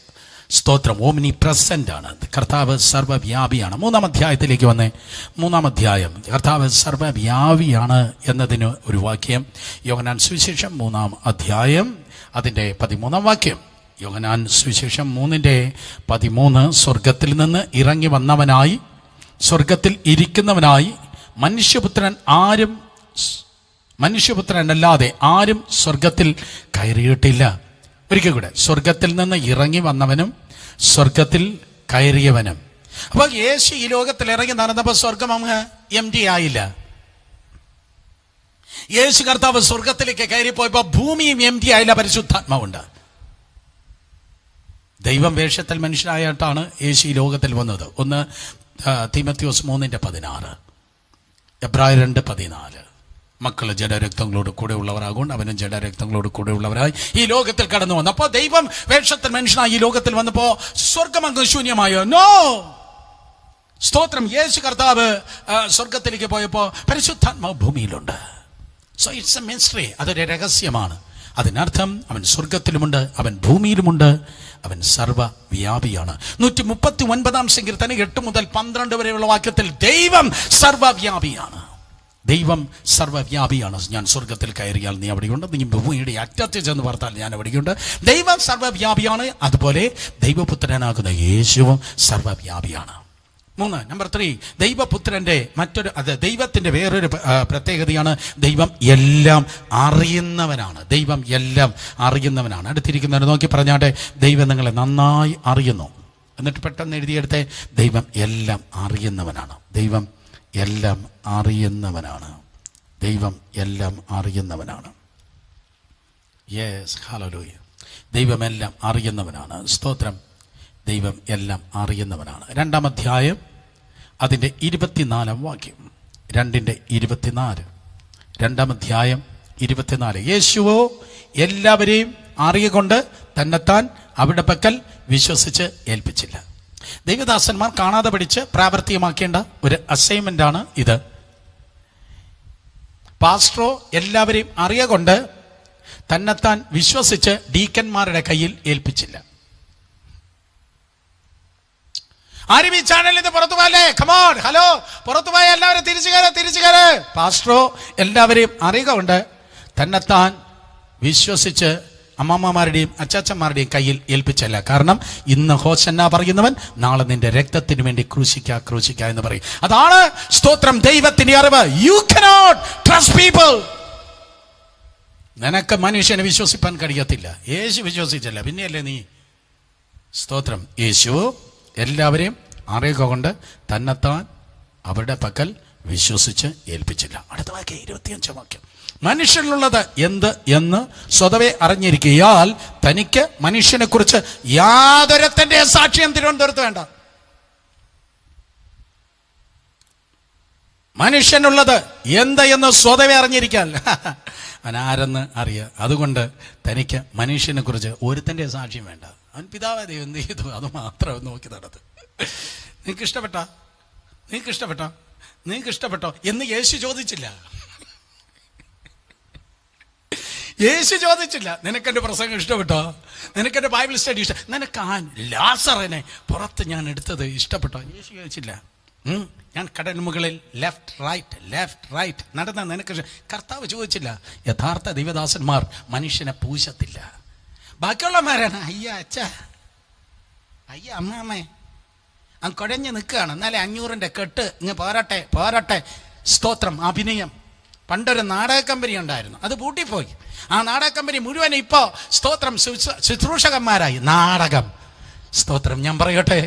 സ്തോത്രം ഓംനി പ്രസന്റ് ആണ്. കർത്താവ് സർവ്വവ്യാപിയാണ്. 3-ാം അധ്യായത്തിലേക്ക് വന്നേ. 3-ാം അധ്യായം കർത്താവ് സർവ്വവ്യാപിയാണ് എന്നതിന് ഒരു വാക്യം. യോഹന്നാൻ സുവിശേഷം 3-ാം അധ്യായം അതിൻ്റെ 13-ാം വാക്യം. യോഹന്നാൻ സുവിശേഷം 3:13 സ്വർഗത്തിൽ നിന്ന് ഇറങ്ങി വന്നവനായി, സ്വർഗത്തിൽ ഇരിക്കുന്നവനായി മനുഷ്യപുത്രനല്ലാതെ ആരും സ്വർഗത്തിൽ കയറിയിട്ടില്ല. ഒരിക്കൽ കൂടെ, സ്വർഗത്തിൽ നിന്ന് ഇറങ്ങി വന്നവനും സ്വർഗത്തിൽ കയറിയവനും. അപ്പോൾ യേശു ഈ ലോകത്തിൽ ഇറങ്ങി നടന്നപ്പോൾ സ്വർഗം അങ്ങ് എംപ്റ്റി ആയില്ല. യേശു കർത്താവ് സ്വർഗത്തിലേക്ക് കയറിപ്പോയപ്പോൾ ഭൂമിയും എംപ്റ്റി ആയില്ല, പരിശുദ്ധാത്മാവുണ്ട്. ദൈവം വേഷത്തിൽ മനുഷ്യനായിട്ടാണ് യേശു ഈ ലോകത്തിൽ വന്നത്. 1 തീമോഥെയോസ് 3:16, എബ്രായർ 2:14. മക്കൾ ജഡരക്തങ്ങളോട് കൂടെ ഉള്ളവരാകൊണ്ട് അവനും ജഡരക്തങ്ങളോട് കൂടെ ഉള്ളവരായി ഈ ലോകത്തിൽ കടന്നു വന്നു. അപ്പോൾ ദൈവം വേഷത്തിൽ മനുഷ്യനായി ഈ ലോകത്തിൽ വന്നപ്പോൾ സ്വർഗം അങ്ങ് ശൂന്യമായോ? നോ. സ്തോത്രം. യേശു കർത്താവ് സ്വർഗത്തിലേക്ക് പോയപ്പോൾ പരിശുദ്ധാത്മാവ് ഭൂമിയിലുണ്ട്. So it's a mystery. അതൊരു രഹസ്യമാണ്. അതിനർത്ഥം അവൻ സ്വർഗത്തിലുമുണ്ട്, അവൻ ഭൂമിയിലുമുണ്ട്, അവൻ സർവ്വവ്യാപിയാണ്. 139-ാം സങ്കീർത്തനം 8 മുതൽ 12 വരെയുള്ള വാക്യത്തിൽ ദൈവം സർവ്വവ്യാപിയാണ്. ദൈവം സർവ്വവ്യാപിയാണ്. ഞാൻ സ്വർഗത്തിൽ കയറിയാൽ നീ അവിടെയുണ്ട്, നീ ഭൂമിയുടെ അറ്റത്ത് ചെന്ന് പാർത്താൽ ഞാൻ അവിടെയുണ്ട്. ദൈവം സർവ്വവ്യാപിയാണ്. അതുപോലെ ദൈവപുത്രനാകുന്ന യേശുവും സർവ്വവ്യാപിയാണ്. 3, നമ്പർ 3, ദൈവപുത്രന്റെ ദൈവത്തിന്റെ വേറൊരു പ്രത്യേകതയാണ് ദൈവം എല്ലാം അറിയുന്നവനാണ്. ദൈവം എല്ലാം അറിയുന്നവനാണ്. അടുത്തിരിക്കുന്നവരെ നോക്കി പറഞ്ഞാട്ടെ, ദൈവം നിങ്ങളെ നന്നായി അറിയുന്നു. എന്നിട്ട് പെട്ടെന്ന് എഴുതിയെടുത്തേ, ദൈവം എല്ലാം അറിയുന്നവനാണ്. ദൈവം എല്ലാം അറിയുന്നവനാണ്. ദൈവം എല്ലാം അറിയുന്നവനാണ്. Yes, hallelujah. ദൈവമെല്ലാം അറിയുന്നവനാണ്. സ്തോത്രം. ദൈവം എല്ലാം അറിയുന്നവനാണ്. 2-ാം അധ്യായം അതിൻ്റെ 24-ാം വാക്യം. 2:24. 2-ാം അധ്യായം 24. യേശുവോ എല്ലാവരെയും അറിയുകൊണ്ട് തന്നെത്താൻ അവരുടെ പക്കൽ വിശ്വസിച്ച് ഏൽപ്പിച്ചില്ല. ദൈവദാസന്മാർ കാണാതെ പഠിച്ച് പ്രാവർത്തികമാക്കേണ്ട ഒരു അസൈൻമെന്റ് ആണ് ഇത്. പാസ്റ്ററോ എല്ലാവരെയും അറിയുകൊണ്ട് തന്നെത്താൻ വിശ്വസിച്ച് ഡീക്കന്മാരുടെ കയ്യിൽ ഏൽപ്പിച്ചില്ല. ആരും ഈ ചാനലിൽ നിന്ന് പുറത്തു പോയല്ലേ? കമോൺ, ഹലോ, പുറത്തു പോയ എല്ലാവരും തിരിച്ചു കയറ്. പാസ്റ്ററോ എല്ലാവരെയും അറിയുകൊണ്ട് തന്നെത്താൻ വിശ്വസിച്ച് അമ്മമ്മമാരുടെയും അച്ചാച്ചന്മാരുടെയും കയ്യിൽ ഏൽപ്പിച്ചല്ല. കാരണം ഇന്ന് ഹോശന്ന പറയുന്നവൻ നാളെ നിന്റെ രക്തത്തിന് വേണ്ടി ക്രൂശിക്ക എന്ന് പറയും. അതാണ് സ്തോത്രം ദൈവത്തിന്റെ അറിവ്. You cannot trust people. നിനക്ക് മനുഷ്യനെ വിശ്വസിപ്പാൻ കഴിയത്തില്ല. യേശു വിശ്വസിച്ചല്ല, പിന്നെയല്ലേ നീ. സ്തോത്രം. യേശു എല്ലാവരെയും അറിയുക കൊണ്ട് തന്നെത്താൻ അവരുടെ പക്കൽ വിശ്വസിച്ച് ഏൽപ്പിച്ചില്ല. അടുത്ത വാക്യം 25-ാം വാക്യം. മനുഷ്യനിലുള്ളത് എന്ത് എന്ന് സ്വതവേ അറിഞ്ഞിരിക്കയാൽ തനിക്ക് മനുഷ്യനെ കുറിച്ച് യാതൊരുത്തന്റെ സാക്ഷ്യം തിരുവനന്തപുരത്ത് വേണ്ട. മനുഷ്യനുള്ളത് എന്ത് എന്ന് സ്വതവേ അറിഞ്ഞിരിക്കാൻ അവൻ ആരെന്ന് അറിയുക. അതുകൊണ്ട് തനിക്ക് മനുഷ്യനെ കുറിച്ച് ഒരുത്തന്റെ സാക്ഷ്യം വേണ്ട. അവൻ പിതാവേ ദൈവം എന്ത് ചെയ്തു അത് മാത്രം നോക്കി നടത്ത്. നിങ്ങൾക്ക് ഇഷ്ടപ്പെട്ടോ എന്ന് യേശു ചോദിച്ചില്ല. യേശു ചോദിച്ചില്ല, നിനക്കെന്റെ പ്രസംഗം ഇഷ്ടപ്പെട്ടോ, നിനക്കെന്റെ ബൈബിൾ സ്റ്റഡി ഇഷ്ടം, നിനക്ക് ആ ലാസറിനെ പുറത്ത് ഞാൻ എടുത്തത് ഇഷ്ടപ്പെട്ടോ? യേശു ചോദിച്ചില്ല. ഞാൻ കടൽ മുകളിൽ ലെഫ്റ്റ് റൈറ്റ് നടന്ന നിനക്ക് കർത്താവ് ചോദിച്ചില്ല. യഥാർത്ഥ ദൈവദാസന്മാർ മനുഷ്യനെ പൂശത്തില്ല. ബാക്കിയുള്ളമാരാണ് അയ്യ അച്ഛ, അയ്യ അമ്മാമ്മേ, അങ്ങ് കുഴഞ്ഞ് നിൽക്കുകയാണ്, എന്നാലേ 500-ന്റെ കെട്ട് ഇങ്ങ് പോരട്ടെ. സ്തോത്രം. അഭിനയം. പണ്ടൊരു നാടക കമ്പനി ഉണ്ടായിരുന്നു, അത് പൂട്ടിപ്പോയി. ആ നാടക കമ്പനി മുഴുവൻ ഇപ്പോ സ്തോത്രം ശുശ്രൂഷകന്മാരായി. നാടകം. സ്തോത്രം. ഞാൻ പറയട്ടെ,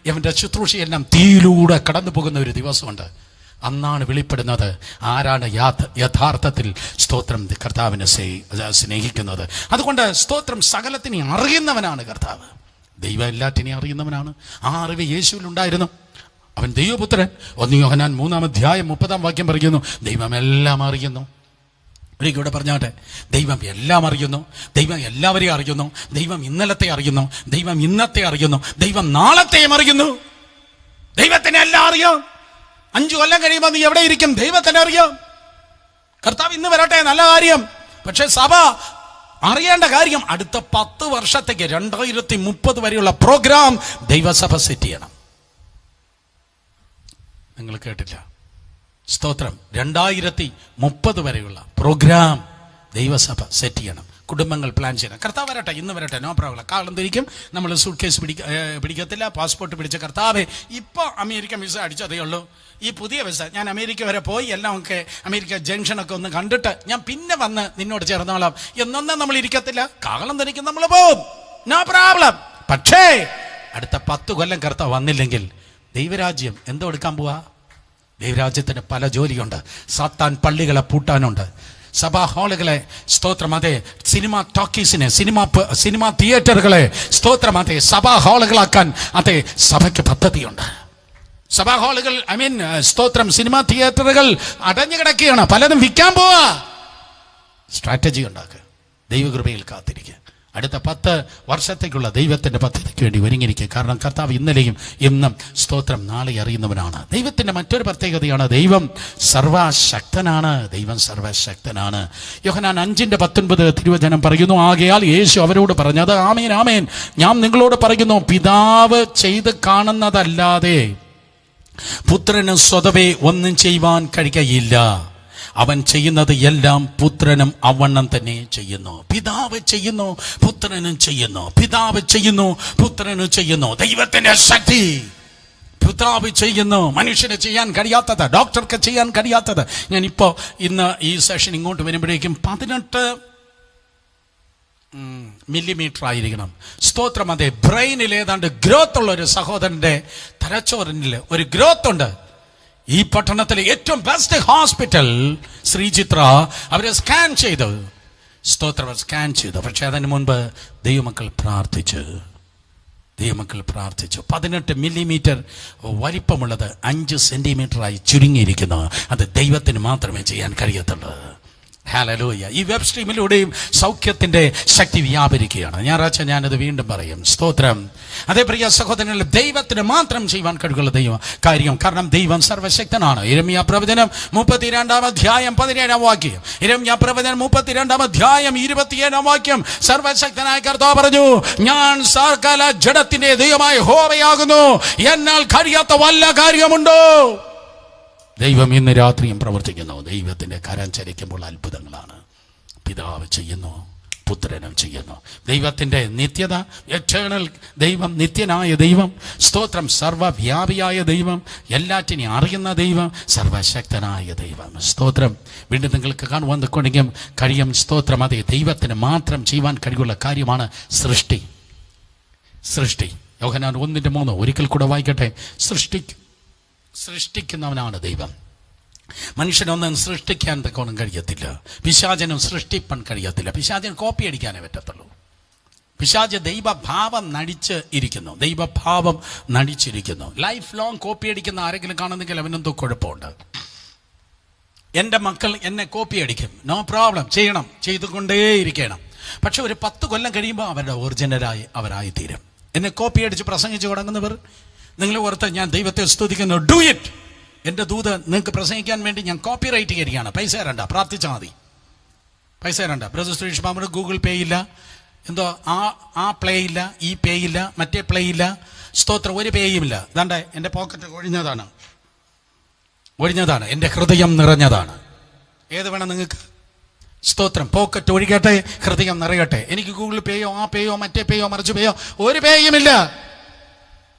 എവന്റെ ശുശ്രൂഷയെല്ലാം തീയിലൂടെ കടന്നു പോകുന്ന ഒരു ദിവസമുണ്ട്. അന്നാണ് വെളിപ്പെടുന്നത് ആരാണ് യഥാർത്ഥത്തിൽ സ്തോത്രം കർത്താവിനെ സ്നേഹിക്കുന്നത്. അതുകൊണ്ട് സ്തോത്രം സകലത്തിനെ അറിയുന്നവനാണ് കർത്താവ്. ദൈവം എല്ലാറ്റിനെയും അറിയുന്നവനാണ്. ആ അറിവ് യേശുവിലുണ്ടായിരുന്നു. അവൻ ദൈവപുത്രൻ. 1 യോഹന്നാൻ 3-ാം അധ്യായം 30-ാം വാക്യം പറയുന്നു, ദൈവം എല്ലാം അറിയുന്നു. ഇവിടെ പറഞ്ഞാട്ടെ, ദൈവം എല്ലാം അറിയുന്നു. ദൈവം എല്ലാവരെയും അറിയുന്നു. ദൈവം ഇന്നലത്തെ അറിയുന്നു. ദൈവം ഇന്നത്തെ അറിയുന്നു. ദൈവം നാളത്തെയും അറിയുന്നു. ദൈവത്തിന് എല്ലാം അറിയാം. 5 കൊല്ലം കഴിയുമ്പോൾ നീ എവിടെ ഇരിക്കും? ദൈവത്തിന് അറിയാം. കർത്താവ് ഇന്ന് വരട്ടെ, നല്ല കാര്യം. പക്ഷെ സഭ അറിയേണ്ട കാര്യം, അടുത്ത 10 വർഷത്തേക്ക് 2030 വരെയുള്ള പ്രോഗ്രാം ദൈവസഭ സെറ്റ് ചെയ്യണം. നിങ്ങൾ കേട്ടില്ല? സ്തോത്രം. 2030 വരെയുള്ള പ്രോഗ്രാം ദൈവസഭ സെറ്റ് ചെയ്യണം. കുടുംബങ്ങൾ പ്ലാൻ ചെയ്യണം. കർത്താവ് വരട്ടെ, ഇന്ന് വരട്ടെ, നോ പ്രോബ്ലം. കാലം തിരിക്കും. നമ്മൾ സൂട്ട് കേസ് പിടിക്കത്തില്ല. പാസ്പോർട്ട് പിടിച്ച കർത്താവേ, ഇപ്പോൾ അമേരിക്ക വിസ അടിച്ചതേ ഉള്ളൂ. ഈ പുതിയ വിസ, ഞാൻ അമേരിക്ക വരെ പോയി എല്ലാം ഒക്കെ അമേരിക്ക ജംഗ്ഷനൊക്കെ ഒന്ന് കണ്ടിട്ട് ഞാൻ പിന്നെ വന്ന് നിന്നോട് ചേർന്നോളാം എന്നൊന്നും നമ്മൾ ഇരിക്കത്തില്ല. കാലം തിരിക്കും, നമ്മൾ പോവും, നോ പ്രോബ്ലം. പക്ഷേ അടുത്ത 10 കൊല്ലം കർത്താവ് വന്നില്ലെങ്കിൽ ദൈവരാജ്യം എന്തോ എടുക്കാൻ പോവാ? ദൈവരാജ്യത്തിന് പല ജോലിയുണ്ട്. സാത്താൻ പള്ളികളെ പൂട്ടാനുണ്ട്, സഭാ ഹാളുകളെ, സ്തോത്രം, അതെ, സിനിമ ടോക്കീസിനെ, സിനിമ തിയേറ്ററുകളെ, സ്തോത്രം, അതെ, സഭാ ഹാളുകളാക്കാൻ അതെ സഭയ്ക്ക് പദ്ധതിയുണ്ട്. സഭാ ഹാളുകൾ, സ്തോത്രം, സിനിമ തിയേറ്ററുകൾ അടഞ്ഞു കിടക്കുകയാണ്. പലതും വിൽക്കാൻ പോവാ. സ്ട്രാറ്റജി ഉണ്ടാക്കുക. ദൈവകൃപയിൽ കാത്തിരിക്കുക. അടുത്ത 10 വർഷത്തേക്കുള്ള ദൈവത്തിന്റെ പദ്ധതിക്ക് വേണ്ടി ഒരുങ്ങിയിരിക്കുക. കാരണം കർത്താവ് ഇന്നലെയും ഇന്നും, സ്തോത്രം, നാളെ അറിയുന്നവനാണ്. ദൈവത്തിന്റെ മറ്റൊരു പ്രത്യേകതയാണ്, ദൈവം സർവശക്തനാണ്. ദൈവം സർവശക്തനാണ്. യോഹന്നാൻ 5:19 തിരുവചനം പറയുന്നു, ആകയാൽ യേശു അവരോട് പറഞ്ഞത്, ആമേൻ ആമേൻ, ഞാൻ നിങ്ങളോട് പറയുന്നു, പിതാവ് ചെയ്ത് കാണുന്നതല്ലാതെ പുത്രന് സ്വതവേ ഒന്നും ചെയ്യുവാൻ കഴിയുകയില്ല. അവൻ ചെയ്യുന്നത് എല്ലാം പുത്രനും അവണ്ണം തന്നെ ചെയ്യുന്നു. പിതാവ് ചെയ്യുന്നു, പുത്രനും ചെയ്യുന്നു. പിതാവ് ചെയ്യുന്നു, പുത്രനും ചെയ്യുന്നു. ദൈവത്തിന്റെ ശക്തി പിതാവ് ചെയ്യുന്നു. മനുഷ്യന് ചെയ്യാൻ കഴിയാത്തത്, ഡോക്ടർക്ക് ചെയ്യാൻ കഴിയാത്തത്. ഞാനിപ്പോ ഇന്ന് ഈ സെഷൻ ഇങ്ങോട്ട് വരുമ്പോഴേക്കും 18 മില്ലിമീറ്റർ ആയിരിക്കണം. സ്തോത്രം, അതെ, ബ്രെയിനിൽ ഏതാണ്ട് ഗ്രോത്ത് ഉള്ള ഒരു സഹോദരന്റെ തലച്ചോറിനിൽ ഒരു ഗ്രോത്ത് ഉണ്ട്. ഈ പട്ടണത്തിലെ ഏറ്റവും ബെസ്റ്റ് ഹോസ്പിറ്റൽ ശ്രീചിത്ര അവരെ സ്കാൻ ചെയ്തു. സ്തോത്രം, സ്കാൻ ചെയ്തു. പക്ഷെ അതിന് മുൻപ് ദൈവമക്കൾ പ്രാർത്ഥിച്ചു. 18 മില്ലിമീറ്റർ വലിപ്പമുള്ളത് 5 സെന്റിമീറ്ററായി ചുരുങ്ങിയിരിക്കുന്നു. അത് ദൈവത്തിന് മാത്രമേ ചെയ്യാൻ കഴിയത്തുള്ളൂ. ഹല്ലേലൂയ. ഈ വെബ് സ്ട്രീമിലൂടെയും സൗഖ്യത്തിന്റെ ശക്തി വ്യാപരിക്കുകയാണ്. ഞായറാഴ്ച ഞാനത് വീണ്ടും പറയും. സ്തോത്രം. അതേ പ്രിയ സഹോദരങ്ങൾ, ദൈവത്തിന് മാത്രം ചെയ്യുവാൻ കഴിവുള്ള കാര്യം. കാരണം ദൈവം സർവശക്തനാണ്. യിരെമ്യാ പ്രവചനം 32-ാം അധ്യായം 17-ാം വാക്യം. യിരെമ്യാ പ്രവചനം 32-ാം അധ്യായം 27-ാം വാക്യം. സർവശക്തനായ കർത്താവ് പറഞ്ഞു, ഞാൻ സകല ജഡത്തിന്റെ ദൈവമായ യഹോവയാകുന്നു, എന്നാൽ കഴിയാത്ത വല്ല കാര്യമുണ്ടോ? ദൈവം ഇന്ന് രാത്രിയും പ്രവർത്തിക്കുന്നു. ദൈവത്തിന്റെ കരം ചലിക്കുമ്പോൾ അത്ഭുതങ്ങളാണ്. പിതാവ് ചെയ്യുന്നു, പുത്രനും ചെയ്യുന്നു. ദൈവത്തിന്റെ നിത്യത, എറ്റേണൽ ദൈവം, നിത്യനായ ദൈവം, സ്തോത്രം, സർവവ്യാപിയായ ദൈവം, എല്ലാറ്റിനെയും അറിയുന്ന ദൈവം, സർവശക്തനായ ദൈവം. സ്തോത്രം. വീണ്ടും നിങ്ങൾക്ക് കാണുവാൻ കഴിയും. സ്തോത്രം, അതെ, ദൈവത്തിന് മാത്രം ചെയ്യുവാൻ കഴിവുള്ള കാര്യമാണ് സൃഷ്ടി. യോഹന്നാൻ 1:3 ഒരിക്കൽ കൂടെ വായിക്കട്ടെ. സൃഷ്ടിക്കുന്നവനാണ് ദൈവം. മനുഷ്യനൊന്നും സൃഷ്ടിക്കാൻ തക്കോണം കഴിയത്തില്ല. പിശാചനും സൃഷ്ടിപ്പാൻ കഴിയത്തില്ല. പിശാചന് കോപ്പി അടിക്കാനേ പറ്റത്തുള്ളൂ. പിശാച് ദൈവഭാവം നടിച്ചിരിക്കുന്നു. ലൈഫ് ലോങ് കോപ്പി അടിക്കുന്ന ആരെങ്കിലും കാണുന്നെങ്കിൽ അവനെന്തോ കുഴപ്പമുണ്ട്. എൻ്റെ മക്കൾ എന്നെ കോപ്പി അടിക്കും, നോ പ്രോബ്ലം, ചെയ്യണം, ചെയ്തുകൊണ്ടേയിരിക്കണം. പക്ഷെ ഒരു 10 കൊല്ലം കഴിയുമ്പോൾ അവരുടെ ഒറിജിനലായി അവരായിത്തീരും. എന്നെ കോപ്പി അടിച്ച് പ്രസംഗിച്ചു തുടങ്ങുന്നവർ, നിങ്ങൾ ഓർത്ത് ഞാൻ ദൈവത്തെ സ്തുതിക്കുന്നു, ഡു ഇറ്റ്. എൻ്റെ ദൂത് നിങ്ങൾക്ക് പ്രസംഗിക്കാൻ വേണ്ടി ഞാൻ കോപ്പി റൈറ്റ് ചെയ്യുകയാണ്. പൈസ തരണ്ട, പ്രാർത്ഥിച്ചാൽ മതി. പൈസ തരണ്ട. ബ്രദർ സുരേഷ് ബാബുന് ഗൂഗിൾ പേ ഇല്ല, എന്തോ ആ പ്ലേ ഇല്ല, ഈ പേ ഇല്ല, മറ്റേ പ്ലേ ഇല്ല. സ്തോത്രം, ഒരു പേയും ഇല്ല. ഇതാണ്ട് എൻ്റെ പോക്കറ്റ് ഒഴിഞ്ഞതാണ്. എൻ്റെ ഹൃദയം നിറഞ്ഞതാണ്. ഏത് വേണം നിങ്ങൾക്ക്? സ്തോത്രം. പോക്കറ്റ് ഒഴികട്ടെ, ഹൃദയം നിറയട്ടെ. എനിക്ക് ഗൂഗിൾ പേയോ ആ പേയോ മറ്റേ പേയോ മറിച്ച് പേയോ ഒരു പേയുമില്ല.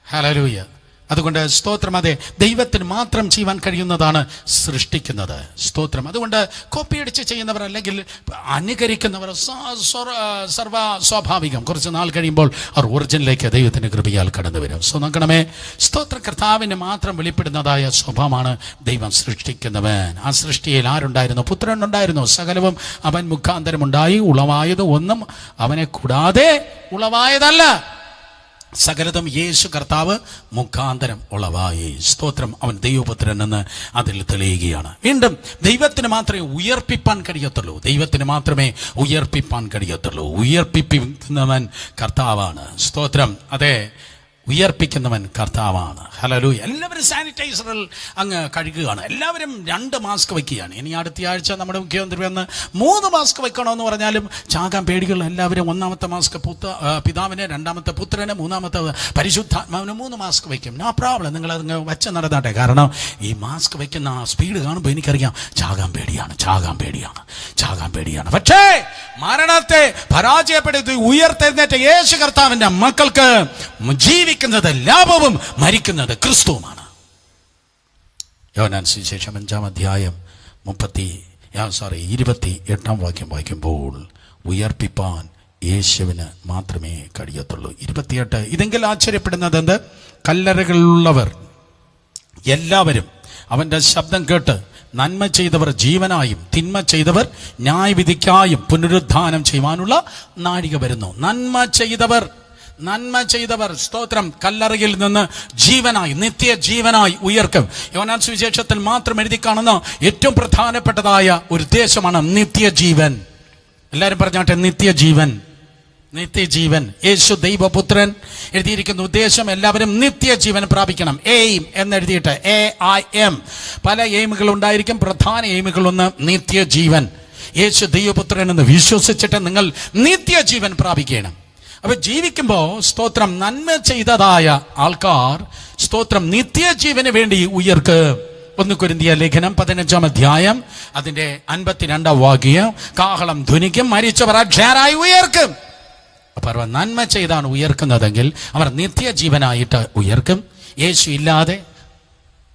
ഹല്ലേലൂയ. അതുകൊണ്ട് സ്തോത്രം, അതെ, ദൈവത്തിന് മാത്രം ചെയ്യുവാൻ കഴിയുന്നതാണ് സൃഷ്ടിക്കുന്നത്. സ്തോത്രം. അതുകൊണ്ട് കോപ്പിയടിച്ച് ചെയ്യുന്നവർ അല്ലെങ്കിൽ അനുകരിക്കുന്നവർ സർവ സ്വാഭാവികം. കുറച്ച് നാൾ കഴിയുമ്പോൾ അവർ ഒറിജിനിലേക്ക് ദൈവത്തിന്റെ കൃപയാൽ കടന്നു വരും. നോക്കണമേ, സ്തോത്ര, കർത്താവിന് മാത്രം വെളിപ്പെടുന്നതായ സ്വഭാവമാണ് ദൈവം സൃഷ്ടിക്കുന്നവൻ. ആ സൃഷ്ടിയിൽ ആരുണ്ടായിരുന്നു? പുത്രനുണ്ടായിരുന്നു. സകലവും അവൻ മുഖാന്തരം ഉണ്ടായി. ഉളവായത് ഒന്നും അവനെ കൂടാതെ ഉളവായതല്ല. സകലതും യേശു കർത്താവ് മുഖാന്തരം ഉളവായി. സ്തോത്രം. അവൻ ദൈവപുത്രൻ എന്ന് അതിൽ തെളിയുകയാണ്. വീണ്ടും ദൈവത്തിന് മാത്രമേ ഉയർപ്പിപ്പാൻ കഴിയത്തുള്ളൂ. ഉയർപ്പിക്കുന്നവൻ കർത്താവാണ്. സ്തോത്രം. അതെ, ഉയർപ്പിക്കുന്നവൻ കർത്താവാണ്. ഹല്ലേലൂയ. എല്ലാവരും സാനിറ്റൈസറിൽ അങ്ങ് കഴുകുകയാണ്. എല്ലാവരും 2 മാസ്ക് വയ്ക്കുകയാണ്. ഇനി അടുത്ത ആഴ്ച നമ്മുടെ മുഖ്യമന്ത്രി വന്ന് 3 മാസ്ക് വെക്കണമെന്ന് പറഞ്ഞാലും ചാകാൻ പേടിയുള്ള എല്ലാവരും 1-ാമത്തെ മാസ്ക് പിതാവിന്, 2-ാമത്തെ പുത്രന്, 3-ാമത്തെ പരിശുദ്ധാത്മാവിന് 3 മാസ്ക് വയ്ക്കും. നോ പ്രോബ്ലം, നിങ്ങളതങ്ങ് വെച്ച് നടന്നാട്ടെ. കാരണം ഈ മാസ്ക് വയ്ക്കുന്ന ആ സ്പീഡ് കാണുമ്പോൾ എനിക്കറിയാം ചാകാൻ പേടിയാണ്. പക്ഷേ മരണത്തെ പരാജയപ്പെടുത്തി ഉയർത്തെഴുന്നേറ്റ യേശു കർത്താവിന്റെ മക്കൾക്ക് ജീവിക്കുന്നത് ലാഭവും മരിക്കുന്നത് ക്രിസ്തുവുമാണ്. യോഹന്നാൻ സുവിശേഷം 5-ാം അധ്യായം 28-ാം വാക്യം വായിക്കുമ്പോൾ ഉയർപ്പിപ്പാൻ യേശുവിന് മാത്രമേ കഴിയത്തുള്ളൂ. 28. ഇതെങ്കിൽ ആശ്ചര്യപ്പെടുന്നത് എന്ത്? കല്ലറകളിലുള്ളവർ എല്ലാവരും അവന്റെ ശബ്ദം കേട്ട് നന്മ ചെയ്തവർ ജീവനായും തിന്മ ചെയ്തവർ ന്യായവിധിക്കായും പുനരുദ്ധാനം ചെയ്യുവാനുള്ള നാഴിക വരുന്നു. നന്മ ചെയ്തവർ സ്തോത്രം കല്ലറയിൽ നിന്ന് ജീവനായി, നിത്യജീവനായി ഉയർക്കും. യോഹന്നാൻ സുവിശേഷത്തിൽ മാത്രം എഴുതി കാണുന്ന ഏറ്റവും പ്രധാനപ്പെട്ടതായ ഒരു ഉദ്ദേശമാണ് നിത്യജീവൻ. എല്ലാവരും പറഞ്ഞാട്ടെ, നിത്യജീവൻ. യേശു ദൈവപുത്രൻ എഴുതിയിരിക്കുന്ന ഉദ്ദേശം എല്ലാവരും നിത്യജീവൻ പ്രാപിക്കണം. എയിം എന്നെഴുതിയിട്ട് AIM. പല എയിമുകൾ ഉണ്ടായിരിക്കും. പ്രധാന എയിമുകളൊന്ന് നിത്യജീവൻ. യേശു ദൈവപുത്രൻ എന്ന് വിശ്വസിച്ചിട്ട് നിങ്ങൾ നിത്യജീവൻ പ്രാപിക്കണം. അപ്പൊ ജീവിക്കുമ്പോൾ സ്തോത്രം നന്മ ചെയ്തതായ ആൾക്കാർ സ്തോത്രം നിത്യജീവന് വേണ്ടി ഉയർക്ക്. 1 കൊരിന്ത്യർ ലേഖനം 15-ാം അധ്യായം അതിന്റെ 52-ാം വാക്യം, കാഹളം ധ്വനിക്കും, മരിച്ചവർ അക്ഷയരായി ഉയർക്കും. അപ്പൊ അവർ നന്മ ചെയ്താണ് ഉയർക്കുന്നതെങ്കിൽ അവർ നിത്യജീവനായിട്ട് ഉയർക്കും. യേശു ഇല്ലാതെ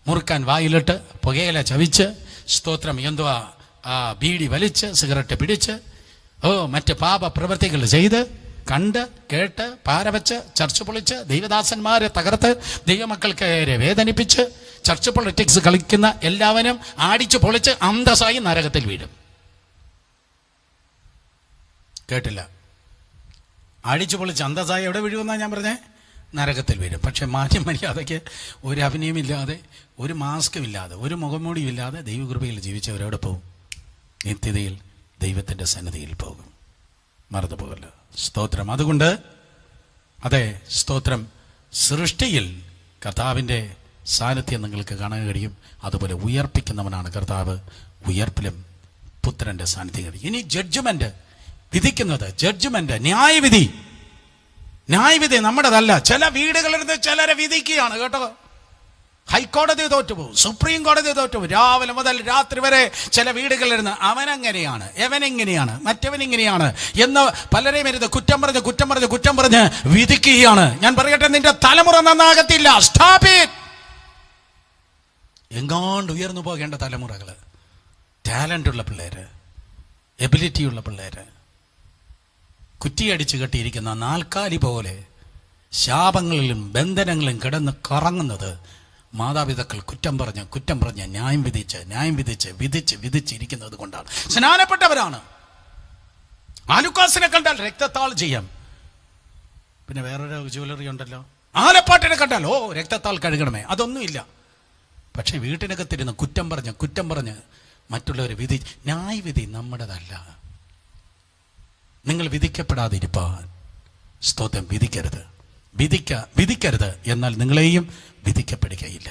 മുറുക്കാൻ വായിലിട്ട് പുകയില ചവിച്ച് സ്തോത്രം എന്തുവാ ബീഡി വലിച്ച് സിഗരറ്റ് പിടിച്ച് മറ്റ് പാപ പ്രവൃത്തികൾ ചെയ്ത് കണ്ട് കേട്ട് പാരവച്ച് ചർച്ച് പൊളിച്ച് ദൈവദാസന്മാരെ തകർത്ത് ദൈവമക്കൾക്ക് വേദനിപ്പിച്ച് ചർച്ച് പൊളിറ്റിക്സ് കളിക്കുന്ന എല്ലാവരും ആടിച്ചു പൊളിച്ച് അന്തസ്സായി നരകത്തിൽ വീഴും. കേട്ടില്ല? അടിച്ചു പൊളിച്ച് അന്തസ്സായി എവിടെ വീഴുമെന്നാണ് ഞാൻ പറഞ്ഞേ? നരകത്തിൽ വീഴും. പക്ഷെ മാന്യം മര്യാദയ്ക്ക് ഒരു അഭിനയമില്ലാതെ, ഒരു മാസ്കും ഇല്ലാതെ, ഒരു മുഖംമൂടിയും ഇല്ലാതെ ദൈവകൃപയിൽ ജീവിച്ചവരെവിടെ പോകും? നിത്യതയിൽ ദൈവത്തിൻ്റെ സന്നിധിയിൽ പോകും. മറന്നു പോകല്ല. സ്തോത്രം. അതുകൊണ്ട് അതെ സ്തോത്രം, സൃഷ്ടിയിൽ കർത്താവിൻ്റെ സാന്നിധ്യം നിങ്ങൾക്ക് കാണാൻ കഴിയും. അതുപോലെ ഉയർപ്പിക്കുന്നവനാണ് കർത്താവ്. ഉയർപ്പിലും പുത്രൻ്റെ സാന്നിധ്യം കഴിയും. ഇനി ജഡ്ജ്മെന്റ് വിധിക്കുന്നത്, ന്യായവിധി നമ്മുടേതല്ല. ചില വീടുകളിൽ ചിലരെ വിധിക്കുകയാണ് കേട്ടോ. ഹൈക്കോടതി തോറ്റുപോകും, സുപ്രീം കോടതി തോറ്റുപോകും. രാവിലെ മുതൽ രാത്രി വരെ ചില വീടുകളിലിരുന്ന് അവനെങ്ങനെയാണ്, എവനെങ്ങനെയാണ്, മറ്റവനെങ്ങനെയാണ് എന്ന് പലരെയും ഇരുന്ന് കുറ്റം പറഞ്ഞ് വിധിക്കുകയാണ്. ഞാൻ പറയട്ടെ, നിന്റെ തലമുറ നന്നാകത്തില്ല. Stop it. എങ്ങാണ്ട് ഉയർന്നു പോകേണ്ട തലമുറകൾ, ടാലന്റ് ഉള്ള പിള്ളേര്, എബിലിറ്റി ഉള്ള പിള്ളേര്, കുറ്റിയടിച്ച് കെട്ടിയിരിക്കുന്ന നാൽക്കാലി പോലെ ശാപങ്ങളിലും ബന്ധനങ്ങളിലും കിടന്ന് കറങ്ങുന്നത് മാതാപിതാക്കൾ കുറ്റം പറഞ്ഞ് ന്യായം വിധിച്ചിരിക്കുന്നത് കൊണ്ടാണ്. സ്നാനപ്പെട്ടവരാണ്. ആലുക്കാസിനെ കണ്ടാൽ രക്തത്താൾ ചെയ്യാം. പിന്നെ വേറൊരു ജ്വല്ലറി ഉണ്ടല്ലോ, ആലപ്പാട്ടിനെ കണ്ടാൽ രക്തത്താൾ കഴുകണമേ, അതൊന്നുമില്ല. പക്ഷെ വീട്ടിനകത്തിരുന്ന് കുറ്റം പറഞ്ഞ് മറ്റുള്ളവരെ ന്യായവിധി നമ്മുടേതല്ല. നിങ്ങൾ വിധിക്കപ്പെടാതിരിപ്പാൻ സ്തോത്രം വിധിക്കരുത്. എന്നാൽ നിങ്ങളെയും വിധിക്കപ്പെടുകയില്ല.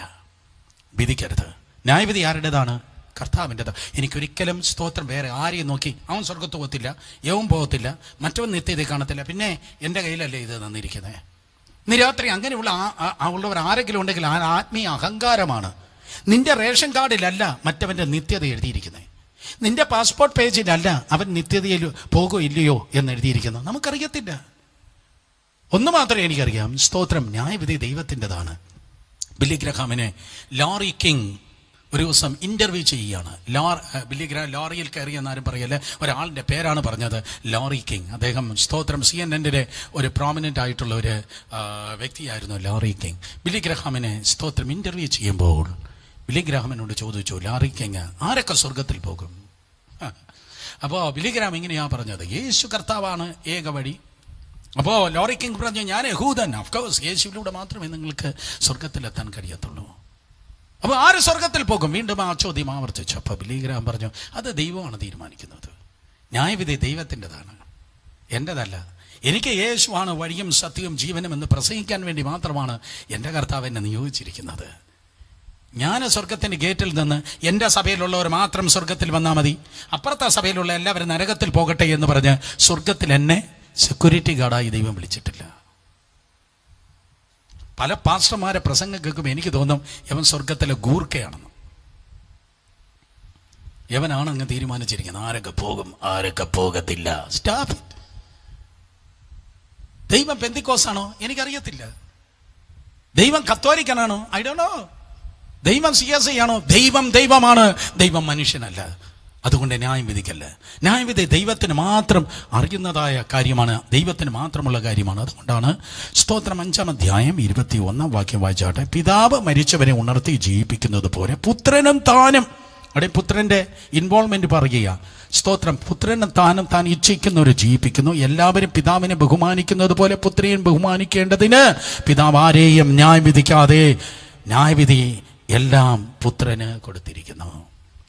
ന്യായവിധി ആരുടേതാണ്? കർത്താവിൻ്റെത്. എനിക്കൊരിക്കലും സ്തോത്രം വേറെ ആരെയും നോക്കി അവൻ സ്വർഗത്ത് പോകത്തില്ല, യവൻ പോകത്തില്ല, മറ്റവൻ നിത്യത കാണത്തില്ല, പിന്നെ എൻ്റെ കയ്യിലല്ലേ ഇത് തന്നിരിക്കുന്നത്. ഇന്ന് രാത്രി അങ്ങനെയുള്ള ഉള്ളവർ ആരെങ്കിലും ഉണ്ടെങ്കിൽ ആ ആത്മീയ അഹങ്കാരമാണ്. നിന്റെ റേഷൻ കാർഡിലല്ല മറ്റവൻ്റെ നിത്യത എഴുതിയിരിക്കുന്നത്. നിന്റെ പാസ്പോർട്ട് പേജിലല്ല അവൻ നിത്യതയിൽ പോകുമോ ഇല്ലയോ എന്ന് എഴുതിയിരിക്കുന്നത്. നമുക്കറിയത്തില്ല. ഒന്ന് മാത്രമേ എനിക്കറിയാം, സ്തോത്രം, ന്യായവിധി ദൈവത്തിൻ്റെതാണ്. ബില്ലി ഗ്രഹാമിനെ ലോറി കിങ് ഒരു ദിവസം ഇന്റർവ്യൂ ചെയ്യുകയാണ്. ബില്ലി ഗ്രഹാം ലോറിയിൽ കയറിയെന്നാരും പറയല്ലേ, ഒരാളിൻ്റെ പേരാണ് പറഞ്ഞത്, ലോറി കിങ്. അദ്ദേഹം സ്തോത്രം CNN ഒരു പ്രോമിനൻ്റ് ആയിട്ടുള്ള ഒരു വ്യക്തിയായിരുന്നു ലോറി കിങ്. ബില്ലി ഗ്രഹാമിനെ സ്തോത്രം ഇന്റർവ്യൂ ചെയ്യുമ്പോൾ ബില്ലി ഗ്രഹാമിനോട് ചോദിച്ചു, ലോറി കിങ് ആരൊക്കെ സ്വർഗത്തിൽ പോകും? അപ്പോൾ ബില്ലി ഗ്രഹാം ഇങ്ങനെയാ പറഞ്ഞത്, യേശു കർത്താവാണ് ഏക വഴി. അപ്പോൾ ലോറി കിങ് പറഞ്ഞു, ഞാൻ യഹൂദൻ. ഓഫ്കോഴ്സ് യേശുവിലൂടെ മാത്രമേ നിങ്ങൾക്ക് സ്വർഗത്തിലെത്താൻ കഴിയത്തുള്ളൂ. അപ്പോൾ ആര് സ്വർഗത്തിൽ പോകും? വീണ്ടും ആ ചോദ്യം ആവർത്തിച്ചു. അപ്പോൾ ബില്ലി ഗ്രഹാം പറഞ്ഞു, അത് ദൈവമാണ് തീരുമാനിക്കുന്നത്. ന്യായവിധി ദൈവത്തിൻ്റെതാണ്, എൻ്റെതല്ല. എനിക്ക് യേശുവാണ് വഴിയും സത്യവും ജീവനും എന്ന് പ്രസംഗിക്കാൻ വേണ്ടി മാത്രമാണ് എൻ്റെ കർത്താവ് എന്നെ നിയോഗിച്ചിരിക്കുന്നത്. ഞാൻ സ്വർഗത്തിൻ്റെ ഗേറ്റിൽ നിന്ന് എൻ്റെ സഭയിലുള്ളവർ മാത്രം സ്വർഗത്തിൽ വന്നാൽ മതി, അപ്പുറത്തെ സഭയിലുള്ള എല്ലാവരും നരകത്തിൽ പോകട്ടെ എന്ന് പറഞ്ഞ് സ്വർഗത്തിൽ എന്നെ സെക്യൂരിറ്റി ഗാർഡായി ദൈവം വിളിച്ചിട്ടില്ല. പല പാസ്റ്റർമാരെ പ്രസംഗം കേൾക്കുമ്പോൾ എനിക്ക് തോന്നും യവൻ സ്വർഗത്തിലെ ഗൂർക്കയാണെന്ന്. യവനാണ് അങ്ങ് തീരുമാനിച്ചിരിക്കുന്നത് ആരൊക്കെ പോകും ആരൊക്കെ പോകത്തില്ല. Staff it. ദൈവം പെന്തിക്കോസാണോ? എനിക്കറിയത്തില്ല. ദൈവം കത്തോലിക്കനാണോ? I don't know. ദൈവം CSI ആണോ? ദൈവം ദൈവമാണ്, ദൈവം മനുഷ്യനല്ല. അതുകൊണ്ട് ന്യായം വിധിക്കല്ല. ന്യായവിധി ദൈവത്തിന് മാത്രം അറിയുന്നതായ കാര്യമാണ്, ദൈവത്തിന് മാത്രമുള്ള കാര്യമാണ്. അതുകൊണ്ടാണ് സ്തോത്രം 5-ാം അധ്യായം 21-ാം വാക്യം വായിച്ചാട്ടെ. പിതാവ് മരിച്ചവരെ ഉണർത്തി ജീവിക്കുന്നത് പോലെ പുത്രനും താനും, അവിടെ പുത്രന്റെ ഇൻവോൾവ്മെന്റ് പറയുക. സ്തോത്രം. പുത്രനും താനും താൻ ഇച്ഛിക്കുന്നവരെ ജീവിപ്പിക്കുന്നു. എല്ലാവരും പിതാവിനെ ബഹുമാനിക്കുന്നത് പോലെ പുത്രനെയും ബഹുമാനിക്കേണ്ടതിന് പിതാവ് ആരെയും ന്യായം വിധിക്കാതെ ന്യായവിധി എല്ലാം പുത്രന് കൊടുത്തിരിക്കുന്നു.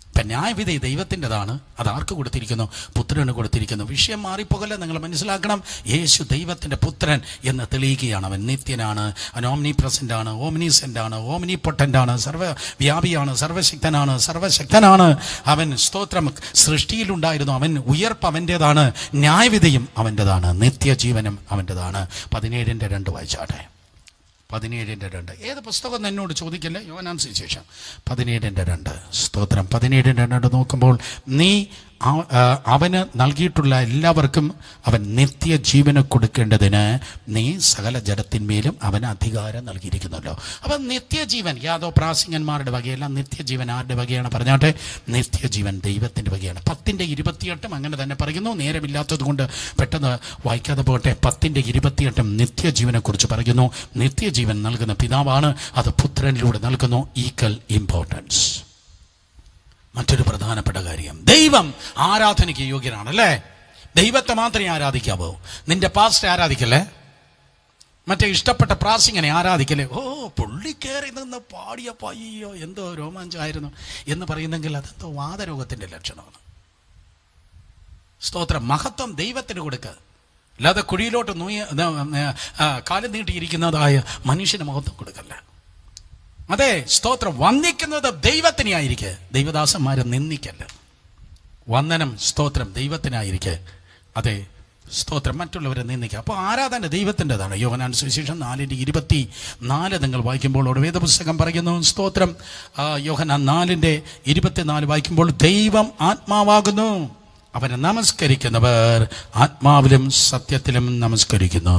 ഇപ്പം ന്യായവിധി ദൈവത്തിൻ്റെതാണ്. അത് ആർക്ക് കൊടുത്തിരിക്കുന്നു? പുത്രന് കൊടുത്തിരിക്കുന്നു. വിഷയം മാറിപ്പോകല്ല. നിങ്ങൾ മനസ്സിലാക്കണം, യേശു ദൈവത്തിൻ്റെ പുത്രൻ എന്ന് തെളിയിക്കുകയാണ്. അവൻ നിത്യനാണ്, അവൻ ഓംനി പ്രസൻ്റ് ആണ്, ഓംനിസെൻ്റ് ആണ്, ഓംനി പൊട്ടൻ്റ് ആണ്, സർവ്വവ്യാപിയാണ്, സർവശക്തനാണ്, സർവശക്തനാണ്. അവൻ സ്തോത്രം സൃഷ്ടിയിലുണ്ടായിരുന്നു. അവൻ ഉയർപ്പ് അവൻ്റേതാണ്, ന്യായവിധിയും അവൻ്റെതാണ്, നിത്യജീവനും അവൻ്റെതാണ്. 17:2 വായിച്ചാട്ടെ. 17:2. ഏത് പുസ്തകം എന്നോട് ചോദിക്കില്ല. യോഹന്നാൻ സുവിശേഷം 17:2. സ്തോത്രം. 17:2 നോക്കുമ്പോൾ നീ അവന് നൽകിയിട്ടുള്ള എല്ലാവർക്കും അവൻ നിത്യജീവന് കൊടുക്കേണ്ടതിന് നീ സകല ജഡത്തിന്മേലും അവന് അധികാരം നൽകിയിരിക്കുന്നല്ലോ. അപ്പം നിത്യജീവൻ യാതോ പ്രാസംഗന്മാരുടെ വകയല്ല. നിത്യജീവൻ ആരുടെ വകയാണ് പറഞ്ഞാട്ടെ? നിത്യജീവൻ ദൈവത്തിൻ്റെ വകയാണ്. 10:28 അങ്ങനെ തന്നെ പറയുന്നു. നേരമില്ലാത്തത് കൊണ്ട് പെട്ടെന്ന് വായിക്കാതെ പോകട്ടെ. 10:28 നിത്യജീവനെ കുറിച്ച് പറയുന്നു. നിത്യജീവൻ നൽകുന്ന പിതാവാണ്, അത് പുത്രനിലൂടെ നൽകുന്നു. Equal importance. മറ്റൊരു പ്രധാനപ്പെട്ട കാര്യം, ദൈവം ആരാധനയ്ക്ക് യോഗ്യനാണല്ലേ. ദൈവത്തെ മാത്രമേ ആരാധിക്കാവൂ. നിന്റെ പാസ്റ്റർ ആരാധിക്കല്ലേ, മറ്റേ ഇഷ്ടപ്പെട്ട പ്രാസിംഗനെ ആരാധിക്കല്ലേ. ഓ പുള്ളി കയറി നിന്ന് പാടിയ പയ്യോ എന്തോ രോമാഞ്ചമായിരുന്നു എന്ന് പറയുന്നെങ്കിൽ അതെന്തോ വാതരോഗത്തിൻ്റെ ലക്ഷണമാണ്. സ്തോത്രം. മഹത്വം ദൈവത്തിന് കൊടുക്കുക, അല്ലാതെ കുഴിയിലോട്ട് കാലം നീട്ടിയിരിക്കുന്നതായ മനുഷ്യന് മഹത്വം കൊടുക്കല്ല. അതെ, സ്തോത്രം. വന്ദിക്കുന്നത് ദൈവത്തിനെ ആയിരിക്കെ, ദൈവദാസന്മാരെ നിന്ദിക്കല്ല. വന്ദനം സ്തോത്രം ദൈവത്തിനായിരിക്കെ. അതെ, സ്തോത്രം. മറ്റുള്ളവരെ നിന്ദിക്കുക. അപ്പോൾ ആരാധന ദൈവത്തിൻ്റെതാണ്. യോഹന്നാൻ സുവിശേഷം 4:24 നിങ്ങൾ വായിക്കുമ്പോൾ അവിടെ വേദപുസ്തകം പറയുന്നു. സ്തോത്രം. യോഹന്നാൻ 4:24 വായിക്കുമ്പോൾ ദൈവം ആത്മാവാകുന്നു, അവനെ നമസ്കരിക്കുന്നവർ ആത്മാവിലും സത്യത്തിലും നമസ്കരിക്കുന്നു.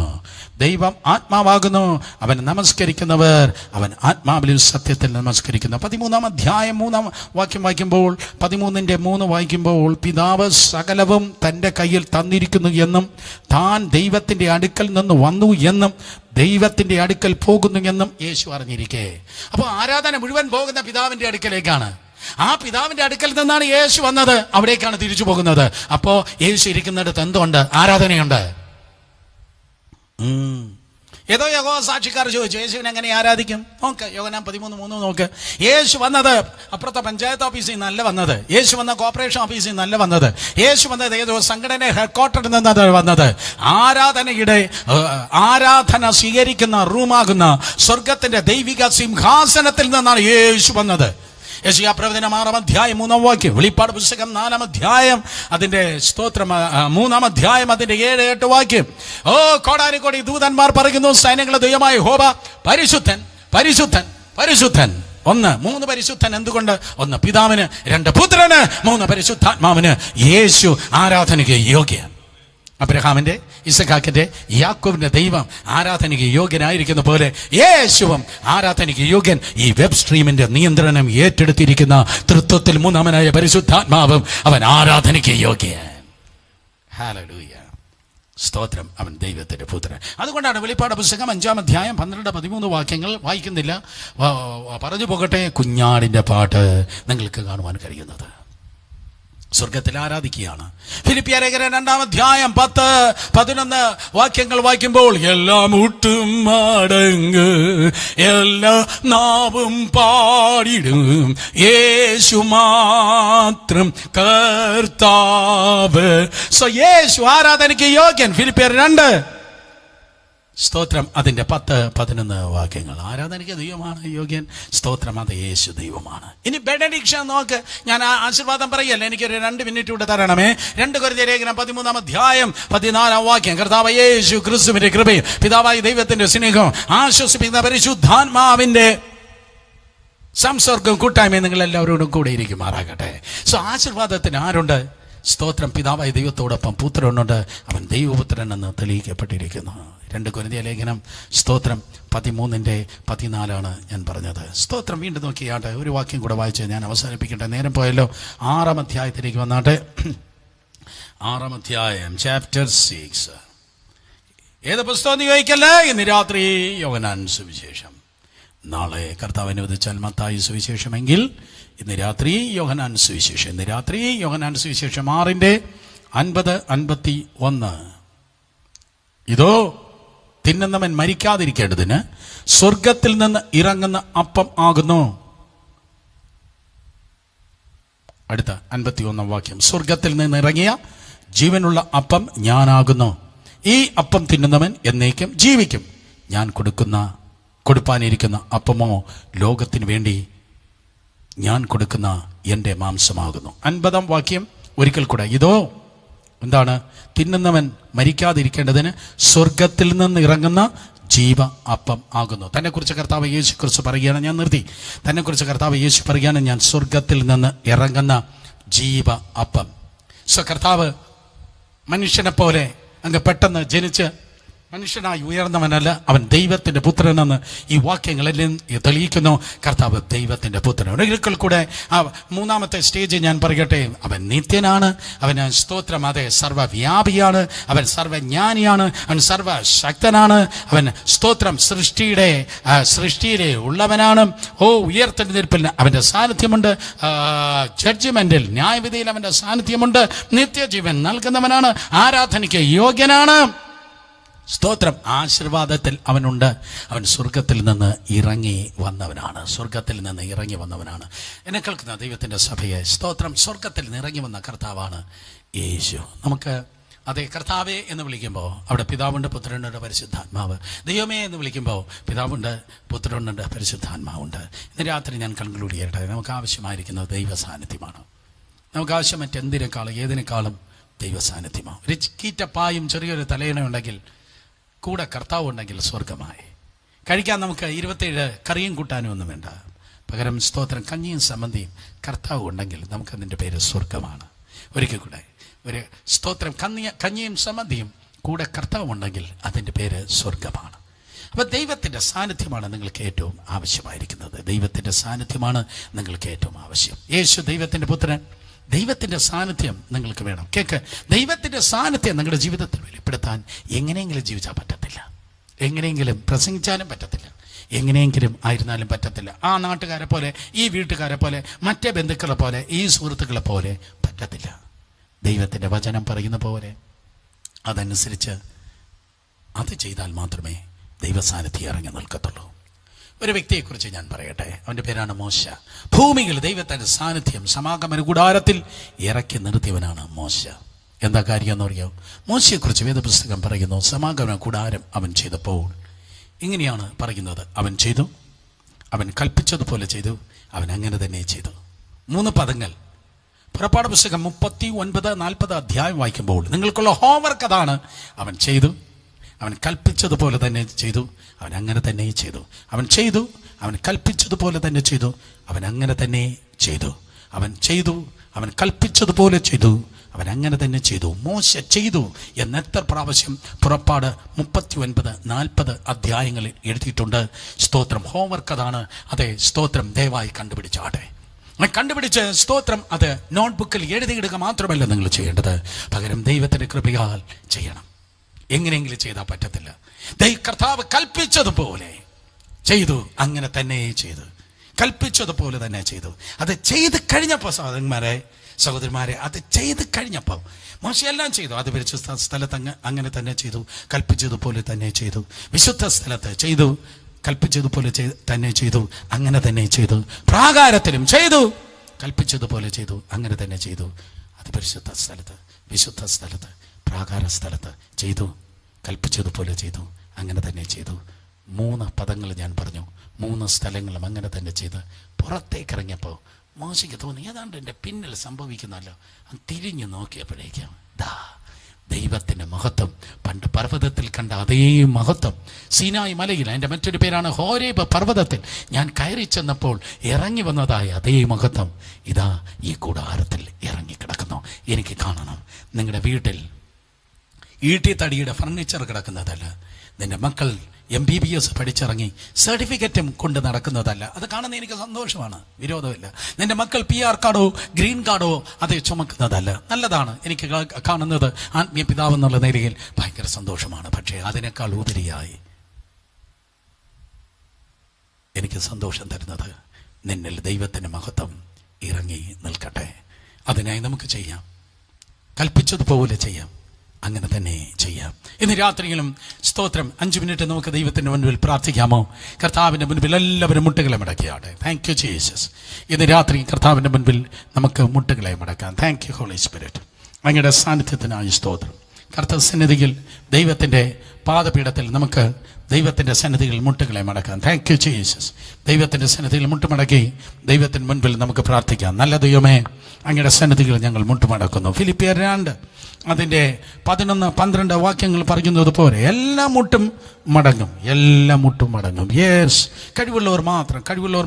ദൈവം ആത്മാവാകുന്നു, അവൻ നമസ്കരിക്കുന്നവർ അവൻ ആത്മാവിലും സത്യത്തിൽ നമസ്കരിക്കുന്നു. 13-ാം അധ്യായം 3-ാം വാക്യം വായിക്കുമ്പോൾ 13:3 വായിക്കുമ്പോൾ പിതാവ് സകലവും തൻ്റെ കയ്യിൽ തന്നിരിക്കുന്നു എന്നും താൻ ദൈവത്തിൻ്റെ അടുക്കൽ നിന്ന് വന്നു എന്നും ദൈവത്തിൻ്റെ അടുക്കൽ പോകുന്നു എന്നും യേശു അറിഞ്ഞിരിക്കെ. അപ്പോൾ ആരാധന മുഴുവൻ പോകുന്ന പിതാവിൻ്റെ അടുക്കലേക്കാണ്. ആ പിതാവിൻ്റെ അടുക്കൽ നിന്നാണ് യേശു വന്നത്, അവിടേക്കാണ് തിരിച്ചു പോകുന്നത്. അപ്പോൾ യേശു ഇരിക്കുന്നിടത്ത് എന്തുണ്ട്? ആരാധനയുണ്ട്. ഏതോ യഹോവ സാക്ഷിക്കാർ ചോദിച്ചു യേശുവിനെ എങ്ങനെ ആരാധിക്കും? നോക്ക്, യോഹന്നാൻ 13:3 നോക്ക്. യേശു വന്നത് അപ്പുറത്തെ പഞ്ചായത്ത് ഓഫീസിൽ നിന്നല്ല വന്നത്. യേശു വന്ന കോർപ്പറേഷൻ ഓഫീസിൽ നിന്നല്ല വന്നത്. യേശു വന്നത് ഏതോ സംഘടന ഹെഡ്ക്വാർട്ടറിൽ നിന്നാണ് വന്നത്. ആരാധന സ്വീകരിക്കുന്ന റൂമാകുന്ന സ്വർഗത്തിന്റെ ദൈവിക സിംഹാസനത്തിൽ നിന്നാണ് യേശു വന്നത്. യെശയ്യാ പ്രവചനം 6-ാം അധ്യായം 3-ാം വാക്യം, വെളിപ്പാട് പുസ്തകം 4-ാം അധ്യായം അതിന്റെ സ്തോത്രം 3-ാം അധ്യായം അതിന്റെ 7-8 വാക്യം. ഓ കോടാനുകോടി ദൂതന്മാർ പറയുന്നു, സൈന്യങ്ങളുടെ ദൈവമായ യഹോവ പരിശുദ്ധൻ പരിശുദ്ധൻ പരിശുദ്ധൻ. 3 പരിശുദ്ധൻ. എന്തുകൊണ്ട്? 1 പിതാവിന്, 2 പുത്രന്, 3 പരിശുദ്ധാത്മാവിന്. യേശു ആരാധനയ്ക്ക് യോഗ്യൻ. അബ്രഹാമിന്റെ, ഇസഹാക്കിന്റെ, യാക്കോബിന്റെ ദൈവം ആരാധനയ്ക്ക് യോഗ്യനായിരിക്കുന്ന പോലെ യേശുവും ആരാധനയ്ക്ക് യോഗ്യൻ. ഈ വെബ് സ്ട്രീമിന്റെ നിയന്ത്രണം ഏറ്റെടുത്തിരിക്കുന്ന തൃത്വത്തിൽ 3-ാമനായ പരിശുദ്ധാത്മാവും അവൻ ആരാധനയ്ക്ക് യോഗ്യൻ. ഹല്ലേലൂയ. സ്തോത്രം. അവൻ ദൈവത്തിന്റെ പുത്രൻ. അതുകൊണ്ടാണ് വെളിപ്പാട് പുസ്തകം 5-ാം അധ്യായം 12-13 വാക്യങ്ങൾ വായിക്കുന്നില്ല, പറഞ്ഞു പോകട്ടെ. കുഞ്ഞാടിന്റെ പാട്ട് നിങ്ങൾക്ക് കാണുവാൻ കഴിയുന്നത്. സ്വർഗത്തിൽ ആരാധിക്കുകയാണ്. ഫിലിപ്പിയർ 2 അധ്യായം 10-11 വാക്യങ്ങൾ വായിക്കുമ്പോൾ, എല്ലാ മുട്ടും മടങ്ങ്, എല്ലാ നാവും പാടിടും, യേശു മാത്രം കർത്താവ്. സോ യേശു ആരാധനയ്ക്ക് യോഗ്യൻ. ഫിലിപ്പിയർ 2 സ്തോത്രം അതിന്റെ 10-11 വാക്യങ്ങൾ. ആരാധനയ്ക്ക് ദൈവമാണ് യോഗ്യൻ. സ്തോത്രം, അത് യേശു ദൈവമാണ്. ഇനി ബെനഡിക്ഷൻ നോക്ക്. ഞാൻ ആശീർവാദം പറയല്ല, എനിക്കൊരു 2 മിനിറ്റ് കൂടെ തരണമേ. 2 കൊരിന്ത്യർ 13 അധ്യായം 14 വാക്യം. കർത്താവ് യേശു ക്രിസ്തുവിന്റെ കൃപയും പിതാവായ ദൈവത്തിന്റെ സ്നേഹവും ആശ്വസിപ്പിക്കുന്ന പരിശുദ്ധാത്മാവിന്റെ സംസർഗം കൂട്ടായ്മയും നിങ്ങൾ എല്ലാവരോടും കൂടെ ഇരിക്കുമാറാകട്ടെ. സോ ആശീർവാദത്തിന് ആരുണ്ട്? സ്തോത്രം, പിതാവായ ദൈവത്തോടൊപ്പം പുത്രനുണ്ട്. അവൻ ദൈവപുത്രൻ എന്ന് തെളിയിക്കപ്പെട്ടിരിക്കുന്നു. 2 കൊരിന്ത്യർ സ്തോത്രം 13-14 ഞാൻ പറഞ്ഞത്. സ്തോത്രം വീണ്ടും നോക്കിയാട്ടെ. ഒരു വാക്യം കൂടെ വായിച്ച് ഞാൻ അവസാനിപ്പിക്കട്ടെ, നേരം പോയല്ലോ. 6 അധ്യായത്തിലേക്ക് വന്നാട്ടെ. 6 അധ്യായം ചാപ്റ്റർ 6. ഏത് പുസ്തകം ചോദിക്കല്ലേ? ഇന്ന് രാത്രി യോഹന്നാൻ സുവിശേഷം. നാളെ കർത്താവ് അനുവദിച്ചാൽ മത്തായി സുവിശേഷമെങ്കിൽ ഇന്ന് രാത്രി യോഹന്നാൻ സുവിശേഷം. ഇന്ന് രാത്രി യോഹന്നാൻ സുവിശേഷം 6:50-51. ഇതോ തിന്നുന്നവൻ മരിക്കാതിരിക്കേണ്ടതിന് സ്വർഗത്തിൽ നിന്ന് ഇറങ്ങുന്ന അപ്പം ആകുന്നു. അടുത്ത 51 വാക്യം. സ്വർഗത്തിൽ നിന്ന് ഇറങ്ങിയ ജീവനുള്ള അപ്പം ഞാനാകുന്നു. ഈ അപ്പം തിന്നുന്നവൻ എന്നേക്കും ജീവിക്കും. ഞാൻ കൊടുപ്പാനിരിക്കുന്ന അപ്പമോ ലോകത്തിന് വേണ്ടി ഞാൻ കൊടുക്കുന്ന എൻ്റെ മാംസമാകുന്നു. 50 വാക്യം ഒരിക്കൽ കൂടെ. ഇതോ എന്താണ്? തിന്നുന്നവൻ മരിക്കാതിരിക്കേണ്ടതിന് സ്വർഗത്തിൽ നിന്ന് ഇറങ്ങുന്ന ജീവ അപ്പം ആകുന്നു. തന്നെക്കുറിച്ച് കർത്താവ് യേശു കുറിച്ച് പറയുകയാണ്. ഞാൻ നിർത്തി. തന്നെക്കുറിച്ച് കർത്താവ് യേശു പറയുകയാണ്, ഞാൻ സ്വർഗത്തിൽ നിന്ന് ഇറങ്ങുന്ന ജീവ അപ്പം. സോ കർത്താവ് മനുഷ്യനെ പോലെ അങ്ങ് പെട്ടെന്ന് ജനിച്ച് മനുഷ്യനായി ഉയർന്നവനല്ല, അവൻ ദൈവത്തിന്റെ പുത്രനെന്ന് ഈ വാക്യങ്ങളെല്ലാം തെളിയിക്കുന്നു. കർത്താവ് ദൈവത്തിന്റെ പുത്രൻ. ഒരിക്കൽ കൂടെ ആ 3ാമത്തെ സ്റ്റേജ് ഞാൻ പറയട്ടെ. അവൻ നിത്യനാണ്, അവന് സ്തോത്രം അതെ സർവ്വവ്യാപിയാണ്, അവൻ സർവജ്ഞാനിയാണ്, അവൻ സർവശക്തനാണ്, അവൻ സ്തോത്രം സൃഷ്ടിയിലെ ഉള്ളവനാണ്. ഉയർത്തെഴുന്നേൽപ്പിൽ അവന്റെ സാന്നിധ്യമുണ്ട്, ജഡ്ജ്മെന്റിൽ ന്യായവിധിയിൽ അവന്റെ സാന്നിധ്യമുണ്ട്, നിത്യജീവൻ നൽകുന്നവനാണ്, ആരാധനയ്ക്ക് യോഗ്യനാണ്. സ്തോത്രം, ആശീർവാദത്തിൽ അവനുണ്ട്. അവൻ സ്വർഗത്തിൽ നിന്ന് ഇറങ്ങി വന്നവനാണ്. സ്വർഗത്തിൽ നിന്ന് ഇറങ്ങി വന്നവനാണ്. എന്നെ കേൾക്കുന്ന ദൈവത്തിൻ്റെ സഭയെ, സ്തോത്രം, സ്വർഗത്തിൽ നിന്ന് ഇറങ്ങി വന്ന കർത്താവാണ് യേശു. നമുക്ക് അതേ കർത്താവേ എന്ന് വിളിക്കുമ്പോൾ അവിടെ പിതാവുണ്ട്, പുത്രനുണ്ട്, പരിശുദ്ധാത്മാവ്. ദൈവമേ എന്ന് വിളിക്കുമ്പോൾ പിതാവുണ്ട്, പുത്രനുണ്ട്, പരിശുദ്ധാത്മാവുണ്ട്. ഇന്ന് രാത്രി ഞാൻ കൺക്ലൂഡ് ചെയ്യട്ടെ. നമുക്ക് ആവശ്യമായിരിക്കുന്നത് ദൈവ സാന്നിധ്യമാണ്. നമുക്ക് ആവശ്യം മറ്റെന്തിനേക്കാളും ഏതിനേക്കാളും ദൈവ സാന്നിധ്യമാണ്. ഒരു കീറ്റപ്പായും ചെറിയൊരു തലയണയുണ്ടെങ്കിൽ കൂടെ കർത്താവ് ഉണ്ടെങ്കിൽ സ്വർഗമായി. കഴിക്കാൻ നമുക്ക് 27 കറിയും കൂട്ടാനും ഒന്നും വേണ്ട. പകരം സ്തോത്രം കഞ്ഞിയും സംബന്ധിയും കർത്താവ് ഉണ്ടെങ്കിൽ നമുക്കതിൻ്റെ പേര് സ്വർഗമാണ്. ഒരിക്കൽ കൂടെ ഒരു സ്തോത്രം കഞ്ഞിയും സംബന്ധിയും കൂടെ കർത്താവ് ഉണ്ടെങ്കിൽ അതിൻ്റെ പേര് സ്വർഗമാണ്. അപ്പോൾ ദൈവത്തിൻ്റെ സാന്നിധ്യമാണ് നിങ്ങൾക്ക് ഏറ്റവും ആവശ്യമായിരിക്കുന്നത്. ദൈവത്തിൻ്റെ സാന്നിധ്യമാണ് നിങ്ങൾക്ക് ഏറ്റവും ആവശ്യം. യേശു ദൈവത്തിൻ്റെ പുത്രൻ. ദൈവത്തിൻ്റെ സാന്നിധ്യം നിങ്ങൾക്ക് വേണം. കേൾക്ക്, ദൈവത്തിൻ്റെ സാന്നിധ്യം നിങ്ങളുടെ ജീവിതത്തിൽ വെളിപ്പെടുത്താൻ എങ്ങനെയെങ്കിലും ജീവിച്ചാൽ പറ്റത്തില്ല, എങ്ങനെയെങ്കിലും പ്രസംഗിച്ചാലും പറ്റത്തില്ല, എങ്ങനെയെങ്കിലും ആയിരുന്നാലും പറ്റത്തില്ല. ആ നാട്ടുകാരെ പോലെ, ഈ വീട്ടുകാരെ പോലെ, മറ്റേ ബന്ധുക്കളെ പോലെ, ഈ സുഹൃത്തുക്കളെ പോലെ പറ്റത്തില്ല. ദൈവത്തിൻ്റെ വചനം പറയുന്ന പോലെ അതനുസരിച്ച് അത് ചെയ്താൽ മാത്രമേ ദൈവസാന്നിധ്യം ഇറങ്ങി നിൽക്കത്തുള്ളൂ. ഒരു വ്യക്തിയെക്കുറിച്ച് ഞാൻ പറയട്ടെ. അവൻ്റെ പേരാണ് മോശ. ഭൂമിയിൽ ദൈവത്തിൻ്റെ സാന്നിധ്യം സമാഗമന കൂടാരത്തിൽ ഇറക്കി നിർത്തിയവനാണ് മോശ. എന്താ കാര്യം എന്നറിയാം? മോശയെക്കുറിച്ച് വേദപുസ്തകം പറയുന്നു, സമാഗമന കൂടാരം അവൻ ചെയ്തപ്പോൾ ഇങ്ങനെയാണ് പറയുന്നത്. അവൻ ചെയ്തു, അവൻ കൽപ്പിച്ചതുപോലെ ചെയ്തു, അവൻ അങ്ങനെ തന്നെ ചെയ്തു. 3 പദങ്ങൾ. പുറപ്പാട് പുസ്തകം 39-40 അധ്യായം വായിക്കുമ്പോൾ നിങ്ങൾക്കുള്ള ഹോംവർക്ക് അതാണ്. അവൻ ചെയ്തു, അവൻ കൽപ്പിച്ചതുപോലെ തന്നെ ചെയ്തു, അവൻ അങ്ങനെ തന്നെ ചെയ്തു. അവൻ ചെയ്തു, അവൻ കൽപ്പിച്ചതുപോലെ തന്നെ ചെയ്തു, അവൻ അങ്ങനെ തന്നെ ചെയ്തു. അവൻ ചെയ്തു, അവൻ കൽപ്പിച്ചതുപോലെ ചെയ്തു, അവൻ അങ്ങനെ തന്നെ ചെയ്തു. മോശ ചെയ്തു എന്ന് എത്ര പ്രാവശ്യം പുറപ്പാട് 39-40 അധ്യായങ്ങളിൽ എഴുതിയിട്ടുണ്ട്. സ്തോത്രം, ഹോംവർക്ക് അതാണ്. അതെ, സ്തോത്രം ദയവായി കണ്ടുപിടിച്ചാട്ടെ. കണ്ടുപിടിച്ച് സ്തോത്രം അത് നോട്ട്ബുക്കിൽ എഴുതിയിടുക മാത്രമല്ല നിങ്ങൾ ചെയ്യേണ്ടത്, പകരം ദൈവത്തിൻ്റെ കൃപയാൽ ചെയ്യണം. എങ്ങനെയെങ്കിലും ചെയ്താൽ പറ്റത്തില്ല. കർത്താവ് കൽപ്പിച്ചതുപോലെ ചെയ്തു, അങ്ങനെ തന്നെ ചെയ്തു. കൽപ്പിച്ചതുപോലെ തന്നെ ചെയ്തു. അത് ചെയ്ത് കഴിഞ്ഞപ്പോൾ സഹോദരന്മാരെ അത് ചെയ്ത് കഴിഞ്ഞപ്പോൾ മോശെ എല്ലാം ചെയ്തു. അത് പരിശുദ്ധ സ്ഥലത്ത് അങ്ങനെ തന്നെ ചെയ്തു, കൽപ്പിച്ചതുപോലെ തന്നെ ചെയ്തു. വിശുദ്ധ സ്ഥലത്ത് ചെയ്തു, കൽപ്പിച്ചതുപോലെ തന്നെ ചെയ്തു, അങ്ങനെ തന്നെ ചെയ്തു. പ്രാകാരത്തിലും ചെയ്തു, കൽപ്പിച്ചതുപോലെ ചെയ്തു, അങ്ങനെ തന്നെ ചെയ്തു. അത് പരിശുദ്ധ സ്ഥലത്ത്, വിശുദ്ധ സ്ഥലത്ത്, പ്രാകാര സ്ഥലത്ത് ചെയ്തു, കൽപ്പിച്ചതുപോലെ ചെയ്തു, അങ്ങനെ തന്നെ ചെയ്തു. 3 പദങ്ങൾ ഞാൻ പറഞ്ഞു. 3 സ്ഥലങ്ങളും അങ്ങനെ തന്നെ ചെയ്ത് പുറത്തേക്ക് ഇറങ്ങിയപ്പോൾ മോശയ്ക്ക് തോന്നി ഏതാണ്ട് എൻ്റെ പിന്നിൽ സംഭവിക്കുന്നല്ലോ. തിരിഞ്ഞു നോക്കിയപ്പോഴേക്കും ദൈവത്തിൻ്റെ മഹത്വം, പണ്ട് പർവ്വതത്തിൽ കണ്ട അതേ മഹത്വം സീനായി മലയിൽ, എൻ്റെ മറ്റൊരു പേരാണ് ഹോരേബ് പർവ്വതത്തിൽ ഞാൻ കയറി ചെന്നപ്പോൾ ഇറങ്ങി വന്നതായ അതേ മഹത്വം ഇതാ ഈ കൂടാരത്തിൽ ഇറങ്ങിക്കിടക്കുന്നു. എനിക്ക് കാണണം. നിങ്ങളുടെ വീട്ടിൽ ഈട്ടിത്തടിയുടെ ഫർണിച്ചർ കിടക്കുന്നതല്ല, നിന്റെ മക്കൾ MBBS പഠിച്ചിറങ്ങി സർട്ടിഫിക്കറ്റും കൊണ്ട് നടക്കുന്നതല്ല. അത് കാണുന്ന എനിക്ക് സന്തോഷമാണ്, വിരോധമില്ല. നിന്റെ മക്കൾ PR കാർഡോ ഗ്രീൻ കാർഡോ അത് ചുമക്കുന്നതല്ല, നല്ലതാണ്. എനിക്ക് കാണുന്നത് ആത്മീയ പിതാവ് എന്നുള്ള നിലയിൽ ഭയങ്കര സന്തോഷമാണ്. പക്ഷേ അതിനേക്കാൾ ഉപരിയായി എനിക്ക് സന്തോഷം തരുന്നത് നിന്നിൽ ദൈവത്തിൻ്റെ മഹത്വം ഇറങ്ങി നിൽക്കട്ടെ. അതിനായി നമുക്ക് ചെയ്യാം, കൽപ്പിച്ചതുപോലെ ചെയ്യാം, അങ്ങനെ തന്നെ ചെയ്യാം. ഇന്ന് രാത്രിയിലും സ്തോത്രം 5 മിനിറ്റ് നമുക്ക് ദൈവത്തിൻ്റെ മുൻപിൽ പ്രാർത്ഥിക്കാമോ? കർത്താവിൻ്റെ മുൻപിൽ എല്ലാവരും മുട്ടുകളെ മടക്കിയാട്ടെ. Thank you Jesus. ഇന്ന് രാത്രി കർത്താവിൻ്റെ മുൻപിൽ നമുക്ക് മുട്ടുകളെ മടക്കാം. Thank you holy spirit. അങ്ങയുടെ സാന്നിധ്യത്തിനായി സ്തോത്രം. കർത്താവ് സന്നിധിയിൽ, ദൈവത്തിൻ്റെ പാദപീഠത്തിൽ നമുക്ക് ദൈവത്തിൻ്റെ സന്നിധിയിൽ മുട്ടുകളെ മടക്കാം. Thank you Jesus. ദൈവത്തിൻ്റെ സന്നിധിയിൽ മുട്ടുമടക്കി ദൈവത്തിന് മുൻപിൽ നമുക്ക് പ്രാർത്ഥിക്കാം. നല്ല ദൈവമേ, അങ്ങയുടെ സന്നിധിയിൽ ഞങ്ങൾ മുട്ടുമടക്കുന്നു. ഫിലിപ്പിയർ 2 അതിൻ്റെ 11-12 വാക്യങ്ങൾ പറയുന്നത് പോലെ എല്ലാ മുട്ടും മടങ്ങും, എല്ലാ മുട്ടും മടങ്ങും. യെസ്, കഴിവുള്ളവർ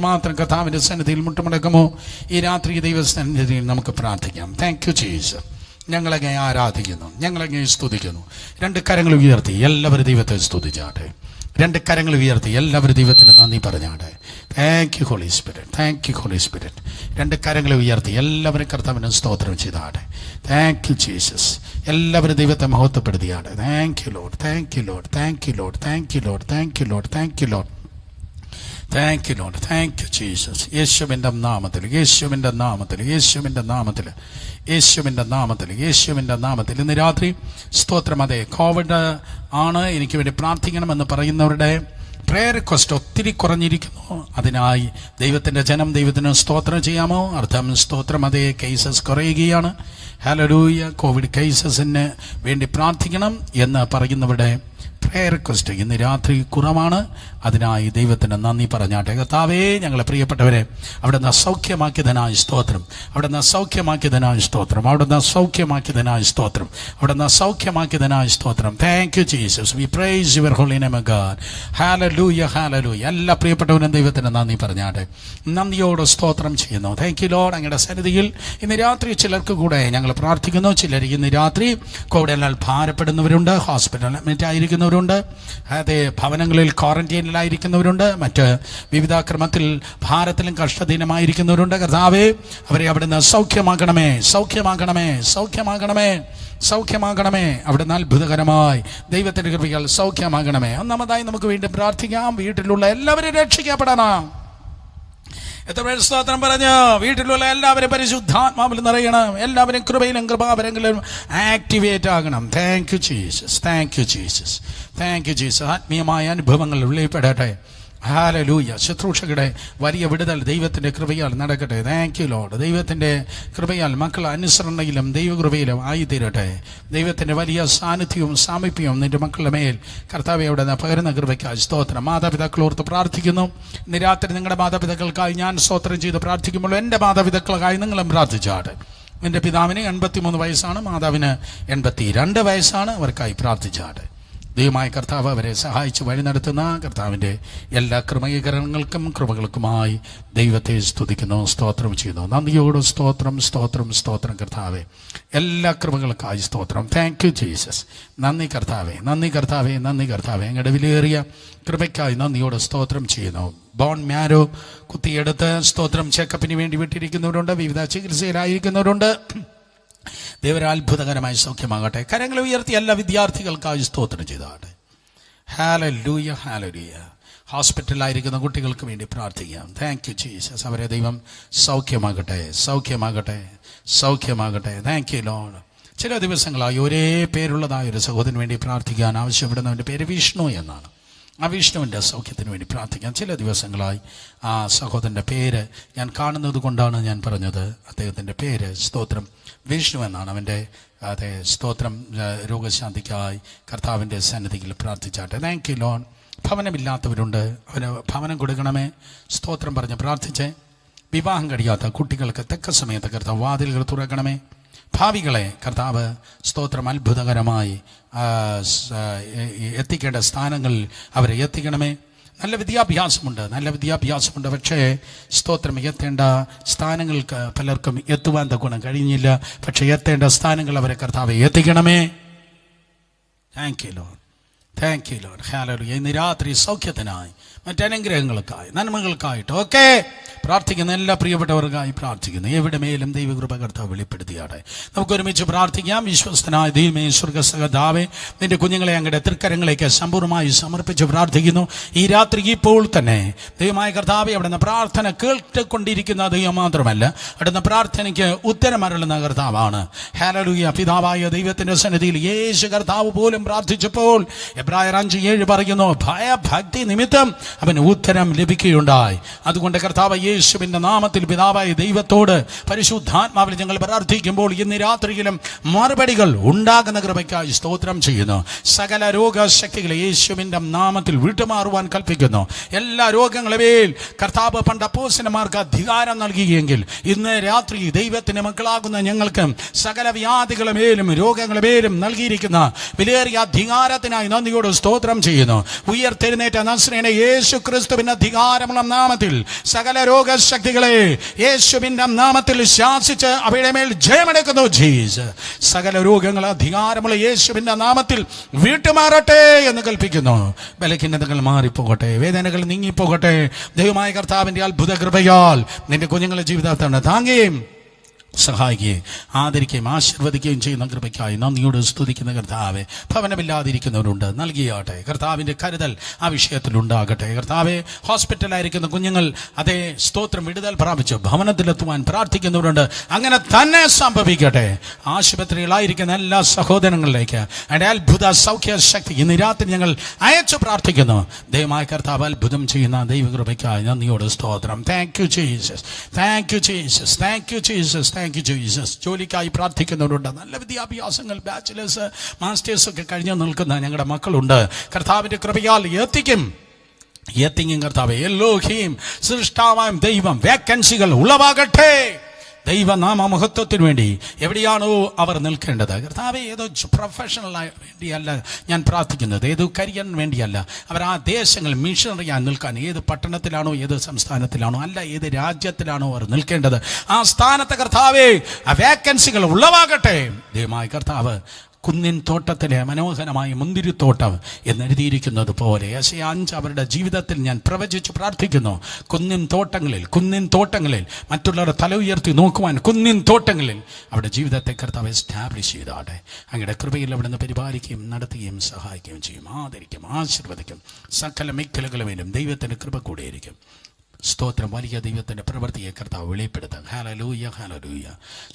മാത്രം കർത്താവിൻ്റെ സന്നിധിയിൽ മുട്ടുമടക്കുമോ? ഈ രാത്രി ദൈവസന്നിധിയിൽ നമുക്ക് പ്രാർത്ഥിക്കാം. Thank you Jesus. ഞങ്ങളങ്ങെ ആരാധിക്കുന്നു, ഞങ്ങളങ്ങെ സ്തുതിക്കുന്നു. 2 കരങ്ങൾ ഉയർത്തി എല്ലാവരും ദൈവത്തെ സ്തുതിച്ചാട്ടെ. 2 കരങ്ങൾ ഉയർത്തി എല്ലാവരും ദൈവത്തിന് നന്ദി പറഞ്ഞാട്ടെ. Thank you holy Spirit, thank you holy Spirit. 2 കരങ്ങൾ ഉയർത്തി എല്ലാവരും കർത്താവിന് സ്തോത്രം ചെയ്താട്ടെ. Thank you Jesus. എല്ലാവരും ദൈവത്തെ മഹത്വപ്പെടുത്തിയാട്ടെ. Thank you lord, thank you lord, thank you lord, thank you lord, thank you lord, thank you lord, thank you lord, thank you Jesus. യേശുവിൻ്റെ നാമത്തിൽ, യേശുവിൻ്റെ നാമത്തിൽ, യേശുവിൻ്റെ നാമത്തിൽ, യേശുവിൻ്റെ നാമത്തിൽ, യേശുവിൻ്റെ നാമത്തിൽ ഇന്ന് രാത്രി സ്തോത്രം. അതെ, കോവിഡ് ആണ്, എനിക്ക് വേണ്ടി പ്രാർത്ഥിക്കണമെന്ന് പറയുന്നവരുടെ പ്രേയർ റിക്വസ്റ്റ് ഒത്തിരി കുറഞ്ഞിരിക്കുന്നു. അതിനായി ദൈവത്തിൻ്റെ ജനം ദൈവത്തിന് സ്തോത്രം ചെയ്യാമോ? അർത്ഥം സ്തോത്രം. അതേ, കേസസ് കുറയുകയാണ്. ഹല്ലേലൂയ. കോവിഡ് കേസസിന് വേണ്ടി പ്രാർത്ഥിക്കണം എന്ന് പറയുന്നവരുടെ പ്രേയർ റിക്വസ്റ്റ് ഇന്ന് രാത്രി കുറവാണ്. അതിനായി ദൈവത്തിന് നന്ദി പറഞ്ഞാട്ടെ. കർത്താവേ, ഞങ്ങളെ പ്രിയപ്പെട്ടവരെ അവിടുന്ന് സൗഖ്യമാക്കിയതിനായി സ്തോത്രം, അവിടുന്ന് സൗഖ്യമാക്കിയതിനായി സ്തോത്രം, അവിടുന്ന് സൗഖ്യമാക്കിയതിനായി സ്തോത്രം, അവിടുന്ന് സൗഖ്യമാക്കിയതിനായി സ്തോത്രം. Thank you Jesus. We praise your holy name God. Hallelujah, hallelujah. എല്ലാ പ്രിയപ്പെട്ടവരും ദൈവത്തിന് നന്ദി പറഞ്ഞാട്ടെ. നന്ദിയോട് സ്തോത്രം ചെയ്യുന്നു. Thank you Lord. അങ്ങയുടെ സന്നിധിയിൽ ഇന്ന് രാത്രി ചിലർക്ക് കൂടെ ഞങ്ങൾ പ്രാർത്ഥിക്കുന്നു. ചിലർ ഇന്ന് രാത്രി കോവിഡിനാൽ ഭാരപ്പെടുന്നവരുണ്ട്, ഹോസ്പിറ്റൽ അഡ്മിറ്റ് ആയിരിക്കുന്നവരുണ്ട്, അതെ, ഭവനങ്ങളിൽ ക്വാറന്റൈനിലായിരിക്കുന്നവരുണ്ട്, മറ്റ് വിവിധ ക്രമത്തിൽ ഭാരത്തിലും കഷ്ടദീനമായിരിക്കുന്നവരുണ്ട്. കർത്താവേ, അവരെ അവിടുന്ന് സൗഖ്യമാക്കണമേ, സൗഖ്യമാക്കണമേ, സൗഖ്യമാക്കണമേ, സൗഖ്യമാക്കണമേ. അവിടുന്ന് അത്ഭുതകരമായി ദൈവത്തിൻ്റെ കൃപയാൽ സൗഖ്യമാകണമേ. ഒന്നാമതായി നമുക്ക് വീണ്ടും പ്രാർത്ഥിക്കാം. വീട്ടിലുള്ള എല്ലാവരും രക്ഷിക്കപ്പെടണം. എത്ര പേർ സ്തോത്രം പറഞ്ഞു? വീട്ടിലുള്ള എല്ലാവരും പരിശുദ്ധാത്മാവിൽ നിറയണം, എല്ലാവരും കൃപയിലും കൃപാവരങ്ങളിലും ആക്ടിവേറ്റ് ആകണം. Thank you Jesus, thank you Jesus, thank you Jesus. ആത്മീയമായ അനുഭവങ്ങൾ വെളിപ്പെടട്ടെ. ഹല്ലേലൂയ. ശുശ്രൂഷകളുടെ വലിയ വിടുതൽ ദൈവത്തിൻ്റെ കൃപയാൽ നടക്കട്ടെ. Thank you Lord. ദൈവത്തിൻ്റെ കൃപയാൽ മക്കൾ അനുസരണയിലും ദൈവകൃപയിലും ആയിത്തീരട്ടെ. ദൈവത്തിൻ്റെ വലിയ സാന്നിധ്യവും സാമീപ്യവും നിന്റെ മക്കളുടെ മേൽ കർത്താവേ അവിടെ പകരുന്ന കൃപയ്ക്കായി സ്തോത്രം. മാതാപിതാക്കളോർത്ത് പ്രാർത്ഥിക്കുന്നു. ഇന്ന് രാത്രി നിങ്ങളുടെ മാതാപിതാക്കൾക്കായി ഞാൻ സ്തോത്രം ചെയ്ത് പ്രാർത്ഥിക്കുമ്പോൾ എൻ്റെ മാതാപിതാക്കൾക്കായി നിങ്ങളും പ്രാർത്ഥിച്ചാട്ടെ. എൻ്റെ പിതാവിന് 83 വയസ്സാണ്, മാതാവിന് 82 വയസ്സാണ്. അവർക്കായി പ്രാർത്ഥിച്ചാട്ടെ. ദൈവമായ കർത്താവ് അവരെ സഹായിച്ച് വഴി നടത്തുന്ന കർത്താവിൻ്റെ എല്ലാ ക്രമീകരണങ്ങൾക്കും കൃപകൾക്കുമായി ദൈവത്തെ സ്തുതിക്കുന്നു, സ്തോത്രം ചെയ്യുന്നു. നന്ദിയോട് സ്തോത്രം, സ്തോത്രം, സ്തോത്രം. കർത്താവെ, എല്ലാ കൃപകൾക്കായി സ്തോത്രം. Thank you Jesus. നന്ദി കർത്താവെ, നന്ദി കർത്താവെ, നന്ദി കർത്താവെ. അങ്ങയുടെ വിലയേറിയ കൃപയ്ക്കായി നന്ദിയോട് സ്തോത്രം ചെയ്യുന്നു. ബോൺ മാരോ കുത്തിയെടുത്ത് സ്തോത്രം ചെക്കപ്പിന് വേണ്ടി വിട്ടിരിക്കുന്നവരുണ്ട്, വിവിധ ചികിത്സയിലായിരിക്കുന്നവരുണ്ട്. ദൈവം അത്ഭുതകരമായി സൗഖ്യമാകട്ടെ. കരങ്ങൾ ഉയർത്തി എല്ലാ വിദ്യാർത്ഥികൾക്കായി സ്തോത്രം ചെയ്താട്ടെ. ഹല്ലേലൂയ, ഹല്ലേലൂയ, ഹോസ്പിറ്റലിലായിരിക്കുന്ന കുട്ടികൾക്ക് വേണ്ടി പ്രാർത്ഥിക്കാം. Thank you Jesus. അവരെ ദൈവം സൗഖ്യമാകട്ടെ, സൗഖ്യമാകട്ടെ, സൗഖ്യമാകട്ടെ. Thank you Lord. ചില ദിവസങ്ങളായി ഒരേ പേരുള്ളതായ ഒരു സഹോദരന് വേണ്ടി പ്രാർത്ഥിക്കാൻ ആവശ്യപ്പെടുന്നവൻ്റെ പേര് വിഷ്ണു എന്നാണ്. ആ വിഷ്ണുവിൻ്റെ സൗഖ്യത്തിന് വേണ്ടി പ്രാർത്ഥിക്കാൻ ചില ദിവസങ്ങളായി ആ സഹോദരൻ്റെ പേര് ഞാൻ കാണുന്നത് കൊണ്ടാണ് ഞാൻ പറഞ്ഞത്. അദ്ദേഹത്തിൻ്റെ പേര് സ്തോത്രം വിഷ്ണു എന്നാണ്. അവൻ്റെ അതെ സ്തോത്രം രോഗശാന്തിക്കായി കർത്താവിൻ്റെ സന്നിധിയിൽ പ്രാർത്ഥിച്ചാട്ടെ. Thank you lord. ഭവനമില്ലാത്തവരുണ്ട്, അവന് ഭവനം കൊടുക്കണമേ. സ്തോത്രം പറഞ്ഞ് പ്രാർത്ഥിച്ച് വിവാഹം കഴിയാത്ത കുട്ടികൾക്ക് തക്ക സമയത്ത് കർത്താവ് വാതിലുകൾ തുറക്കണമേ. ഭാവികളെ കർത്താവ് സ്തോത്രം അത്ഭുതകരമായി എത്തിക്കേണ്ട സ്ഥാനങ്ങളിൽ അവരെ എത്തിക്കണമേ. നല്ല വിദ്യാഭ്യാസമുണ്ട്, പക്ഷേ സ്തോത്രം എത്തേണ്ട സ്ഥാനങ്ങൾക്ക് പലർക്കും എത്തുവാൻ ഗുണം കഴിഞ്ഞില്ല. പക്ഷേ എത്തേണ്ട സ്ഥാനങ്ങൾ അവരെ കർത്താവ് എത്തിക്കണമേ. Thank you lord, thank you lord. ഹല്ലേലൂയ. ഇന്ന് രാത്രി സൗഖ്യത്തിനായി മറ്റനുഗ്രഹങ്ങൾക്കായി നന്മകൾക്കായിട്ട് ഒക്കെ പ്രാർത്ഥിക്കുന്ന എല്ലാ പ്രിയപ്പെട്ടവർക്കായി പ്രാർത്ഥിക്കുന്നു. എവിടെ മേലും ദൈവകൃപ കർത്താവ് വെളിപ്പെടുത്തിയാട്ടെ. നമുക്ക് ഒരുമിച്ച് പ്രാർത്ഥിക്കാം. വിശ്വസ്തനായ ദൈവമേ, സ്വർഗ്ഗസഹദാവേ, നിന്റെ കുഞ്ഞുങ്ങളെ അങ്ങയുടെ തൃക്കരങ്ങളിലേക്ക് സമ്പൂർണ്ണമായി സമർപ്പിച്ച് പ്രാർത്ഥിക്കുന്നു. ഈ രാത്രി ഇപ്പോൾ തന്നെ ദൈവമായ കർത്താവെ, അവിടുന്ന് പ്രാർത്ഥന കേട്ടുകൊണ്ടിരിക്കുന്ന ദൈവം മാത്രമല്ല, അവിടുന്ന് പ്രാർത്ഥനയ്ക്ക് ഉത്തരമരുളുന്ന കർത്താവാണ്. ഹല്ലേലൂയ. പിതാവായ ദൈവത്തിന്റെ സന്നിധിയിൽ യേശു കർത്താവ് പോലും പ്രാർത്ഥിച്ചപ്പോൾ എബ്രായർ 5:7 പറയുന്നു, ഭയഭക്തി നിമിത്തം അവന് ഉത്തരം ലഭിക്കുകയുണ്ടായി. അതുകൊണ്ട് കർത്താവ് യേശുവിന്റെ നാമത്തിൽ പിതാവായ ദൈവത്തോട് പരിശുദ്ധാത്മാവിൽ ഞങ്ങൾ പ്രാർത്ഥിക്കുമ്പോൾ ഇന്ന് രാത്രിയിലും മറുപടികൾ ഉണ്ടാകുന്ന കൃപയ്ക്കായി സ്തോത്രം ചെയ്യുന്നു. സകല രോഗശക്തികളെ യേശുവിന്റെ നാമത്തിൽ വിട്ടുമാറുവാൻ കൽപ്പിക്കുന്നു. എല്ലാ രോഗങ്ങളുമേൽ കർത്താവ് പണ്ട് അപ്പോസ്തലന്മാർക്ക് അധികാരം നൽകിയെങ്കിൽ ഇന്ന് രാത്രി ദൈവത്തിന്റെ മക്കളാകുന്ന ഞങ്ങൾക്ക് സകല വ്യാധികളുമേലും രോഗങ്ങളുമേലും നൽകിയിരിക്കുന്ന വിലയേറിയ അധികാരത്തിനായി നന്ദിയോട് സ്തോത്രം ചെയ്യുന്നു. ഉയർത്തെഴുന്നേറ്റ നസ്രേനെ യേശു ക്രിസ്തുവിന്റെ അധികാരമുള്ള നാമത്തിൽ സകല രോഗശക്തികളെ യേശുവിന്റെ നാമത്തിൽ ശാസിച്ച് അവയുടെ മേൽ ജയമെടുക്കുന്നു. ജീസസ്. സകല രോഗങ്ങൾ അധികാരമുള്ള യേശുവിന്റെ നാമത്തിൽ വിട്ടുമാറട്ടെ എന്ന് കൽപ്പിക്കുന്നു. ബലഹീനതകൾ മാറിപ്പോകട്ടെ, വേദനകൾ നീങ്ങിപ്പോകട്ടെ. ദൈവമായ കർത്താവിന്റെ അത്ഭുത കൃപയാൽ നിന്റെ കുഞ്ഞുങ്ങളുടെ ജീവിതത്താണ് താങ്ങുകയും സഹായിക്കുകയും ആദരിക്കുകയും ആശീർവദിക്കുകയും ചെയ്യുന്ന കൃപയ്ക്കായി നന്ദിയോട് സ്തുതിക്കുന്ന കർത്താവെ. ഭവനമില്ലാതിരിക്കുന്നവരുണ്ട്, നൽകിയാട്ടെ. കർത്താവിൻ്റെ കരുതൽ ആ വിഷയത്തിൽ ഉണ്ടാകട്ടെ. കർത്താവെ, ഹോസ്പിറ്റലായിരിക്കുന്ന കുഞ്ഞുങ്ങൾ അതേ സ്തോത്രം വിടുതൽ പ്രാപിച്ച് ഭവനത്തിലെത്തുവാൻ പ്രാർത്ഥിക്കുന്നവരുണ്ട്. അങ്ങനെ തന്നെ സംഭവിക്കട്ടെ. ആശുപത്രികളായിരിക്കുന്ന എല്ലാ സഹോദരങ്ങളിലേക്ക് അതിൻ്റെ അത്ഭുത സൗഖ്യ ശക്തി ഇന്ന് രാത്രി ഞങ്ങൾ അയച്ചു പ്രാർത്ഥിക്കുന്നു. ദൈവമായ കർത്താവ് അത്ഭുതം ചെയ്യുന്ന ദൈവകൃപയ്ക്കായി നന്ദിയോട് സ്തോത്രം. Thank you Jesus, thank you Jesus, thank you Jesus, thank you Jesus. ജോലിക്കായി പ്രാർത്ഥിക്കുന്നവരുണ്ട്. നല്ല വിദ്യാഭ്യാസങ്ങൾ, ബാച്ചിലേഴ്സ്, മാസ്റ്റേഴ്സ് ഒക്കെ കഴിഞ്ഞ് നിൽക്കുന്ന ഞങ്ങളുടെ മക്കളുണ്ട്. കർത്താവിന്റെ കൃപയാൽ എത്തിക്കും കർത്താവേ. എല്ലോഹീം സൃഷ്ടാവാം ദൈവം വേക്കൻസികൾ ഉളവാകട്ടെ. ദൈവനാമ മഹത്വത്തിന് വേണ്ടി എവിടെയാണോ അവർ നിൽക്കേണ്ടത് കർത്താവെ, ഏതോ പ്രൊഫഷണൽ വേണ്ടിയല്ല ഞാൻ പ്രാർത്ഥിക്കുന്നത്, ഏതോ കരിയറിന് വേണ്ടിയല്ല. അവർ ആ ദേശങ്ങൾ മിഷണറിയായി നിൽക്കാൻ ഏത് പട്ടണത്തിലാണോ ഏത് സംസ്ഥാനത്തിലാണോ അല്ല ഏത് രാജ്യത്തിലാണോ അവർ നിൽക്കേണ്ടത് ആ സ്ഥാനത്ത് കർത്താവെ ആ വേക്കൻസികൾ ഉളവാകട്ടെ. ദൈവമായ കർത്താവ് കുന്നിൻ തോട്ടത്തിലെ മനോഹരമായ മുന്തിരിത്തോട്ടം എന്നെഴുതിയിരിക്കുന്നത് പോലെ യെശയ്യാ 5 അവരുടെ ജീവിതത്തിൽ ഞാൻ പ്രവചിച്ച് പ്രാർത്ഥിക്കുന്നു. കുന്നിൻ തോട്ടങ്ങളിൽ മറ്റുള്ളവരുടെ തല ഉയർത്തി നോക്കുവാൻ കുന്നിൻ തോട്ടങ്ങളിൽ അവരുടെ ജീവിതത്തെ കർത്താവ് എസ്റ്റാബ്ലിഷ് ചെയ്താട്ടെ. അങ്ങയുടെ കൃപയിൽ അവിടുന്ന് പരിപാലിക്കുകയും നടത്തുകയും സഹായിക്കുകയും ചെയ്യും. ആദരിക്കും, ആശീർവദിക്കും. സകല മേഖലകളുമേലും ദൈവത്തിൻ്റെ കൃപ കൂടെയായിരിക്കും. സ്തോത്രം. വലിയ ദൈവത്തിൻ്റെ പ്രവൃത്തിയെ കർത്താവ് വെളിപ്പെടുത്താം. ഹല്ലേലൂയ, ഹല്ലേലൂയ.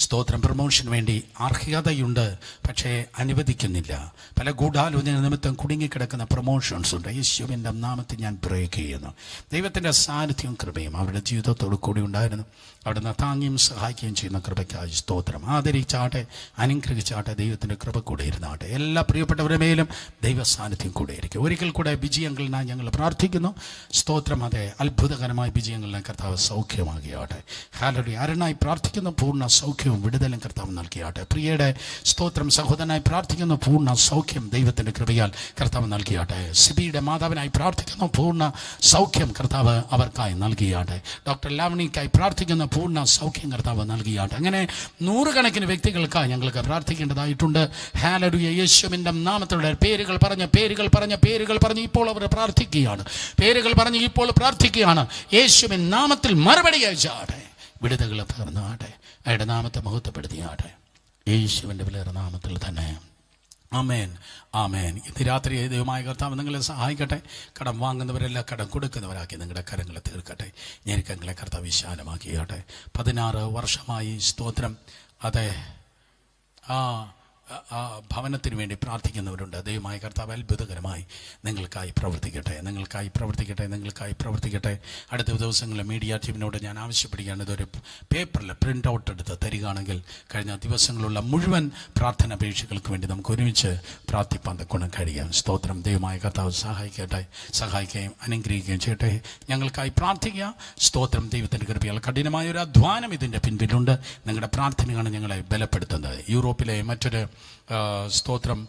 സ്തോത്രം. പ്രമോഷന് വേണ്ടി അർഹതയുണ്ട്, പക്ഷേ അനുവദിക്കുന്നില്ല. പല ഗൂഢാലോചന നിമിത്തം കുടുങ്ങിക്കിടക്കുന്ന പ്രമോഷൻസ് ഉണ്ട്. യേശുവിൻ്റെ നാമത്തിൽ ഞാൻ ബ്രേക്ക് ചെയ്യുന്നു. ദൈവത്തിൻ്റെ സാന്നിധ്യവും കൃപയും അവരുടെ ജീവിതത്തോടു കൂടി ഉണ്ടായിരുന്നു. അവിടുന്ന് താങ്ങിയും സഹായിക്കുകയും ചെയ്യുന്ന കൃപയ്ക്കായി സ്തോത്രം. ആദരിച്ചാട്ടെ, അനുഗ്രഹിച്ചാട്ടെ. ദൈവത്തിൻ്റെ കൃപ കൂടെ ഇരുന്നാട്ടെ. എല്ലാ പ്രിയപ്പെട്ടവരുടെ മേലും ദൈവ സാന്നിധ്യം കൂടെ ആയിരിക്കും. ഒരിക്കൽ കൂടെ വിജയങ്ങളിനായി ഞങ്ങൾ പ്രാർത്ഥിക്കുന്നു. സ്തോത്രം. അതെ, അത്ഭുതകരമായ വിജയങ്ങളിലെ കർത്താവ് സൗഖ്യമാകിയാട്ടെ. ഹല്ലേലൂയ. ആരനായി പ്രാർത്ഥിക്കുന്നു, പൂർണ്ണ സൗഖ്യവും വിടുതലും കർത്താവ് നൽകിയാട്ടെ. പ്രിയയുടെ സ്തോത്രം. സഹോദരനായി പ്രാർത്ഥിക്കുന്നു, പൂർണ്ണ സൗഖ്യം ദൈവത്തിൻ്റെ കൃപയാൽ കർത്താവ് നൽകിയാട്ടെ. സിബിയുടെ മാതാവിനായി പ്രാർത്ഥിക്കുന്നു, പൂർണ്ണ സൗഖ്യം കർത്താവ് അവർക്കായി നൽകിയാട്ടെ. ഡോക്ടർ ലാവണിക്കായി പ്രാർത്ഥിക്കുന്ന പൂർണ്ണ സൗഖ്യം കർത്താവ് നൽകിയാട്ടെ. അങ്ങനെ നൂറുകണക്കിന് വ്യക്തികൾക്കായി ഞങ്ങൾക്ക് പ്രാർത്ഥിക്കേണ്ടതായിട്ടുണ്ട്. ഹല്ലേലൂയ. യേശുവിൻ്റെ നാമത്തിലുള്ള പേരുകൾ പറഞ്ഞ് ഇപ്പോൾ അവർ പ്രാർത്ഥിക്കുകയാണ്. യേശുവിൻ നാമത്തിൽ മറുപടി അയച്ചാട്ടെ. വിടുതകൾ പകർന്നാട്ടെ. അയാളുടെ നാമത്തെ മഹത്വപ്പെടുത്തിയാട്ടെ. യേശുവിൻ്റെ വിലയേറിയ നാമത്തിൽ തന്നെ ആമേൻ, ആമേൻ. ഇന്ന് രാത്രി ദൈവമായ കർത്താവ് നിങ്ങളെ സഹായിക്കട്ടെ. കടം വാങ്ങുന്നവരെല്ലാം കടം കൊടുക്കുന്നവരാക്കി നിങ്ങളുടെ കരങ്ങളെ തീർക്കട്ടെ. ഞെരുക്കങ്ങളെ കർത്താവ് വിശാലമാക്കിയാട്ടെ. 16 വർഷമായി സ്തോത്രം. അതെ, ആ ഭവനത്തിന് വേണ്ടി പ്രാർത്ഥിക്കുന്നവരുണ്ട്. ദൈവമായ കർത്താവ് അത്ഭുതകരമായി നിങ്ങൾക്കായി പ്രവർത്തിക്കട്ടെ, നിങ്ങൾക്കായി പ്രവർത്തിക്കട്ടെ, നിങ്ങൾക്കായി പ്രവർത്തിക്കട്ടെ. അടുത്ത ദിവസങ്ങളിൽ മീഡിയ ടീമിനോട് ഞാൻ ആവശ്യപ്പെടുകയാണ്, ഇതൊരു പേപ്പറിൽ പ്രിൻ്റ് ഔട്ട് എടുത്ത് തരികയാണെങ്കിൽ കഴിഞ്ഞ ദിവസങ്ങളുള്ള മുഴുവൻ പ്രാർത്ഥനാപേക്ഷകൾക്ക് വേണ്ടി നമുക്ക് ഒരുമിച്ച് പ്രാർത്ഥിപ്പാൻ തക്കണം കഴിയാം. സ്തോത്രം. ദൈവമായ കർത്താവ് സഹായിക്കുകയും അനുഗ്രഹിക്കുകയും ചെയ്യട്ടെ. ഞങ്ങൾക്കായി പ്രാർത്ഥിക്കുക. സ്തോത്രം. ദൈവത്തിൻ്റെ കൃപയാൽ കഠിനമായൊരു അധ്വാനം ഇതിൻ്റെ പിൻപിലുണ്ട്. നിങ്ങളുടെ പ്രാർത്ഥനയാണ് ഞങ്ങളെ ബലപ്പെടുത്തുന്നത്. യൂറോപ്പിലെ മറ്റൊരു സ്തോത്രം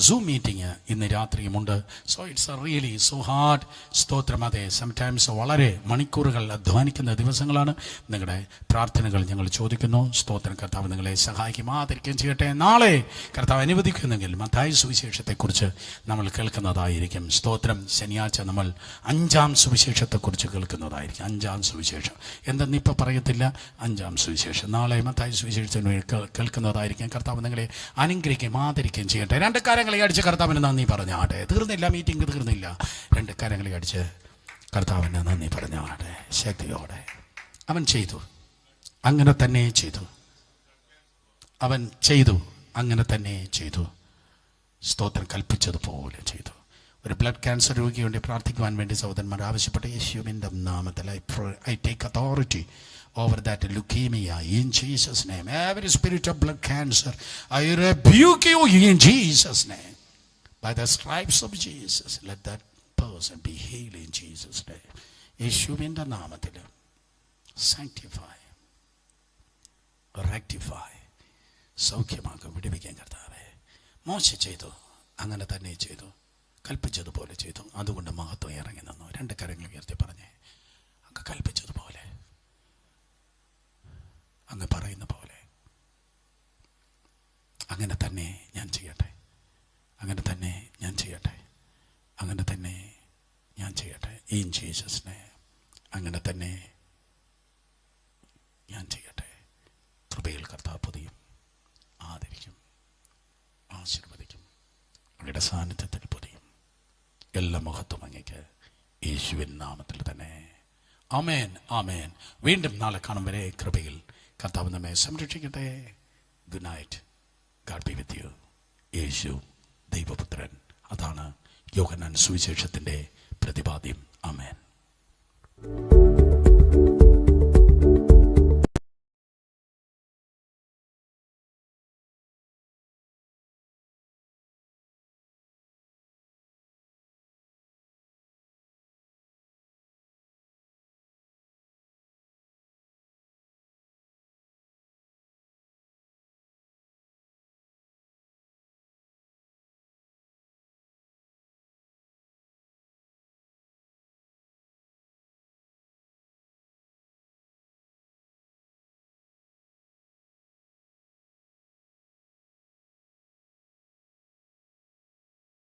സൂം മീറ്റിംഗ് ഇന്ന് രാത്രിയുമുണ്ട്. So it's really so hard. സ്തോത്രം. അതെ, സംടൈംസ് വളരെ മണിക്കൂറുകൾ അധ്വാനിക്കുന്ന ദിവസങ്ങളാണ്. നിങ്ങളുടെ പ്രാർത്ഥനകൾ ഞങ്ങൾ ചോദിക്കുന്നു. സ്തോത്രം. കർത്താവ് നിങ്ങളെ സഹായിക്കും, ആദരിക്കുകയും ചെയ്യട്ടെ. നാളെ കർത്താവ് അനുവദിക്കുന്നെങ്കിൽ മത്തായി സുവിശേഷത്തെക്കുറിച്ച് നമ്മൾ കേൾക്കുന്നതായിരിക്കും. സ്തോത്രം. ശനിയാഴ്ച നമ്മൾ 5-ാം സുവിശേഷത്തെക്കുറിച്ച് കേൾക്കുന്നതായിരിക്കും. 5-ാം സുവിശേഷം എന്തെന്ന് ഇപ്പം പറയത്തില്ല. 5-ാം സുവിശേഷം നാളെ മത്തായി സുവിശേഷത്തിന് കേൾക്കുന്നതായിരിക്കും. കർത്താവ് നിങ്ങളെ അനുഗ്രഹിക്കുകയും ആദരിക്കുകയും ചെയ്യട്ടെ. 2 കരങ്ങളെ അടിച്ച് കർത്താവിന് നന്ദി പറഞ്ഞാട്ടെ. തീർന്നില്ല, മീറ്റിംഗ് തീർന്നില്ല. 2 കരങ്ങളെ അടിച്ച് കർത്താവിന് നന്ദി പറഞ്ഞാട്ടെ ശക്തിയോടെ. അവൻ ചെയ്തു, അങ്ങനെ തന്നെ ചെയ്തു. അവൻ ചെയ്തു, അങ്ങനെ തന്നെ ചെയ്തു. സ്തോത്രം. കൽപ്പിച്ചതുപോലെ ചെയ്തു. ഒരു ബ്ലഡ് ക്യാൻസർ രോഗിക്ക് വേണ്ടി പ്രാർത്ഥിക്കുവാൻ വേണ്ടി സഹോദരന്മാർ ആവശ്യപ്പെട്ട യേശുവിൻ്റെ നാമത്തിൽ I take authority over that leukemia in Jesus' name. Every spirit of blood cancer, I rebuke you in Jesus' name. By the stripes of Jesus, let that person be healed in Jesus' name. യേശുവിൻ്റെ നാമത്തിൽ sanctify, rectify, സൗഖ്യമാക്കും, വിടുവിക്കാൻ കർത്താവേ. മോശ ചെയ്തു, അങ്ങനെ തന്നെ ചെയ്തു. കൽപ്പിച്ചതുപോലെ ചെയ്തു. അതുകൊണ്ട് മഹത്വം ഇറങ്ങി നിന്നു. 2 കരങ്ങൾ ഉയർത്തി പറഞ്ഞേ, അങ്ങ് കൽപ്പിച്ചതുപോലെ, അങ്ങ് പറയുന്ന പോലെ അങ്ങനെ തന്നെ ഞാൻ ചെയ്യട്ടെ, അങ്ങനെ തന്നെ ഞാൻ ചെയ്യട്ടെ, അങ്ങനെ തന്നെ ഞാൻ ചെയ്യട്ടെ. In Jesus name. അങ്ങനെ തന്നെ ഞാൻ ചെയ്യട്ടെ. കൃപയിൽ കർത്താവ് പൊതിയും, ആദരിക്കും, ആശീർവദിക്കും. അങ്ങയുടെ സാന്നിധ്യത്തിൽ പൊതിയും. എല്ലാ മഹത്വം അങ്ങേക്ക് യേശുവിൻ നാമത്തിൽ തന്നെ. ആമേൻ, ആമേൻ. വീണ്ടും നാളെ കാണും വരെ കൃപയിൽ കർത്താവ് നമ്മെ സംരക്ഷിക്കട്ടെ. Good night. God be with you. യേശു ദൈവപുത്രൻ. അതാണ് യോഹന്നാൻ സുവിശേഷത്തിൻ്റെ പ്രതിപാദ്യം. ആമേൻ.